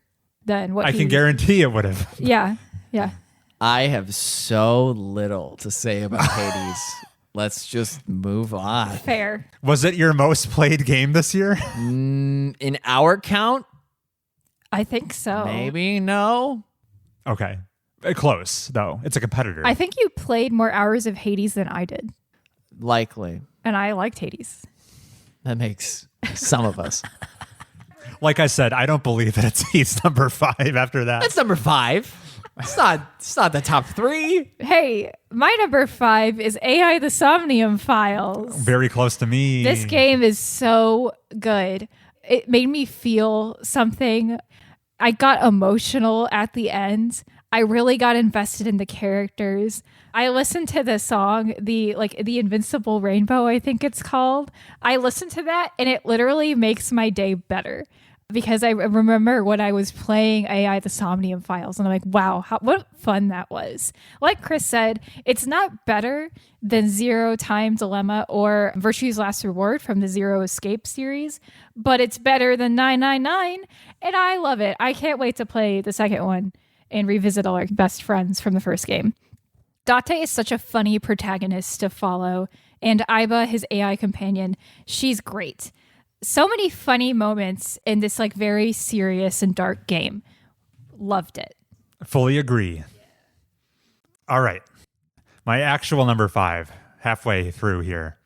than what I can guarantee it would have. Yeah. Yeah. I have so little to say about Hades. Let's just move on. Fair. Was it your most played game this year? In our count, I think so. maybe no. Okay. Close, though. It's a competitor. I think you played more hours of Hades than I did. Likely. And I liked Hades. That makes some of us. Like I said, I don't believe that it's Heath's number 5 after that. That's number 5. It's not the top 3. Hey, my number 5 is AI The Somnium Files. Very close to me. This game is so good. It made me feel something. I got emotional at the end. I really got invested in the characters. I listened to the song, the Invincible Rainbow, I think it's called. I listened to that and it literally makes my day better because I remember when I was playing AI The Somnium Files and I'm like, wow, what fun that was. Like Chris said, it's not better than Zero Time Dilemma or Virtue's Last Reward from the Zero Escape series, but it's better than 999 and I love it. I can't wait to play the second one and revisit all our best friends from the first game. Date is such a funny protagonist to follow, and Aiba, his AI companion, she's great. So many funny moments in this very serious and dark game. Loved it. Fully agree. All right. My actual number 5, halfway through here.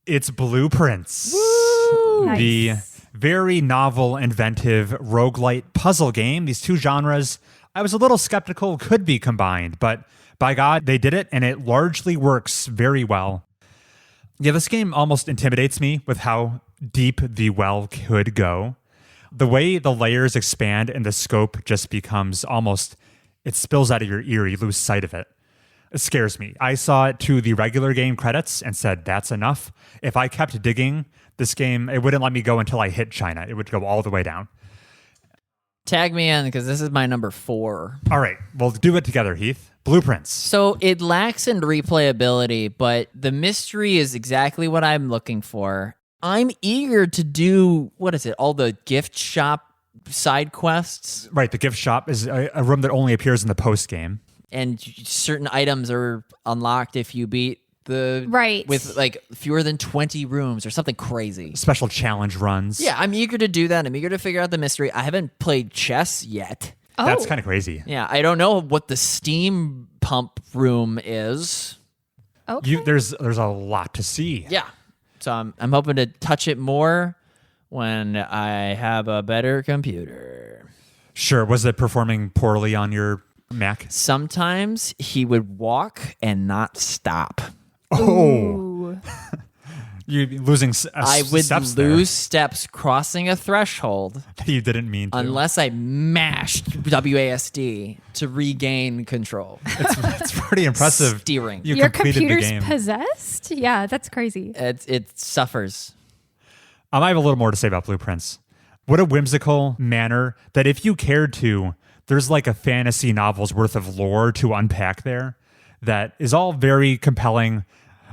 It's Blueprints. Woo! The Nice. very novel, inventive roguelite puzzle game. These 2 genres, I was a little skeptical could be combined, but by God, they did it, and it largely works very well. Yeah, this game almost intimidates me with how deep the well could go. The way the layers expand and the scope just becomes almost, it spills out of your ear. You lose sight of it. It scares me. I saw it to the regular game credits and said, that's enough. If I kept digging this game, it wouldn't let me go until I hit China. It would go all the way down. Tag me in because this is my number 4. All right, we'll do it together, Heath. Blueprints. So it lacks in replayability, but the mystery is exactly what I'm looking for. I'm eager to do, all the gift shop side quests. Right, the gift shop is a room that only appears in the post game. And certain items are unlocked if you beat the... Right. With fewer than 20 rooms or something crazy. Special challenge runs. Yeah, I'm eager to do that. I'm eager to figure out the mystery. I haven't played chess yet. Oh, That's kind of crazy. Yeah, I don't know what the steam pump room is. okay. There's a lot to see. Yeah. So I'm hoping to touch it more when I have a better computer. Sure. Was it performing poorly on your Mac? Sometimes he would walk and not stop. Oh, Ooh. you're losing I would steps lose steps crossing a threshold there. You didn't mean to. unless I mashed WASD to regain control. It's pretty impressive. Steering. You Your completed the computer's game. possessed? Yeah, that's crazy. It suffers. I have a little more to say about Blueprints. What a whimsical manner that if you cared to, there's like a fantasy novel's worth of lore to unpack there that is all very compelling.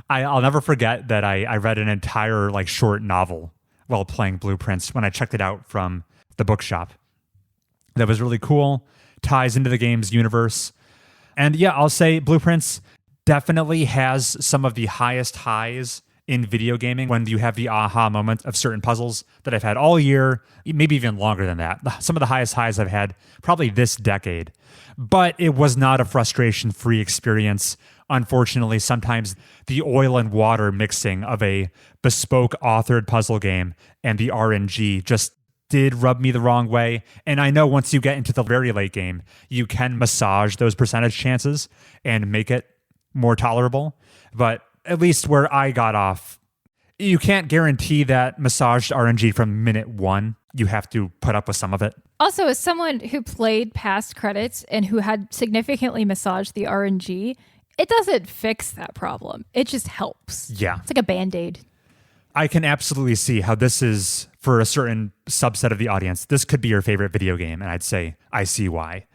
I'll never forget that I read an entire like short novel while playing Blueprints when I checked it out from the bookshop. That was really cool, ties into the game's universe. And yeah, I'll say Blueprints definitely has some of the highest highs in video gaming when you have the aha moment of certain puzzles that I've had all year, maybe even longer than that. Some of the highest highs I've had probably this decade. But it was not a frustration-free experience. Unfortunately, sometimes the oil and water mixing of a bespoke authored puzzle game and the RNG just did rub me the wrong way. And I know once you get into the very late game, you can massage those percentage chances and make it more tolerable. But at least where I got off, you can't guarantee that massaged RNG from minute one. You have to put up with some of it. Also, as someone who played past credits and who had significantly massaged the RNG, it doesn't fix that problem. It just helps. Yeah. It's like a Band-Aid. I can absolutely see how this is, for a certain subset of the audience, this could be your favorite video game, and I'd say I see why.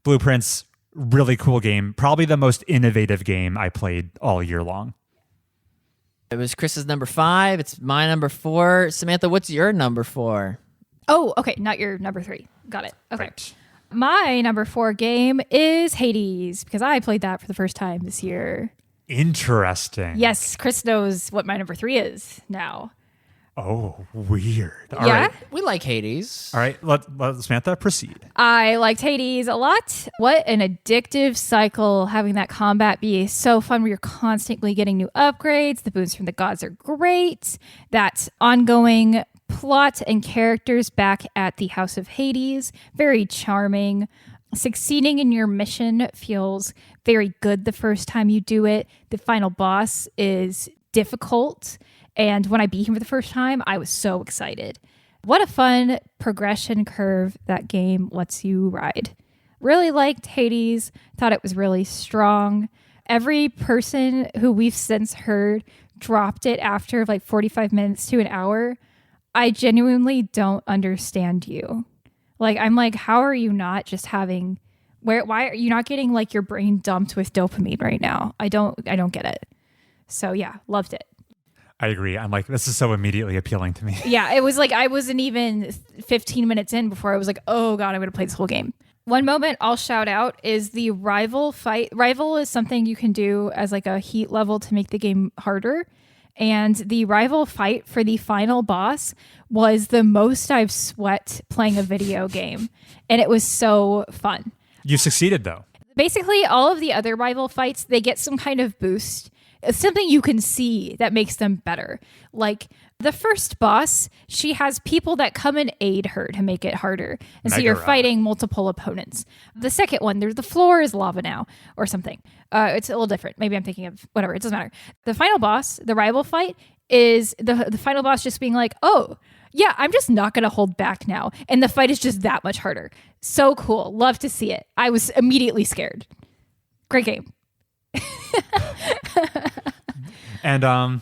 Blueprints, really cool game. Probably the most innovative game I played all year long. It was Chris's number 5. It's my number 4. Samantha, what's your number 4? Oh, okay. Not your number 3. Got it. Okay. Right. My number 4 game is Hades because I played that for the first time this year. Interesting. Yes, Chris knows what my number 3 is now. Oh, weird. All Yeah? right. We like Hades. All right. Let Samantha proceed. I liked Hades a lot. What an addictive cycle having that combat be so fun where you're constantly getting new upgrades. The boons from the gods are great. That ongoing plot and characters back at the House of Hades, very charming. Succeeding in your mission feels very good the first time you do it. The final boss is difficult. And when I beat him for the first time, I was so excited. What a fun progression curve that game lets you ride. Really liked Hades. Thought it was really strong. Every person who we've since heard dropped it after like 45 minutes to an hour. I genuinely don't understand you. Like, I'm like, how are you not just having... Why are you not getting like your brain dumped with dopamine right now? I don't get it. So yeah, loved it. I agree. I'm like, this is so immediately appealing to me. Yeah, it was like I wasn't even 15 minutes in before I was like, oh God, I'm going to play this whole game. One moment I'll shout out is the rival fight. Rival is something you can do as like a heat level to make the game harder. And the rival fight for the final boss was the most I've sweat playing a video game. And it was so fun. You succeeded, though. Basically, all of the other rival fights, they get some kind of boost. It's something you can see that makes them better. Like the first boss, she has people that come and aid her to make it harder. And so you're fighting multiple opponents. The second one, the floor is lava now or something. It's a little different. Maybe I'm thinking of whatever. It doesn't matter. The final boss, the rival fight, is the final boss just being like, oh, yeah, I'm just not going to hold back now. And the fight is just that much harder. So cool. Love to see it. I was immediately scared. Great game. And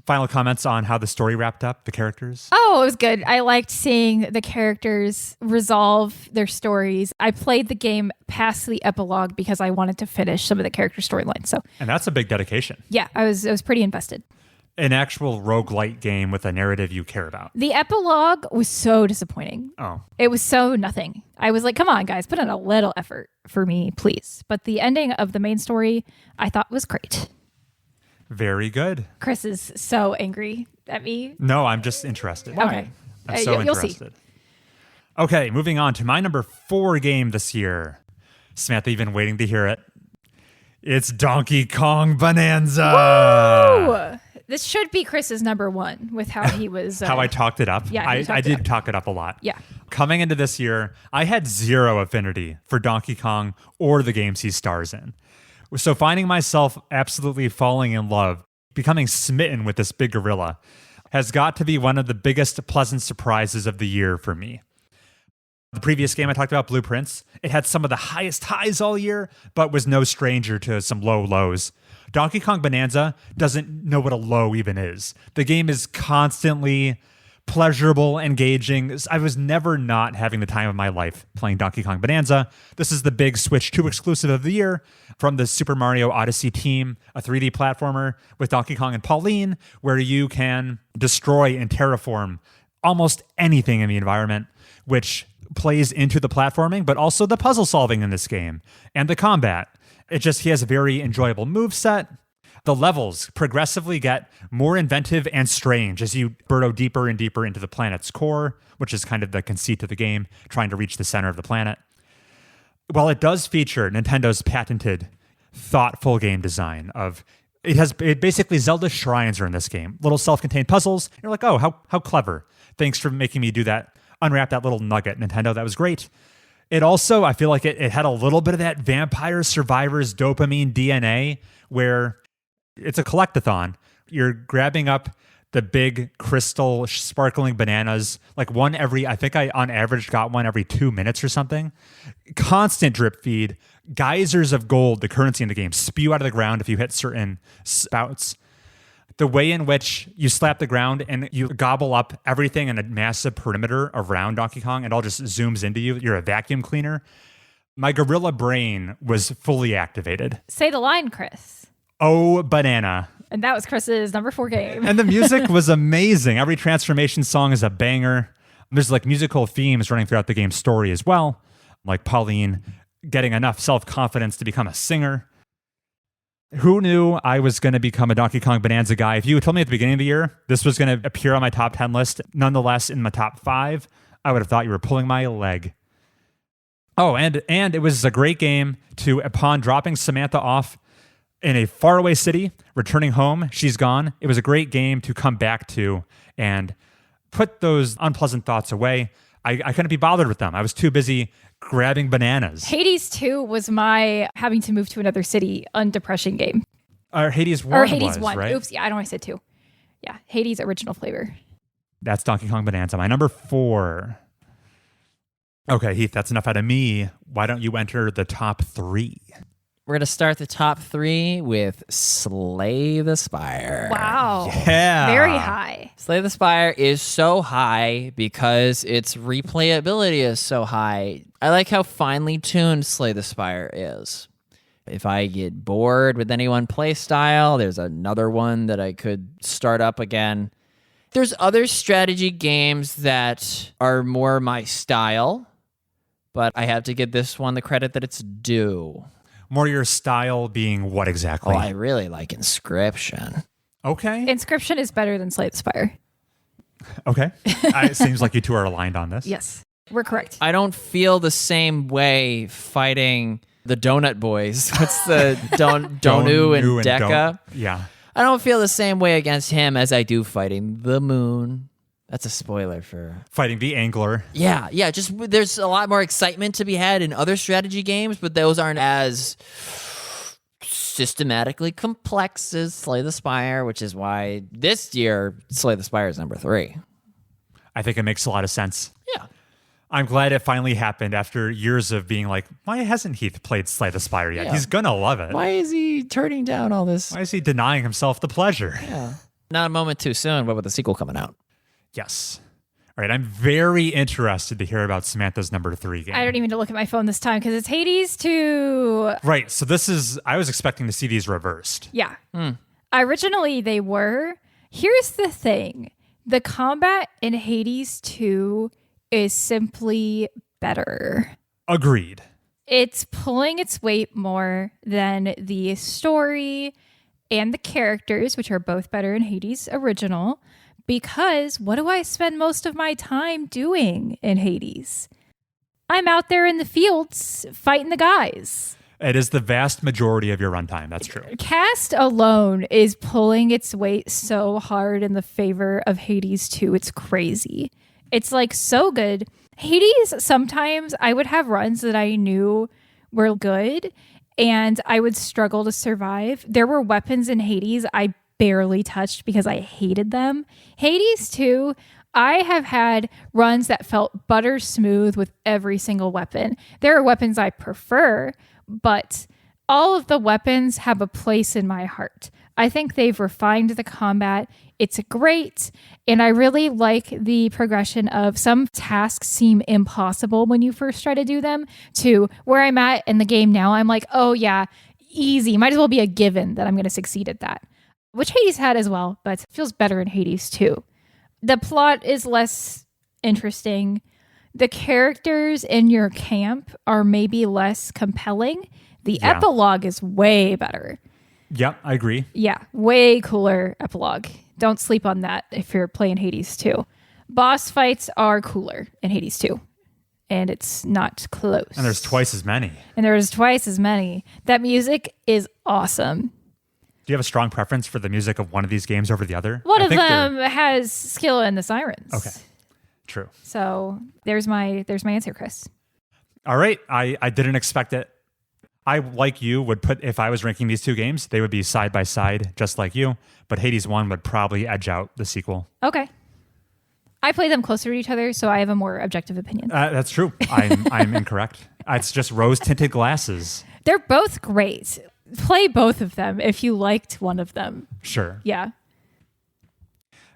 final comments on how the story wrapped up, the characters? Oh, it was good. I liked seeing the characters resolve their stories. I played the game past the epilogue because I wanted to finish some of the character storylines. So, and that's a big dedication. Yeah, I was pretty invested. An actual roguelite game with a narrative you care about. The epilogue was so disappointing. Oh. It was so nothing. I was like, come on, guys, put in a little effort for me, please. But the ending of the main story, I thought was great. Very good. Chris is so angry at me. No, I'm just interested. Okay. I'm so you'll interested. See. Okay, moving on to my number 4 game this year. Samantha, you've been waiting to hear it. It's Donkey Kong Bonanza. Woo! This should be Chris's number 1 with how he was... how I talked it up. Yeah, I did talk it up a lot. Yeah. Coming into this year, I had zero affinity for Donkey Kong or the games he stars in. So finding myself absolutely falling in love, becoming smitten with this big gorilla, has got to be one of the biggest pleasant surprises of the year for me. The previous game I talked about, Blueprints, it had some of the highest highs all year, but was no stranger to some low lows. Donkey Kong Bonanza doesn't know what a low even is. The game is constantly pleasurable, engaging. I was never not having the time of my life playing Donkey Kong Bonanza. This is the big Switch 2 exclusive of the year from the Super Mario Odyssey team, a 3D platformer with Donkey Kong and Pauline, where you can destroy and terraform almost anything in the environment, which plays into the platforming, but also the puzzle solving in this game and the combat. He has a very enjoyable moveset. The levels progressively get more inventive and strange as you burrow deeper and deeper into the planet's core, which is kind of the conceit of the game, trying to reach the center of the planet. While it does feature Nintendo's patented, thoughtful game design it basically Zelda shrines are in this game, little self-contained puzzles. You're like, oh, how clever. Thanks for making me do that, unwrap that little nugget, Nintendo. That was great. It also, I feel like it had a little bit of that Vampire Survivors dopamine DNA where it's a collectathon. You're grabbing up the big crystal sparkling bananas, like I think I on average got one every 2 minutes or something. Constant drip feed, geysers of gold, the currency in the game, spew out of the ground if you hit certain spouts. The way in which you slap the ground and you gobble up everything in a massive perimeter around Donkey Kong, it all just zooms into you. You're a vacuum cleaner. My gorilla brain was fully activated. Say the line, Chris. Oh, banana. And that was Chris's number 4 game. And the music was amazing. Every transformation song is a banger. There's like musical themes running throughout the game's story as well, like Pauline getting enough self-confidence to become a singer. Who knew I was going to become a Donkey Kong Bonanza guy? If you had told me at the beginning of the year this was going to appear on my top 10 list, nonetheless in my top 5, I would have thought you were pulling my leg. Oh, and it was a great game upon dropping Samantha off in a faraway city, returning home, she's gone. It was a great game to come back to and put those unpleasant thoughts away. I couldn't be bothered with them. I was too busy grabbing bananas. Hades 2 was my having to move to another city undepression game. Or Hades 1 Hades 1. Right? Oops, yeah, I know I said 2. Yeah, Hades original flavor. That's Donkey Kong Bonanza. My number 4. Okay, Heath, that's enough out of me. Why don't you enter the top 3? We're going to start the top 3 with Slay the Spire. Wow. Yeah. Very high. Slay the Spire is so high because its replayability is so high. I like how finely tuned Slay the Spire is. If I get bored with any one play style, there's another one that I could start up again. There's other strategy games that are more my style, but I have to give this one the credit that it's due. More your style being what exactly? Oh, I really like Inscription. Okay. Inscription is better than Slay the Spire. Okay. It seems like you two are aligned on this. Yes, we're correct. I don't feel the same way fighting the Donut Boys. What's the Donu and Deca? Yeah. I don't feel the same way against him as I do fighting the Moon. That's a spoiler for... Fighting the Angler. Yeah. Just there's a lot more excitement to be had in other strategy games, but those aren't as systematically complex as Slay the Spire, which is why this year Slay the Spire is number 3. I think it makes a lot of sense. Yeah. I'm glad it finally happened after years of being like, why hasn't Heath played Slay the Spire yet? Yeah. He's gonna love it. Why is he turning down all this? Why is he denying himself the pleasure? Yeah. Not a moment too soon, but with the sequel coming out. Yes. All right, I'm very interested to hear about Samantha's number 3 game. I don't even need to look at my phone this time because it's Hades 2. Right, so I was expecting to see these reversed. Yeah. Originally, they were. Here's the thing. The combat in Hades 2 is simply better. Agreed. It's pulling its weight more than the story and the characters, which are both better in Hades original. Because what do I spend most of my time doing in Hades? I'm out there in the fields fighting the guys. It is the vast majority of your runtime. That's true. Cast alone is pulling its weight so hard in the favor of Hades 2. It's crazy. It's like so good. Hades, sometimes I would have runs that I knew were good and I would struggle to survive. There were weapons in Hades I barely touched because I hated them. Hades 2, I have had runs that felt butter smooth with every single weapon. There are weapons I prefer, but all of the weapons have a place in my heart. I think they've refined the combat. It's great. And I really like the progression of some tasks seem impossible when you first try to do them to where I'm at in the game now. I'm like, oh yeah, easy. Might as well be a given that I'm going to succeed at that. Which Hades had as well, but it feels better in Hades too. The plot is less interesting. The characters in your camp are maybe less compelling. The epilogue is way better. Yep, I agree. Yeah, way cooler epilogue. Don't sleep on that if you're playing Hades 2. Boss fights are cooler in Hades 2. And it's not close. And there's twice as many. That music is awesome. Do you have a strong preference for the music of one of these games over the other? One of them has skill in the sirens. Okay. True. So there's my answer, Chris. All right. I didn't expect it. I, like you, would put, if I was ranking these two games, they would be side by side, just like you. But Hades 1 would probably edge out the sequel. Okay. I play them closer to each other, so I have a more objective opinion. That's true. I'm incorrect. It's just rose-tinted glasses. They're both great. Play both of them if you liked one of them. Sure. Yeah.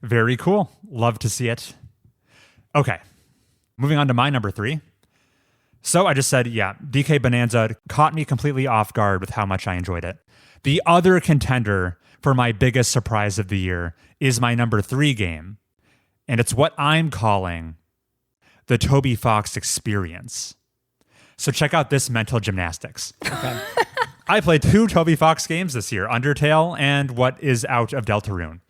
Very cool. Love to see it. Okay. Moving on to my number 3. So I just said, DK Bonanza caught me completely off guard with how much I enjoyed it. The other contender for my biggest surprise of the year is my number 3 game. And it's what I'm calling the Toby Fox experience. So check out this mental gymnastics. Okay. I played 2 Toby Fox games this year, Undertale and what is out of Deltarune.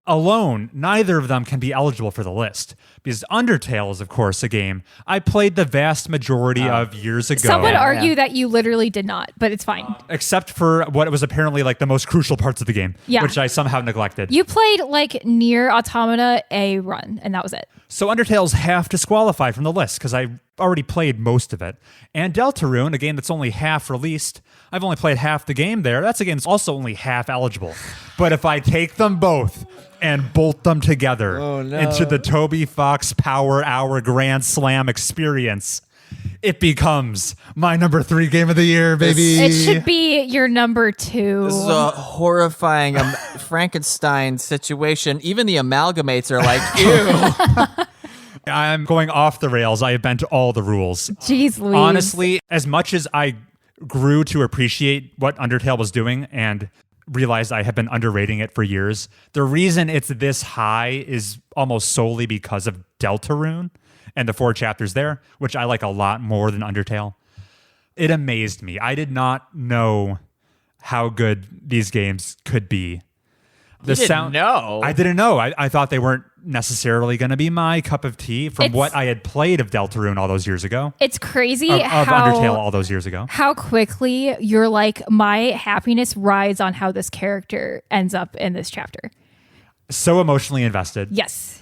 Alone, neither of them can be eligible for the list because Undertale is, of course, a game I played the vast majority of years ago. Some would argue that you literally did not, but it's fine. Except for what was apparently like the most crucial parts of the game, which I somehow neglected. You played like Nier Automata a run, and that was it. So Undertale's half disqualified from the list because I already played most of it. And Deltarune, a game that's only half released, I've only played half the game there. That's a game that's also only half eligible. But if I take them both and bolt them together into the Toby Fox Power Hour Grand Slam experience, it becomes my number 3 game of the year, baby. It should be your number 2. This is a horrifying Frankenstein situation. Even the amalgamates are like, ew. I'm going off the rails. I have bent all the rules. Jeez Louise. Honestly, as much as I grew to appreciate what Undertale was doing and realized I have been underrating it for years, the reason it's this high is almost solely because of Deltarune and the 4 chapters there, which I like a lot more than Undertale. It amazed me. I did not know how good these games could be. You didn't know? I didn't know. I thought they weren't necessarily going to be my cup of tea from what I had played of Deltarune all those years ago. It's crazy of how Undertale all those years ago. How quickly you're like, my happiness rides on how this character ends up in this chapter. So emotionally invested. Yes.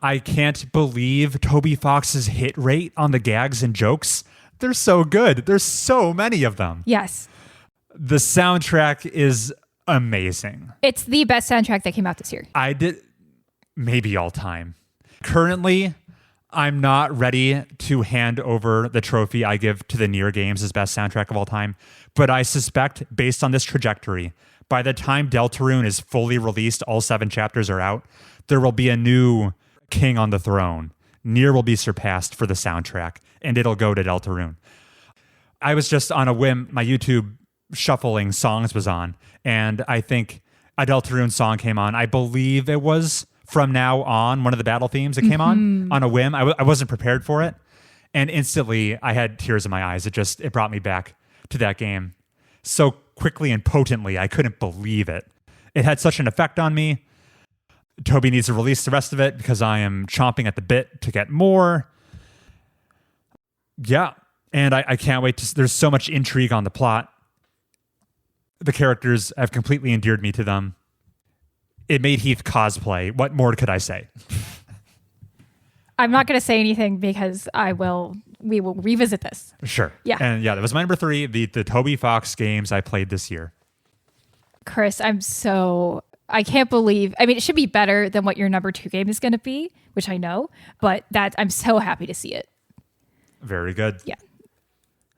I can't believe Toby Fox's hit rate on the gags and jokes. They're so good. There's so many of them. Yes. The soundtrack is amazing. It's the best soundtrack that came out this year. Maybe all time. Currently, I'm not ready to hand over the trophy I give to the Nier games as best soundtrack of all time, but I suspect, based on this trajectory, by the time Deltarune is fully released, all 7 chapters are out, there will be a new king on the throne. Nier will be surpassed for the soundtrack, and it'll go to Deltarune. I was just on a whim, my YouTube shuffling songs was on, and I think a Deltarune song came on. I believe it was From Now On, one of the battle themes that came on a whim. I wasn't prepared for it, and instantly I had tears in my eyes. It brought me back to that game so quickly and potently. I couldn't believe it. It had such an effect on me. Toby needs to release the rest of it because I am chomping at the bit to get more. Yeah, and I can't wait there's so much intrigue on the plot. The characters have completely endeared me to them. It made Heath cosplay. What more could I say? I'm not going to say anything because we will revisit this. Sure. Yeah. And that was my number 3, the Toby Fox games I played this year. Chris, I can't believe, it should be better than what your number 2 game is going to be, which I know, but I'm so happy to see it. Very good. Yeah.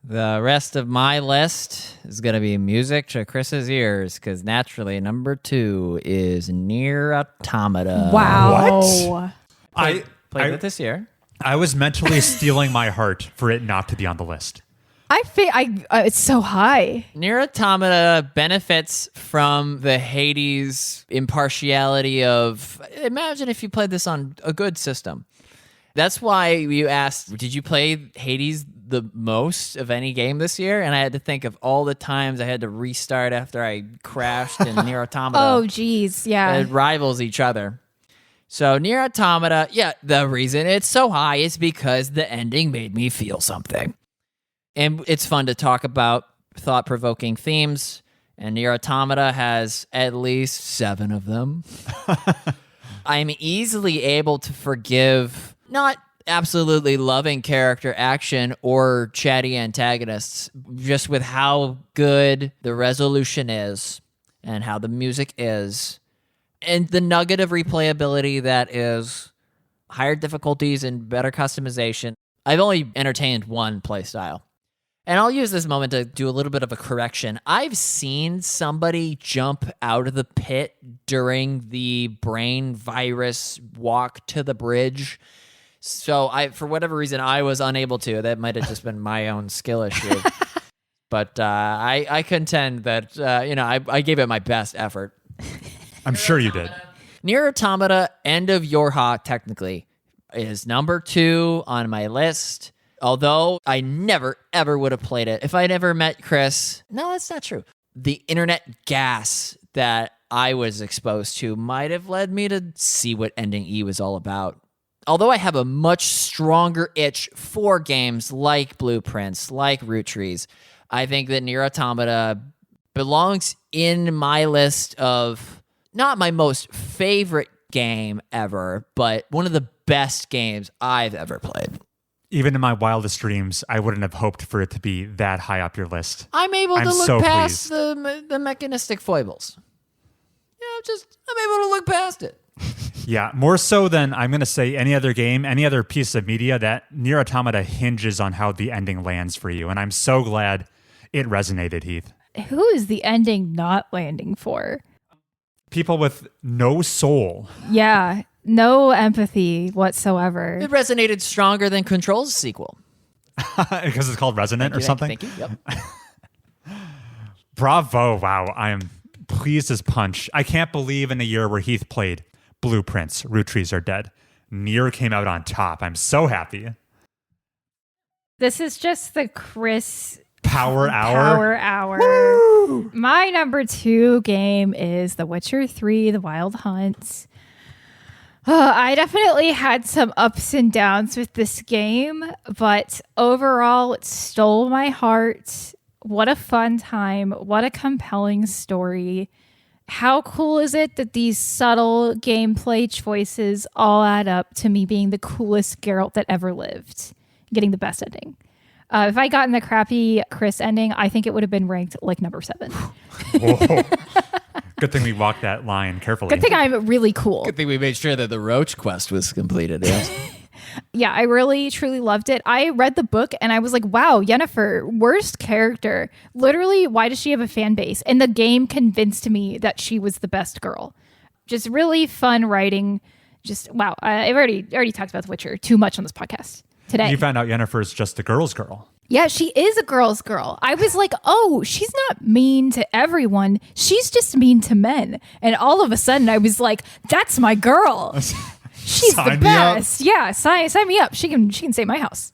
The rest of my list is going to be music to Chris's ears because naturally number 2 is Nier Automata. Wow. I Played it this year. I was mentally stealing my heart for it not to be on the list. It's so high. Nier Automata benefits from the Hades impartiality of imagine if you played this on a good system. That's why you asked, did you play Hades the most of any game this year? And I had to think of all the times I had to restart after I crashed in Nier Automata. Oh, geez. Yeah. It rivals each other. So Nier Automata, yeah, the reason it's so high is because the ending made me feel something. And it's fun to talk about thought-provoking themes, and Nier Automata has at least 7 of them. I'm easily able to forgive not absolutely loving character action or chatty antagonists, just with how good the resolution is and how the music is, and the nugget of replayability that is higher difficulties and better customization. I've only entertained one playstyle. And I'll use this moment to do a little bit of a correction. I've seen somebody jump out of the pit during the brain virus walk to the bridge. So for whatever reason, I was unable to. That might have just been my own skill issue. But I contend that, I gave it my best effort. I'm sure you did. Nier Automata, End of Yorha, technically, is number 2 on my list. Although I never, ever would have played it if I never met Chris. No, that's not true. The internet gas that I was exposed to might have led me to see what Ending E was all about. Although I have a much stronger itch for games like Blueprints, like Root Trees, I think that Nier Automata belongs in my list of not my most favorite game ever, but one of the best games I've ever played. Even in my wildest dreams, I wouldn't have hoped for it to be that high up your list. I'm able to look so past pleased. the mechanistic foibles. I'm able to look past it. Yeah, more so than I'm going to say any other game, any other piece of media, that Nier Automata hinges on how the ending lands for you. And I'm so glad it resonated, Heath. Who is the ending not landing for? People with no soul. Yeah, no empathy whatsoever. It resonated stronger than Control's sequel. Because it's called Resonant or something? Thank you. Yep. Bravo. Wow. I am pleased as punch. I can't believe in a year where Heath played Blueprints, Root Trees Are Dead, Nier came out on top. I'm so happy. This is just the Chris Power Hour. Woo! My number 2 game is The Witcher 3, The Wild Hunt. I definitely had some ups and downs with this game, but overall it stole my heart. What a fun time. What a compelling story. How cool is it that these subtle gameplay choices all add up to me being the coolest Geralt that ever lived, getting the best ending. If I gotten the crappy Chris ending, I think it would have been ranked like number 7. Whoa. Good thing we walked that line carefully. Good thing I'm really cool. Good thing we made sure that the Roach quest was completed. Yes. Yeah, I really, truly loved it. I read the book and I was like, wow, Yennefer, worst character. Literally, why does she have a fan base? And the game convinced me that she was the best girl. Just really fun writing. Just, wow. I've already talked about The Witcher too much on this podcast today. You found out Yennefer's just a girl's girl. Yeah, she is a girl's girl. I was like, oh, she's not mean to everyone. She's just mean to men. And all of a sudden, I was like, that's my girl. She's the best. Yeah, sign me up. She can save my house.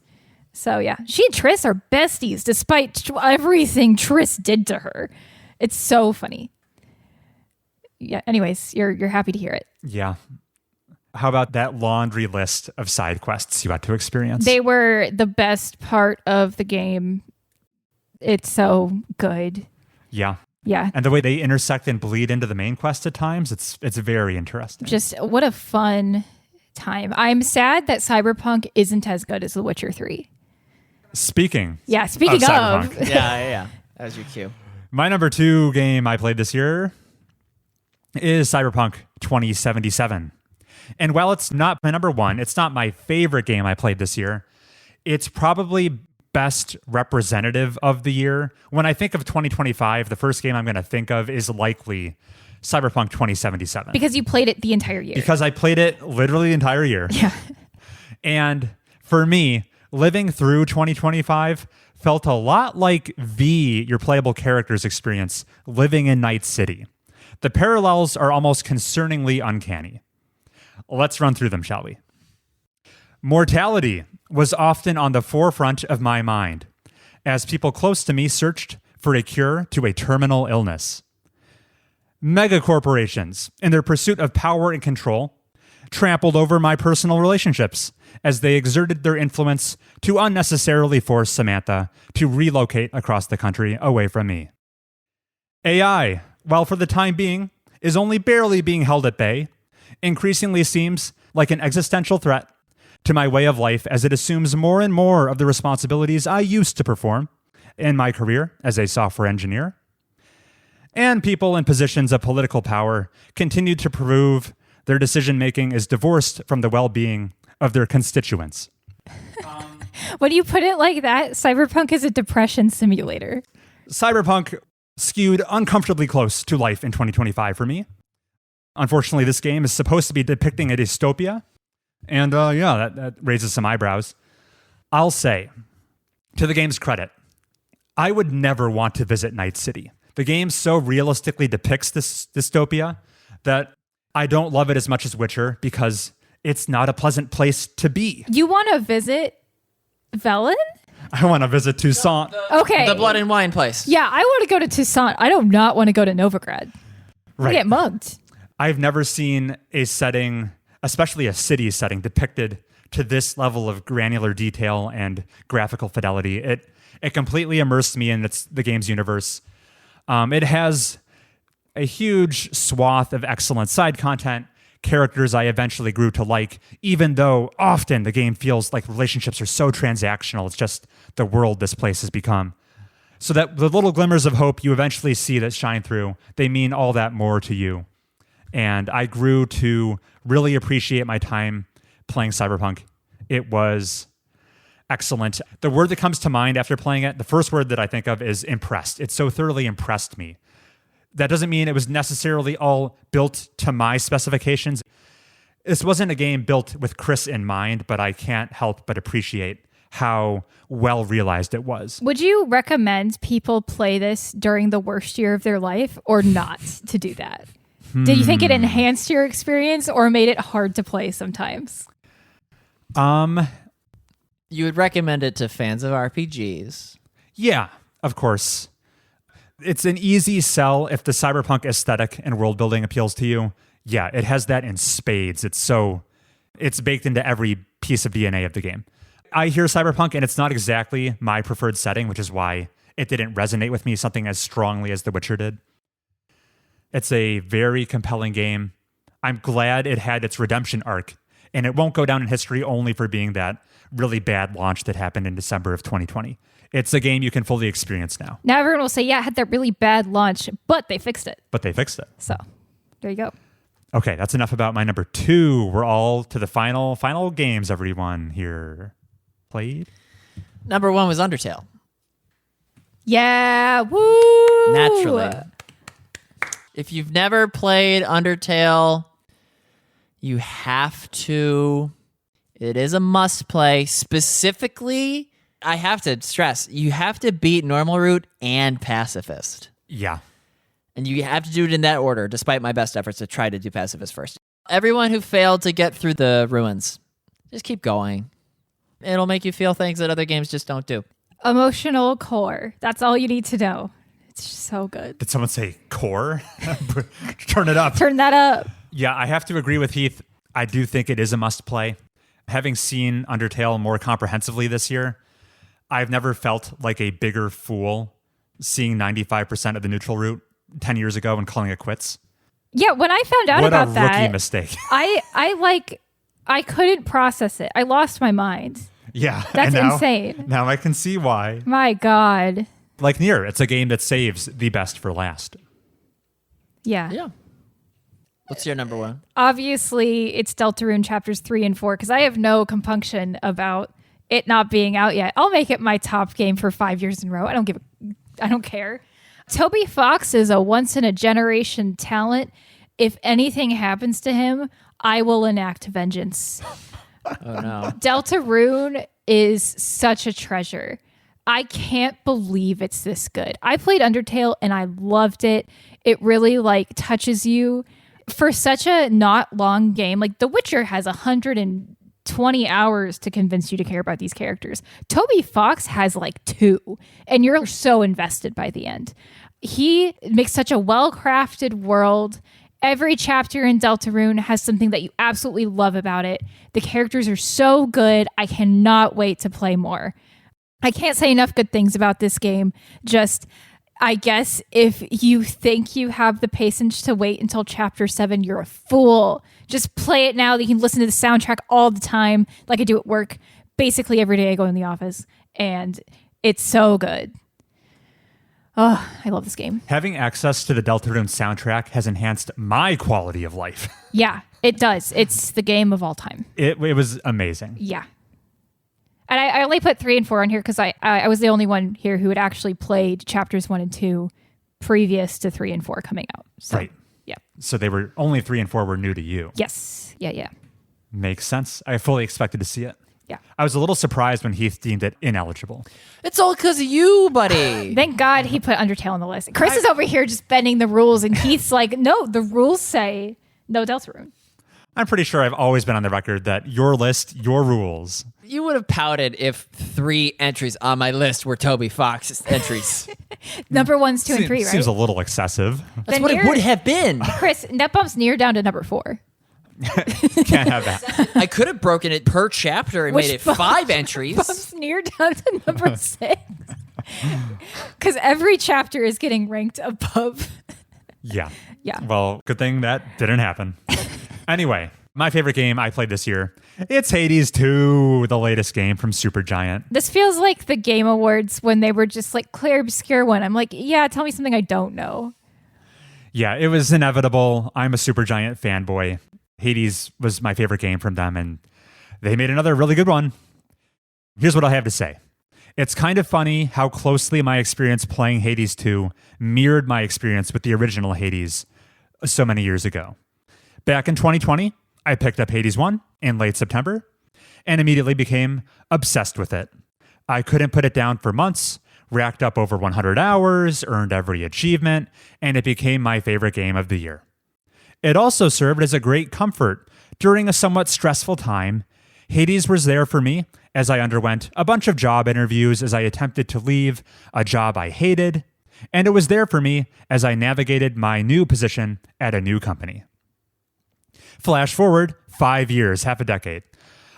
So yeah, she and Triss are besties despite everything Triss did to her. It's so funny. Yeah. Anyways, you're happy to hear it. Yeah. How about that laundry list of side quests you got to experience? They were the best part of the game. It's so good. Yeah. Yeah. And the way they intersect and bleed into the main quest at times, it's very interesting. Just what a fun time. I'm sad that Cyberpunk isn't as good as The Witcher 3. Speaking of. Cyberpunk. Yeah. That was your cue. My number 2 game I played this year is Cyberpunk 2077. And while it's not my number 1, it's not my favorite game I played this year. It's probably best representative of the year. When I think of 2025, the first game I'm going to think of is likely Cyberpunk 2077. Because you played it the entire year. Because I played it literally the entire year. Yeah. And for me, living through 2025 felt a lot like V, your playable character's experience, living in Night City. The parallels are almost concerningly uncanny. Let's run through them, shall we? Mortality was often on the forefront of my mind as people close to me searched for a cure to a terminal illness. Megacorporations, in their pursuit of power and control, trampled over my personal relationships as they exerted their influence to unnecessarily force Samantha to relocate across the country away from me. AI, while for the time being is only barely being held at bay, increasingly seems like an existential threat to my way of life as it assumes more and more of the responsibilities I used to perform in my career as a software engineer. And people in positions of political power continue to prove their decision-making is divorced from the well-being of their constituents. When you put it like that, Cyberpunk is a depression simulator. Cyberpunk skewed uncomfortably close to life in 2025 for me. Unfortunately, this game is supposed to be depicting a dystopia. And that raises some eyebrows. I'll say, to the game's credit, I would never want to visit Night City. The game so realistically depicts this dystopia that I don't love it as much as Witcher because it's not a pleasant place to be. You want to visit Velen? I want to visit Tucson. Okay. The blood and wine place. Yeah, I want to go to Tucson. I do not want to go to Novigrad. Right. Get mugged. I've never seen a setting, especially a city setting, depicted to this level of granular detail and graphical fidelity. It completely immersed me in the game's universe. It has a huge swath of excellent side content, characters I eventually grew to like, even though often the game feels like relationships are so transactional. It's just the world this place has become. So that the little glimmers of hope you eventually see that shine through, they mean all that more to you. And I grew to really appreciate my time playing Cyberpunk. It was excellent. The word that comes to mind after playing it, the first word that I think of is impressed. It so thoroughly impressed me. That doesn't mean it was necessarily all built to my specifications. This wasn't a game built with Chris in mind, but I can't help but appreciate how well realized it was. Would you recommend people play this during the worst year of their life or not to do that? Did you think it enhanced your experience or made it hard to play sometimes? You would recommend it to fans of RPGs. Yeah, of course. It's an easy sell if the cyberpunk aesthetic and world building appeals to you. Yeah, it has that in spades. It's baked into every piece of DNA of the game. I hear cyberpunk and it's not exactly my preferred setting, which is why it didn't resonate with me something as strongly as The Witcher did. It's a very compelling game. I'm glad it had its redemption arc, and it won't go down in history only for being that really bad launch that happened in December of 2020. It's a game you can fully experience now. Now everyone will say, yeah, it had that really bad launch, but they fixed it. So there you go. Okay, that's enough about my number 2. We're all to the final games everyone here played. Number 1 was Undertale. Yeah, woo! Naturally. If you've never played Undertale, you have to. It is a must play. Specifically, I have to stress, you have to beat Normal Route and Pacifist. Yeah. And you have to do it in that order, despite my best efforts to try to do Pacifist first. Everyone who failed to get through the ruins, just keep going. It'll make you feel things that other games just don't do. Emotional core. That's all you need to know. It's just so good. Did someone say core? Turn it up. Turn that up. Yeah, I have to agree with Heath. I do think it is a must play. Having seen Undertale more comprehensively this year, I've never felt like a bigger fool seeing 95% of the neutral route 10 years ago and calling it quits. Yeah, when I found out about that, what a rookie mistake. I couldn't process it. I lost my mind. Yeah. That's insane. Now I can see why. My God. Like Nier, it's a game that saves the best for last. Yeah. What's your number 1? Obviously, it's Deltarune chapters 3 and 4 because I have no compunction about it not being out yet. I'll make it my top game for 5 years in a row. I don't care. Toby Fox is a once in a generation talent. If anything happens to him, I will enact vengeance. Oh no. Deltarune is such a treasure. I can't believe it's this good. I played Undertale and I loved it. It really touches you for such a not long game. Like The Witcher has 120 hours to convince you to care about these characters. Toby Fox has 2, and you're so invested by the end. He makes such a well-crafted world. Every chapter in Deltarune has something that you absolutely love about it. The characters are so good. I cannot wait to play more. I can't say enough good things about this game. Just, I guess, if you think you have the patience to wait until chapter 7, you're a fool. Just play it now. You can listen to the soundtrack all the time, like I do at work. Basically, every day I go in the office, and it's so good. Oh, I love this game. Having access to the Deltarune soundtrack has enhanced my quality of life. Yeah, it does. It's the game of all time. It was amazing. Yeah. And I only put 3 and 4 on here because I was the only one here who had actually played chapters 1 and 2 previous to 3 and 4 coming out. So, right. Yeah. So they were only 3 and 4 were new to you. Yes. Yeah. Makes sense. I fully expected to see it. Yeah. I was a little surprised when Heath deemed it ineligible. It's all because of you, buddy. Thank God he put Undertale on the list. Chris is over here just bending the rules, and Heath's like, no, the rules say no Deltarune. I'm pretty sure I've always been on the record that your list, your rules. You would have pouted if 3 entries on my list were Toby Fox's entries. Number 1's 2 and 3, right? Seems a little excessive. That's Then what it would have been. Chris, that bumps Nier down to number 4. Can't have that. I could have broken it per chapter and Which made it 5 entries. Bumps Nier down to number 6. Because every chapter is getting ranked above. Yeah. Yeah. Well, good thing that didn't happen. Anyway, my favorite game I played this year, it's Hades 2, the latest game from Supergiant. This feels like the Game Awards when they were just like, clear, obscure one. I'm like, yeah, tell me something I don't know. Yeah, it was inevitable. I'm a Supergiant fanboy. Hades was my favorite game from them, and they made another really good one. Here's what I have to say. It's kind of funny how closely my experience playing Hades 2 mirrored my experience with the original Hades so many years ago. Back in 2020, I picked up Hades 1 in late September and immediately became obsessed with it. I couldn't put it down for months, racked up over 100 hours, earned every achievement, and it became my favorite game of the year. It also served as a great comfort during a somewhat stressful time. Hades was there for me as I underwent a bunch of job interviews as I attempted to leave a job I hated, and it was there for me as I navigated my new position at a new company. Flash forward 5 years, half a decade.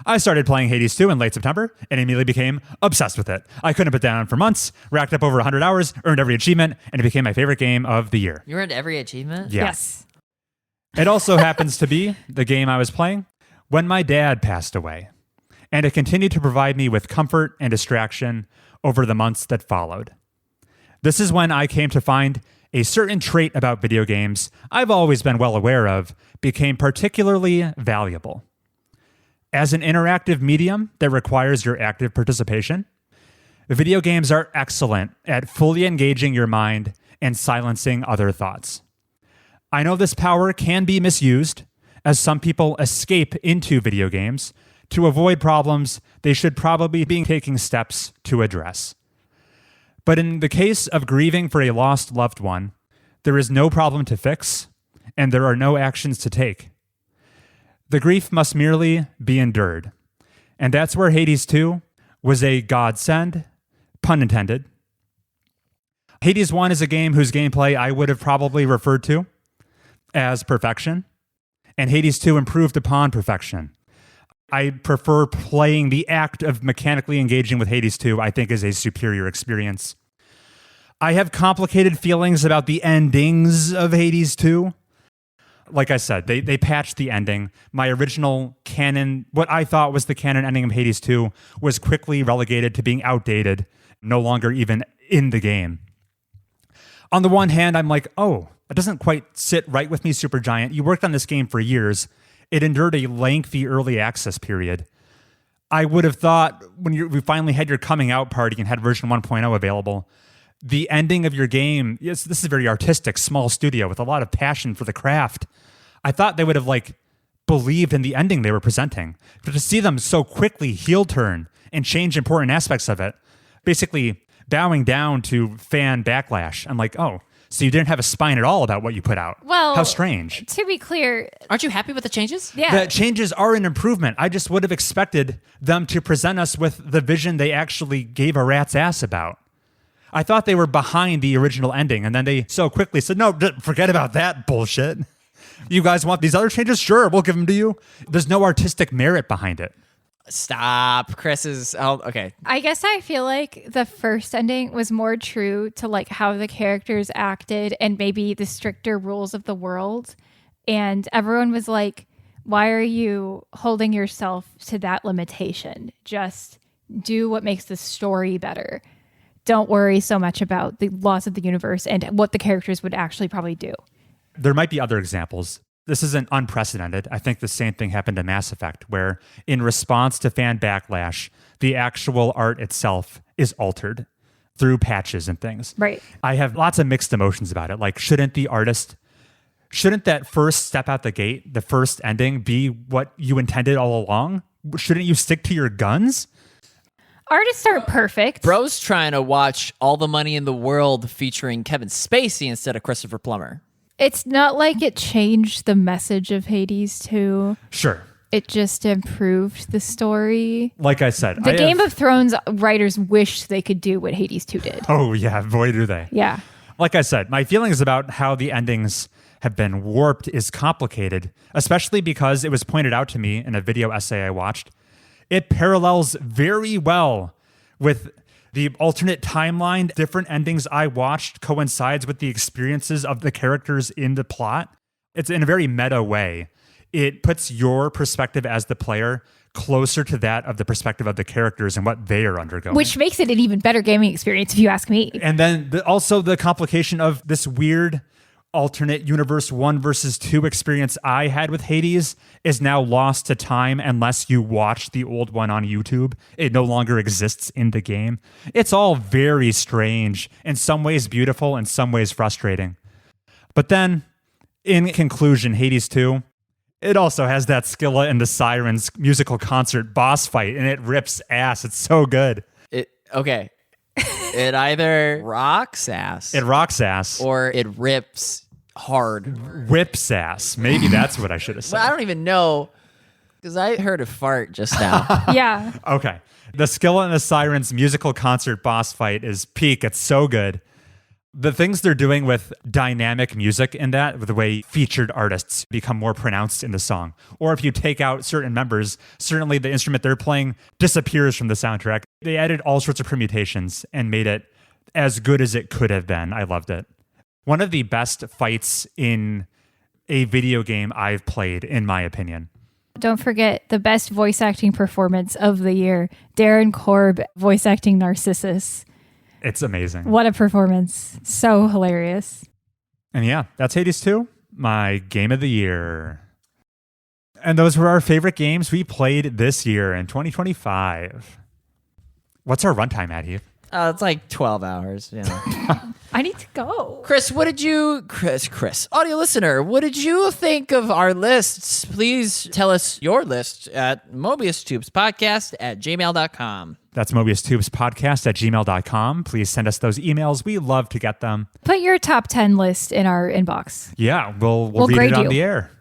I started playing Hades 2 in late September and immediately became obsessed with it. I couldn't put it down for months, racked up over 100 hours, earned every achievement, and it became my favorite game of the year. You earned every achievement? Yeah. Yes. It also happens to be the game I was playing when my dad passed away, and it continued to provide me with comfort and distraction over the months that followed. This is when I came to find a certain trait about video games I've always been well aware of became particularly valuable. As an interactive medium that requires your active participation, video games are excellent at fully engaging your mind and silencing other thoughts. I know this power can be misused, as some people escape into video games to avoid problems they should probably be taking steps to address. But in the case of grieving for a lost loved one, there is no problem to fix, and there are no actions to take. The grief must merely be endured. And that's where Hades 2 was a godsend, pun intended. Hades 1 is a game whose gameplay I would have probably referred to as perfection, and Hades 2 improved upon perfection. I prefer playing the act of mechanically engaging with Hades 2, I think is a superior experience. I have complicated feelings about the endings of Hades 2. Like I said, they patched the ending. My original canon, what I thought was the canon ending of Hades 2, was quickly relegated to being outdated, no longer even in the game. On the one hand, I'm like, oh, it doesn't quite sit right with me, Supergiant. You worked on this game for years. It endured a lengthy early access period. I would have thought when we finally had your coming out party and had version 1.0 available, the ending of your game, yes, this is a very artistic, small studio with a lot of passion for the craft. I thought they would have believed in the ending they were presenting. But to see them so quickly heel turn and change important aspects of it, basically bowing down to fan backlash. I'm like, oh, so you didn't have a spine at all about what you put out. Well, how strange. To be clear, Aren't you happy with the changes? yeah. The changes are an improvement. I just would have expected them to present us with the vision they actually gave a rat's ass about. I thought they were behind the original ending, and then they so quickly said, no, forget about that bullshit. You guys want these other changes? Sure, we'll give them to you. There's no artistic merit behind it. Stop. Chris is... Oh, okay. I guess I feel like the first ending was more true to how the characters acted and maybe the stricter rules of the world. And everyone was like, why are you holding yourself to that limitation? Just do what makes the story better. Don't worry so much about the laws of the universe and what the characters would actually probably do. There might be other examples. This isn't unprecedented. I think the same thing happened to Mass Effect, where in response to fan backlash, the actual art itself is altered through patches and things. Right. I have lots of mixed emotions about it. Shouldn't that first step out the gate, the first ending, be what you intended all along? Shouldn't you stick to your guns? Artists aren't perfect. Bro's trying to watch All the Money in the World featuring Kevin Spacey instead of Christopher Plummer. It's not like it changed the message of Hades 2. Sure. It just improved the story. Like I said, The Game of Thrones writers wished they could do what Hades 2 did. Oh, yeah, boy, do they. Yeah. Like I said, my feelings about how the endings have been warped is complicated, especially because it was pointed out to me in a video essay I watched. It parallels very well with the alternate timeline. Different endings I watched coincides with the experiences of the characters in the plot. It's in a very meta way. It puts your perspective as the player closer to that of the perspective of the characters and what they are undergoing. Which makes it an even better gaming experience, if you ask me. And then also the complication of this weird alternate universe 1 versus 2 experience I had with Hades is now lost to time unless you watch the old one on YouTube. It no longer exists in the game. It's all very strange, in some ways beautiful, in some ways frustrating. But then, in conclusion, Hades 2, it also has that Scylla and the Sirens musical concert boss fight, and it rips ass. It's so good. Okay. It either rocks ass. It rocks ass. Or it rips hard. Whips ass. Maybe that's what I should have said. Well, I don't even know, because I heard a fart just now. Yeah. Okay. The Scylla and the Sirens musical concert boss fight is peak. It's so good. The things they're doing with dynamic music in that, with the way featured artists become more pronounced in the song. Or if you take out certain members, certainly the instrument they're playing disappears from the soundtrack. They added all sorts of permutations and made it as good as it could have been. I loved it. One of the best fights in a video game I've played, in my opinion. Don't forget the best voice acting performance of the year, Darren Korb voice acting Narcissus. It's amazing. What a performance. So hilarious. And yeah, that's Hades 2, my game of the year. And those were our favorite games we played this year in 2025. What's our runtime at, Heath? It's like 12 hours. I need to go. Chris, audio listener, what did you think of our lists? Please tell us your list at mobiustubespodcast@gmail.com. That's mobiustubespodcast@gmail.com. Please send us those emails. We love to get them. Put your top 10 list in our inbox. Yeah, we'll read grade it on you. the air.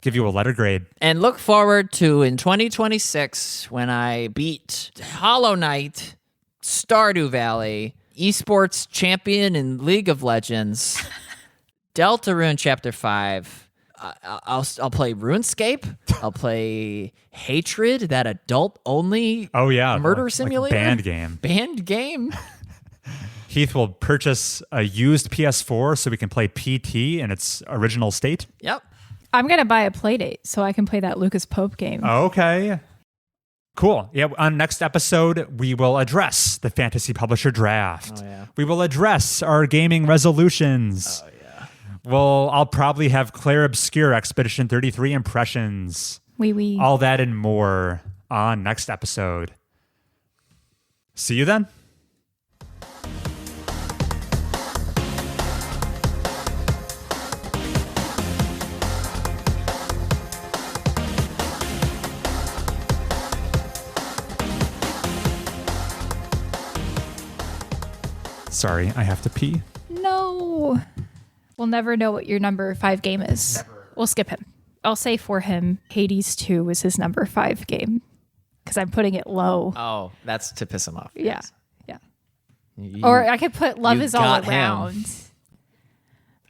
Give you a letter grade. And look forward to in 2026 when I beat Hollow Knight, Stardew Valley, Esports Champion in League of Legends, Deltarune Chapter 5. I'll play RuneScape. I'll play Hatred, that adult-only murder simulator. Band game. Band game. Heath will purchase a used PS4 so we can play PT in its original state. Yep. I'm going to buy a Playdate so I can play that Lucas Pope game. Okay. Cool. Yeah, on next episode, we will address the Fantasy Publisher Draft. Oh, yeah. We will address our gaming resolutions. Oh, yeah. Well, I'll probably have Claire Obscure Expedition 33 impressions. Wee. All that and more on next episode. See you then. Sorry, I have to pee. No. We'll never know what your number 5 game is. Never. We'll skip him. I'll say for him, Hades 2 was his number 5 game because I'm putting it low. Oh, that's to piss him off. Yeah. Yes. Yeah. Or I could put Love is All Around. Him.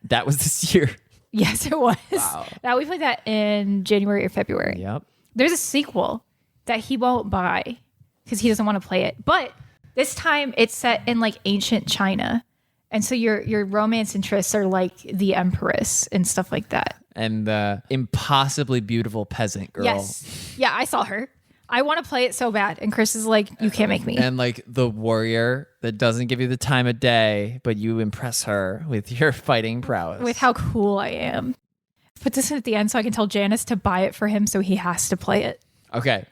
That was this year. Yes, it was. Wow. That we played that in January or February. Yep. There's a sequel that he won't buy because he doesn't want to play it. But this time it's set in like ancient China. And so your romance interests are like the Empress and stuff like that. And the impossibly beautiful peasant girl. Yes. Yeah, I saw her. I want to play it so bad. And Chris is like, you can't make me. And like the warrior that doesn't give you the time of day, but you impress her with your fighting prowess. With how cool I am. Put this in at the end so I can tell Janice to buy it for him so he has to play it. Okay.